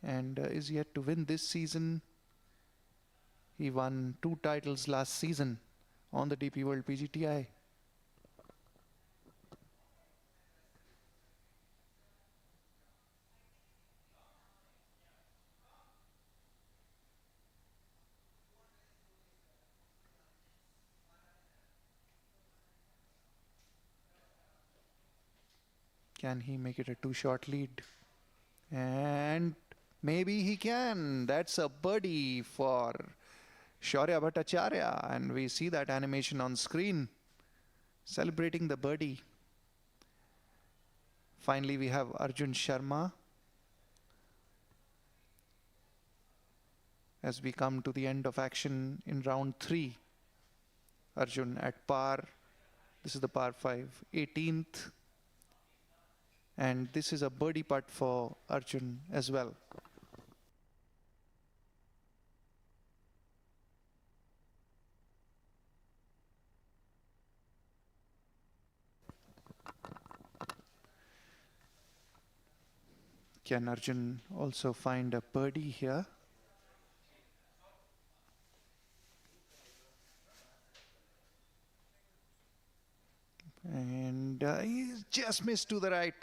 and is yet to win this season. He won 2 titles last season on the DP World PGTI. Can he make it a 2-shot lead? And maybe he can. That's a birdie for Shaurya Bhattacharya. And we see that animation on screen. Celebrating the birdie. Finally, we have Arjun Sharma. As we come to the end of action in round 3. Arjun at par. This is the par 5, 18th. And this is a birdie putt for Arjun as well. Can Arjun also find a birdie here? And he's just missed to the right.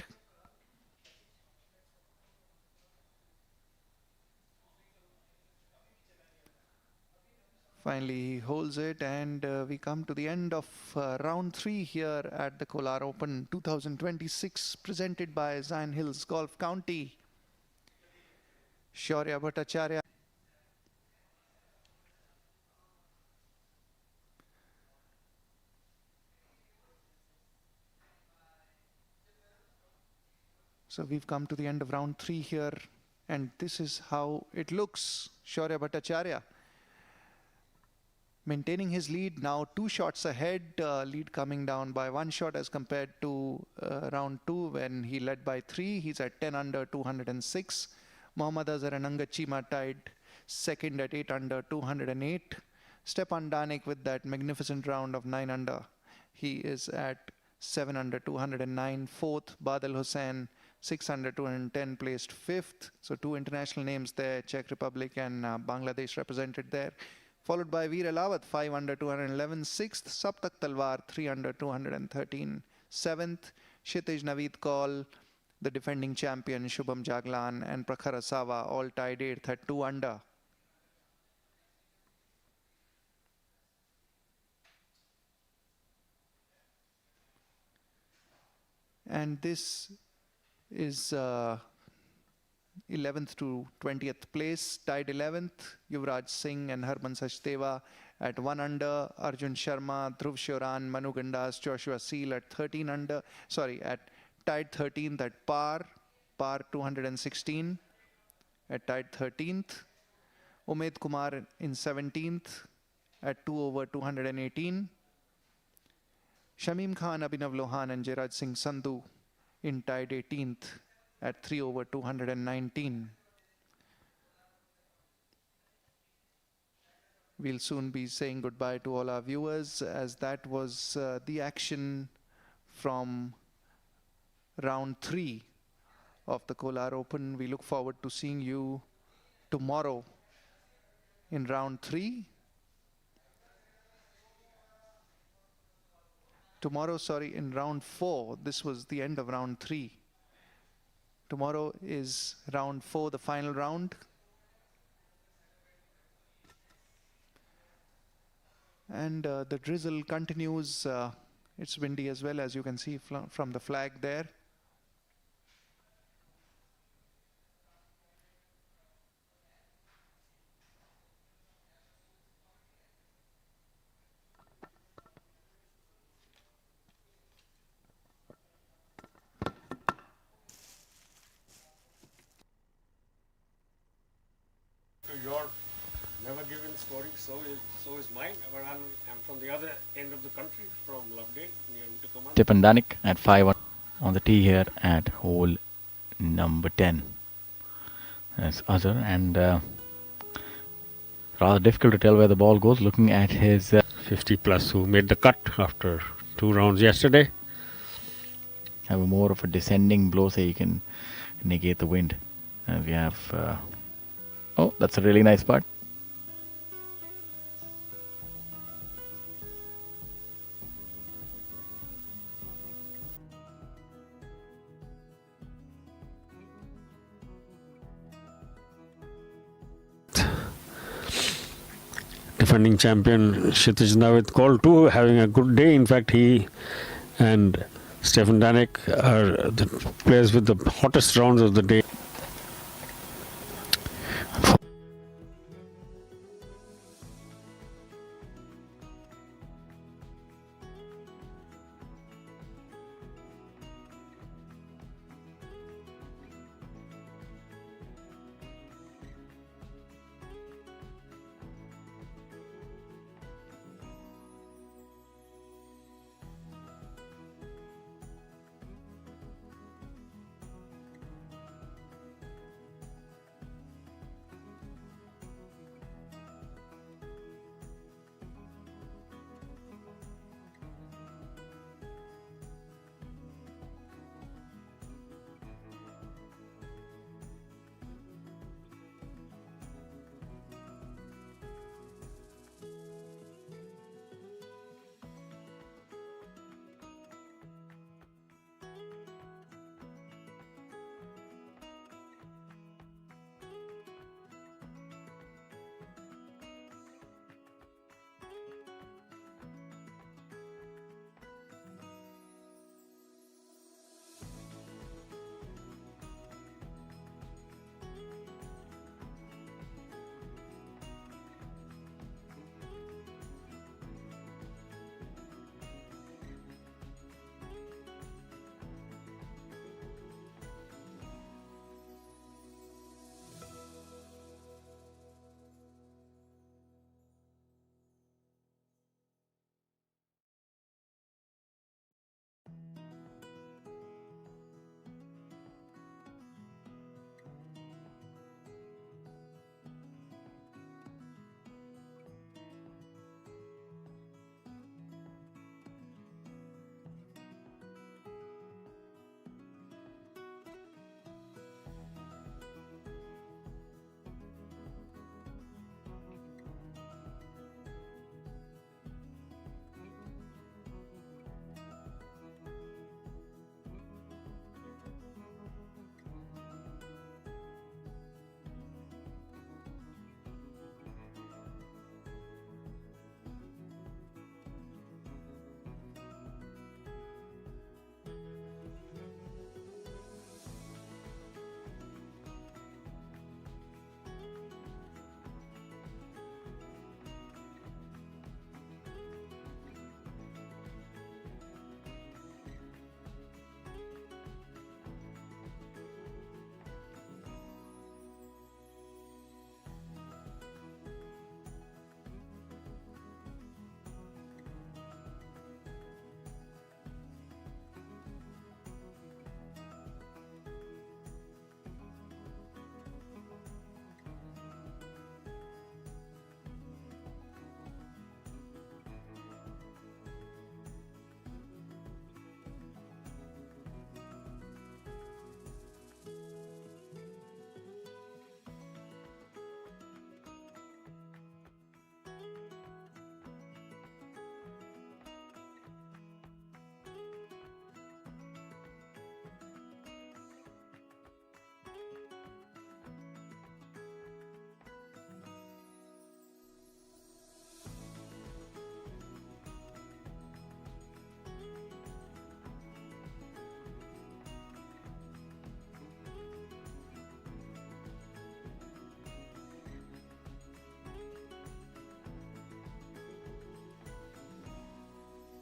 Finally, he holds it, and we come to the end of round 3 here at the Kolar Open 2026, presented by Zion Hills Golf County. Shaurya Bhattacharya. So we've come to the end of round 3 here, and this is how it looks. Shaurya Bhattacharya maintaining his lead, now 2 shots ahead, lead coming down by 1 shot as compared to round 2 when he led by 3. He's at 10 under, 206. Mohammad Azhar and Angad Cheema tied second at 8 under, 208. Stepan Danik with that magnificent round of 9 under. He is at 7 under, 209. Fourth, Badal Hussain, 6 under, 210, placed 5th. So 2 international names there, Czech Republic and Bangladesh represented there. Followed by Veer Alawat, 5 under, 211. 6th, Saptak Talwar, 3 under, 213. 7th, Kshitij Naveed Kaul, the defending champion Shubham Jaglan and Prakhar Asawa, all tied 8th at 2 under. And this is 11th to 20th place, tied 11th, Yuvraj Singh and Harman Sachdeva at 1 under, Arjun Sharma, Dhruv Shoran, Manu Gandas, Joshua Seal at 13 under, at tied 13th at par 216, at tied 13th. Umed Kumar in 17th at 2 over 218. Shamim Khan, Abhinav Lohan and Jairaj Singh Sandhu in tied 18th at 3 over 219. We'll soon be saying goodbye to all our viewers, as that was the action from round 3 of the Kolar Open. We look forward to seeing you tomorrow in round 3. Tomorrow, in round 4. This was the end of round 3. Tomorrow is round 4, the final round. And the drizzle continues. It's windy as well, as you can see from the flag there.
Your never given story, so is mine. But I'm from the other end of the country, from Lovedale, near Uttakamand.
Stepan Danik at 5 on the tee here at hole number 10. That's Azhar, and rather difficult to tell where the ball goes looking at his
50 plus who made the cut after 2 rounds yesterday.
Have a more of a descending blow so you can negate the wind. And we have oh, that's a really nice putt.
Defending champion Kshitij Naveed Kaul too having a good day. In fact, he and Stefan Danik are the players with the hottest rounds of the day.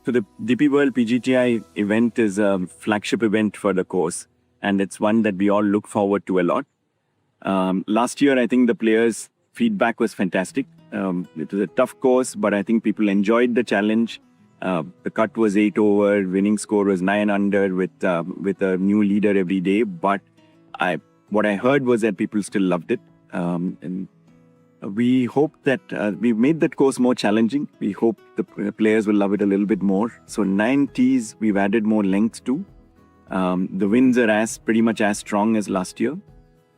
So the DP World PGTI event is a flagship event for the course, and it's one that we all look forward to a lot. Last year, I think the players' feedback was fantastic. It was a tough course, but I think people enjoyed the challenge. The cut was 8 over, winning score was 9 under with a new leader every day. But what I heard was that people still loved it. And we hope that we've made that course more challenging. We hope the players will love it a little bit more. So 9 tees, we've added more length to. The winds are pretty much as strong as last year.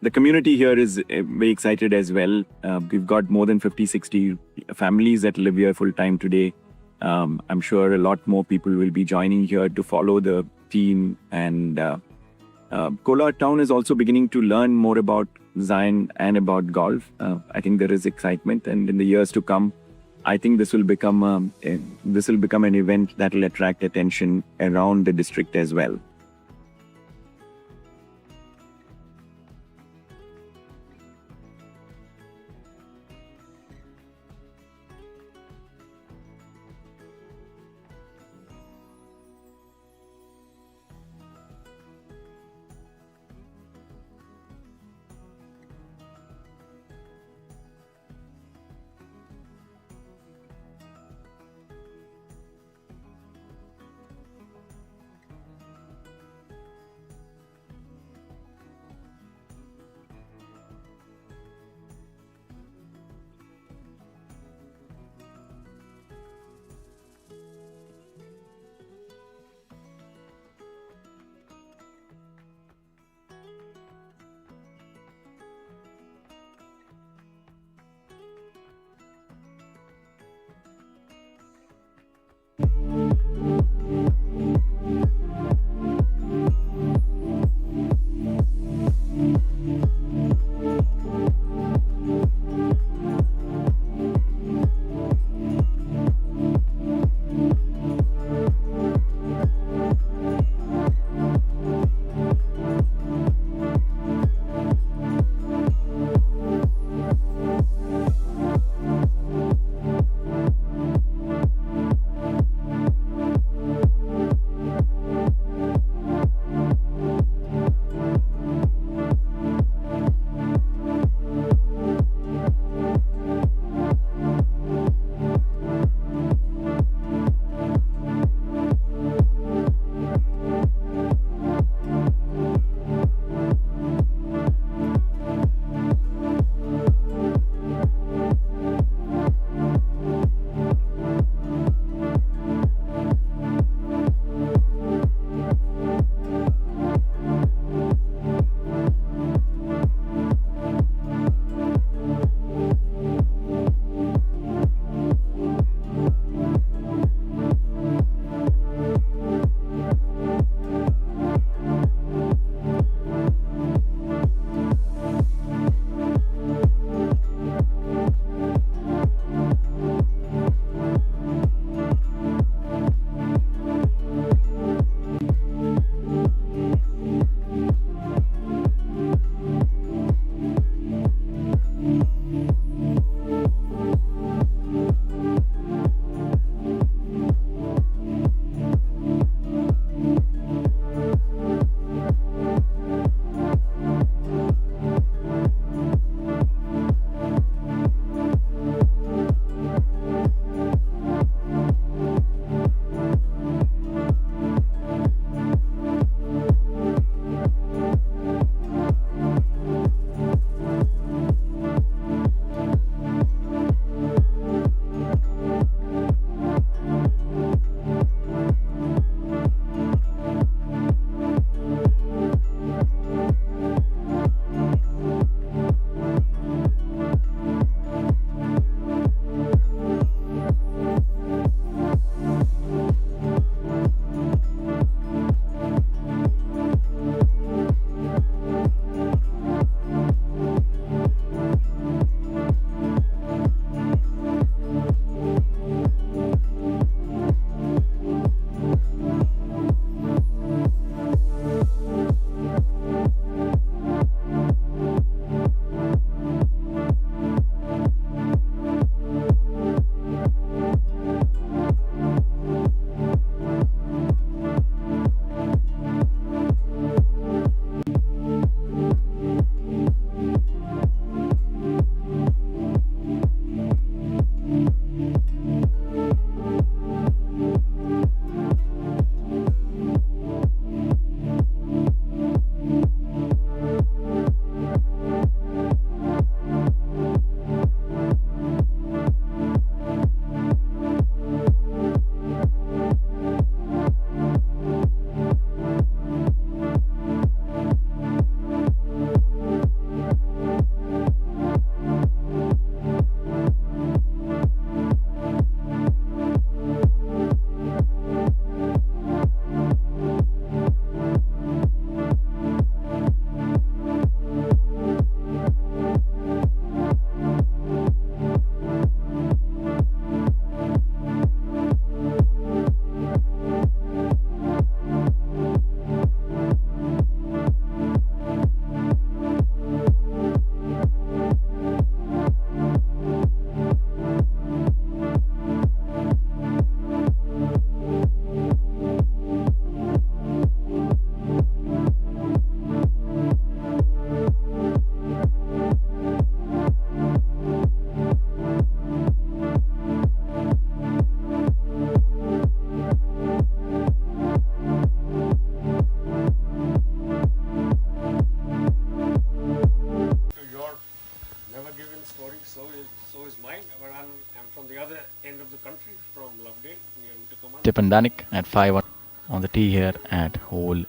The community here is very excited as well. We've got more than 50, 60 families that live here full time today. I'm sure a lot more people will be joining here to follow the team. And Kolar town is also beginning to learn more about Zion and about golf. I think there is excitement, and in the years to come, I think this will become an event that will attract attention around the district as well.
Stipan Danik at 5 on the tee here at hole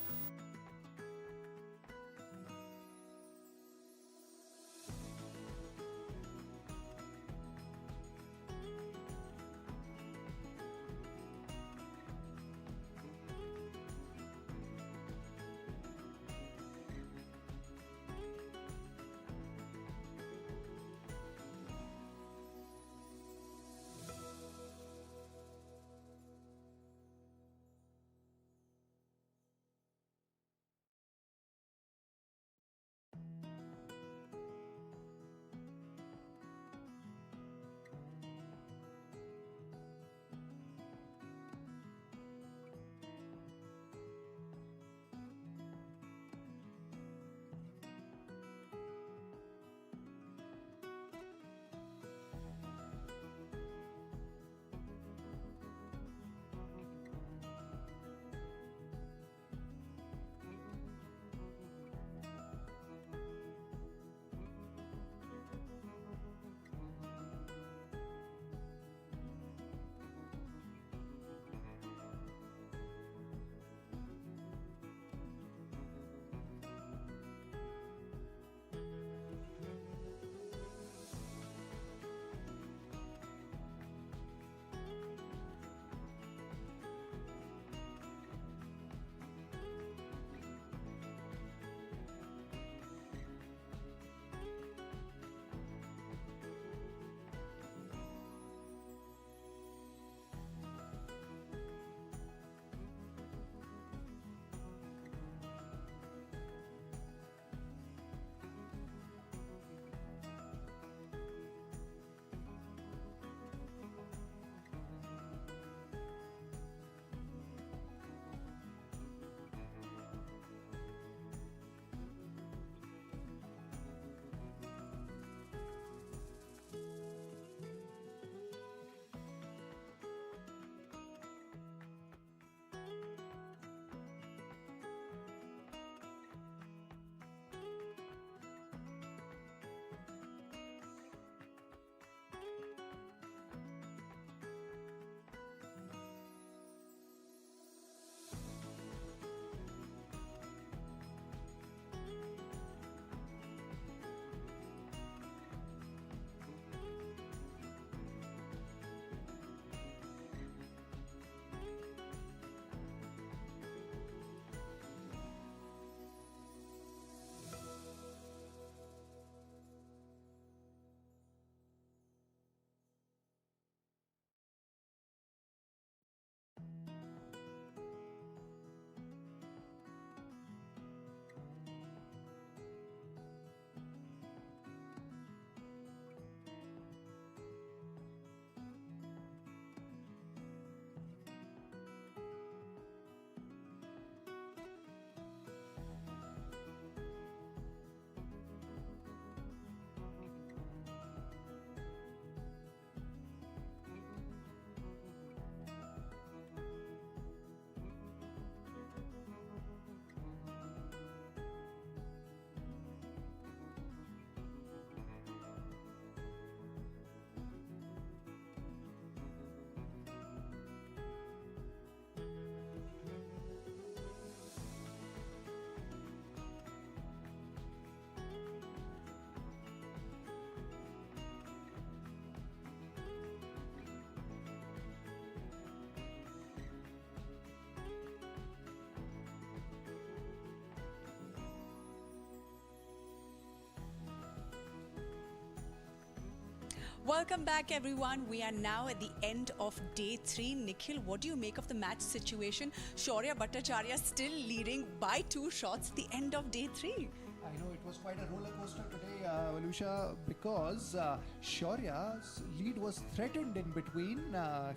Welcome back, everyone. We are now at the end of day 3. Nikhil, what do you make of the match situation? Shaurya Bhattacharya still leading by 2 shots at the end of day 3.
I know it was quite a roller coaster today, Valusha, because Shaurya's lead was threatened in between.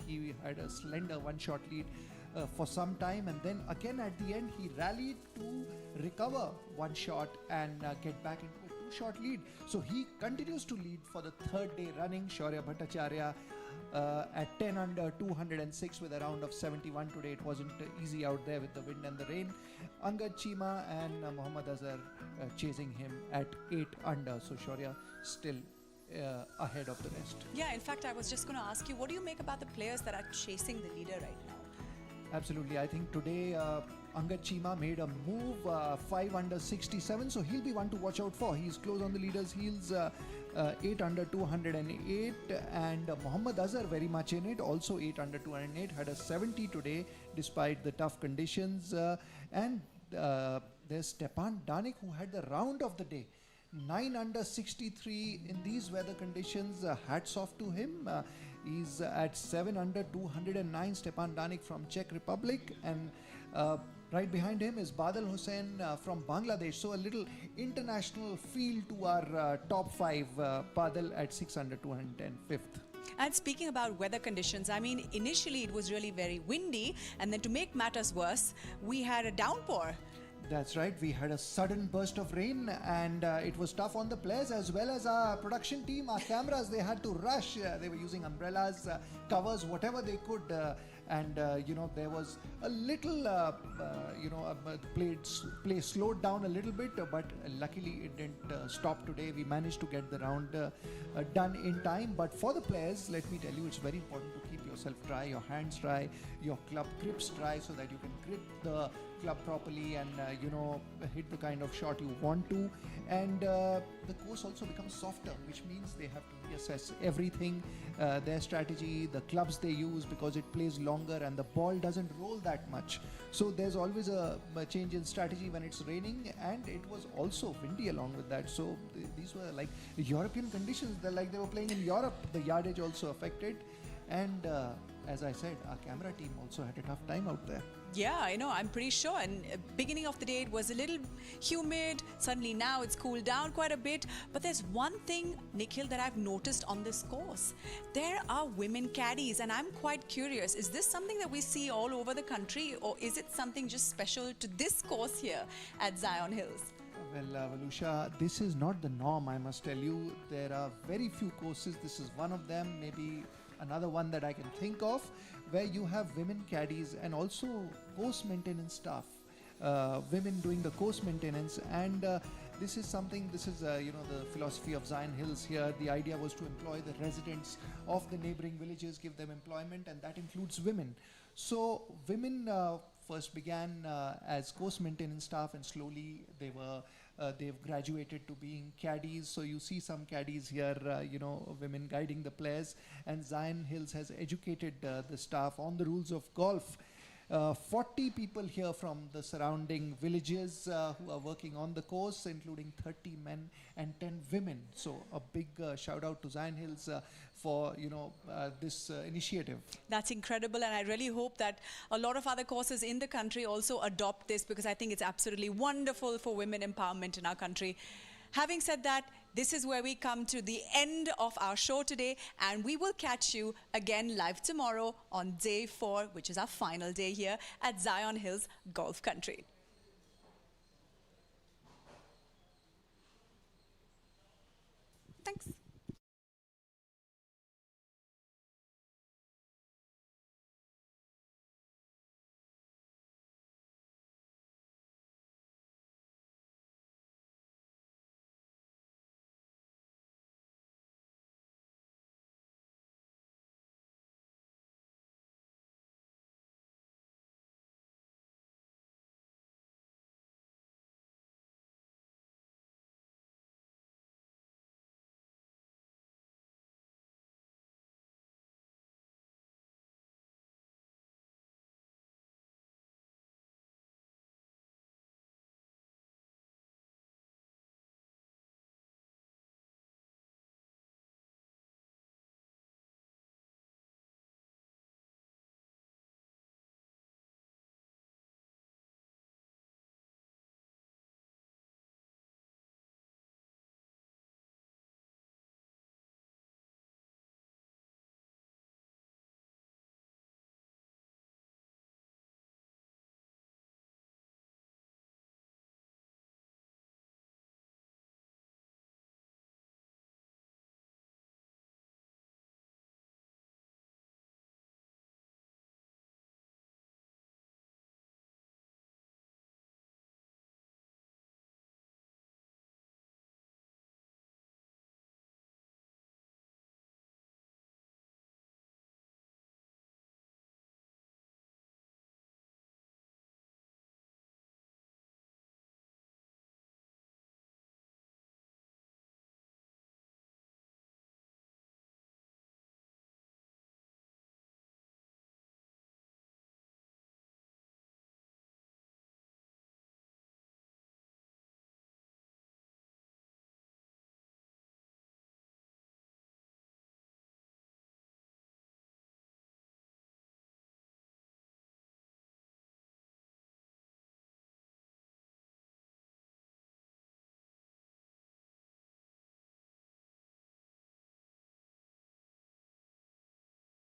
He had a slender one-shot lead for some time, and then again at the end he rallied to recover one shot and get back into a 2-shot lead. So he continues to lead for the 3rd day running. Shaurya Bhattacharya at 10 under, 206 with a round of 71 today. It wasn't easy out there with the wind and the rain. Angad Cheema and Mohammad Azhar chasing him at 8 under. So Shaurya still ahead of the rest.
Yeah, in fact, I was just going to ask you, what do you make about the players that are chasing the leader right now?
Absolutely. I think today Angad Chima made a move, 5 under 67, so he'll be one to watch out for. He's close on the leader's heels, 8 under 208, and Mohammad Azhar very much in it, also 8 under 208, had a 70 today despite the tough conditions. And there's Stepan Danik, who had the round of the day. 9 under 63 in these weather conditions. Hats off to him. He's at 7 under 209. Stepan Danik from Czech Republic, and right behind him is Badal Hussain from Bangladesh. So a little international feel to our top 5. Badal at 6 under 210, fifth.
And speaking about weather conditions, I mean, initially it was really very windy, and then to make matters worse, we had a downpour.
That's right, we had a sudden burst of rain, and it was tough on the players as well as our production team. Our cameras, they had to rush. They were using umbrellas, covers, whatever they could, and there was a little play slowed down a little bit, but luckily it didn't stop today. We managed to get the round done in time. But for the players, let me tell you, it's very important to keep yourself dry, your hands dry, your club grips dry, so that you can grip the club properly and hit the kind of shot you want to. And the course also becomes softer, which means they have to reassess everything, their strategy, the clubs they use, because it plays longer and the ball doesn't roll that much. So there's always a change in strategy when it's raining, and it was also windy along with that. So these were like European conditions. They're like they were playing in Europe. The yardage also affected, and as I said, our camera team also had a tough time out there.
Yeah, I'm pretty sure. And beginning of the day, it was a little humid. Suddenly now it's cooled down quite a bit. But there's one thing, Nikhil, that I've noticed on this course. There are women caddies, and I'm quite curious. Is this something that we see all over the country, or is it something just special to this course here at Zion Hills?
Well, Valusha, this is not the norm, I must tell you. There are very few courses. This is one of them, maybe another one that I can think of, where you have women caddies and also course maintenance staff, women doing the course maintenance. And this is the philosophy of Zion Hills here. The idea was to employ the residents of the neighboring villages, give them employment, and that includes women. So women first began as course maintenance staff, and slowly they've graduated to being caddies. So you see some caddies here, women guiding the players, and Zion Hills has educated the staff on the rules of golf. 40 people here from the surrounding villages who are working on the course, including 30 men and 10 women. So a big shout out to Zion Hills for this initiative.
That's incredible, and I really hope that a lot of other courses in the country also adopt this, because I think it's absolutely wonderful for women empowerment in our country. Having said that, this is where we come to the end of our show today, and we will catch you again live tomorrow on day 4, which is our final day here at Zion Hills Golf Country.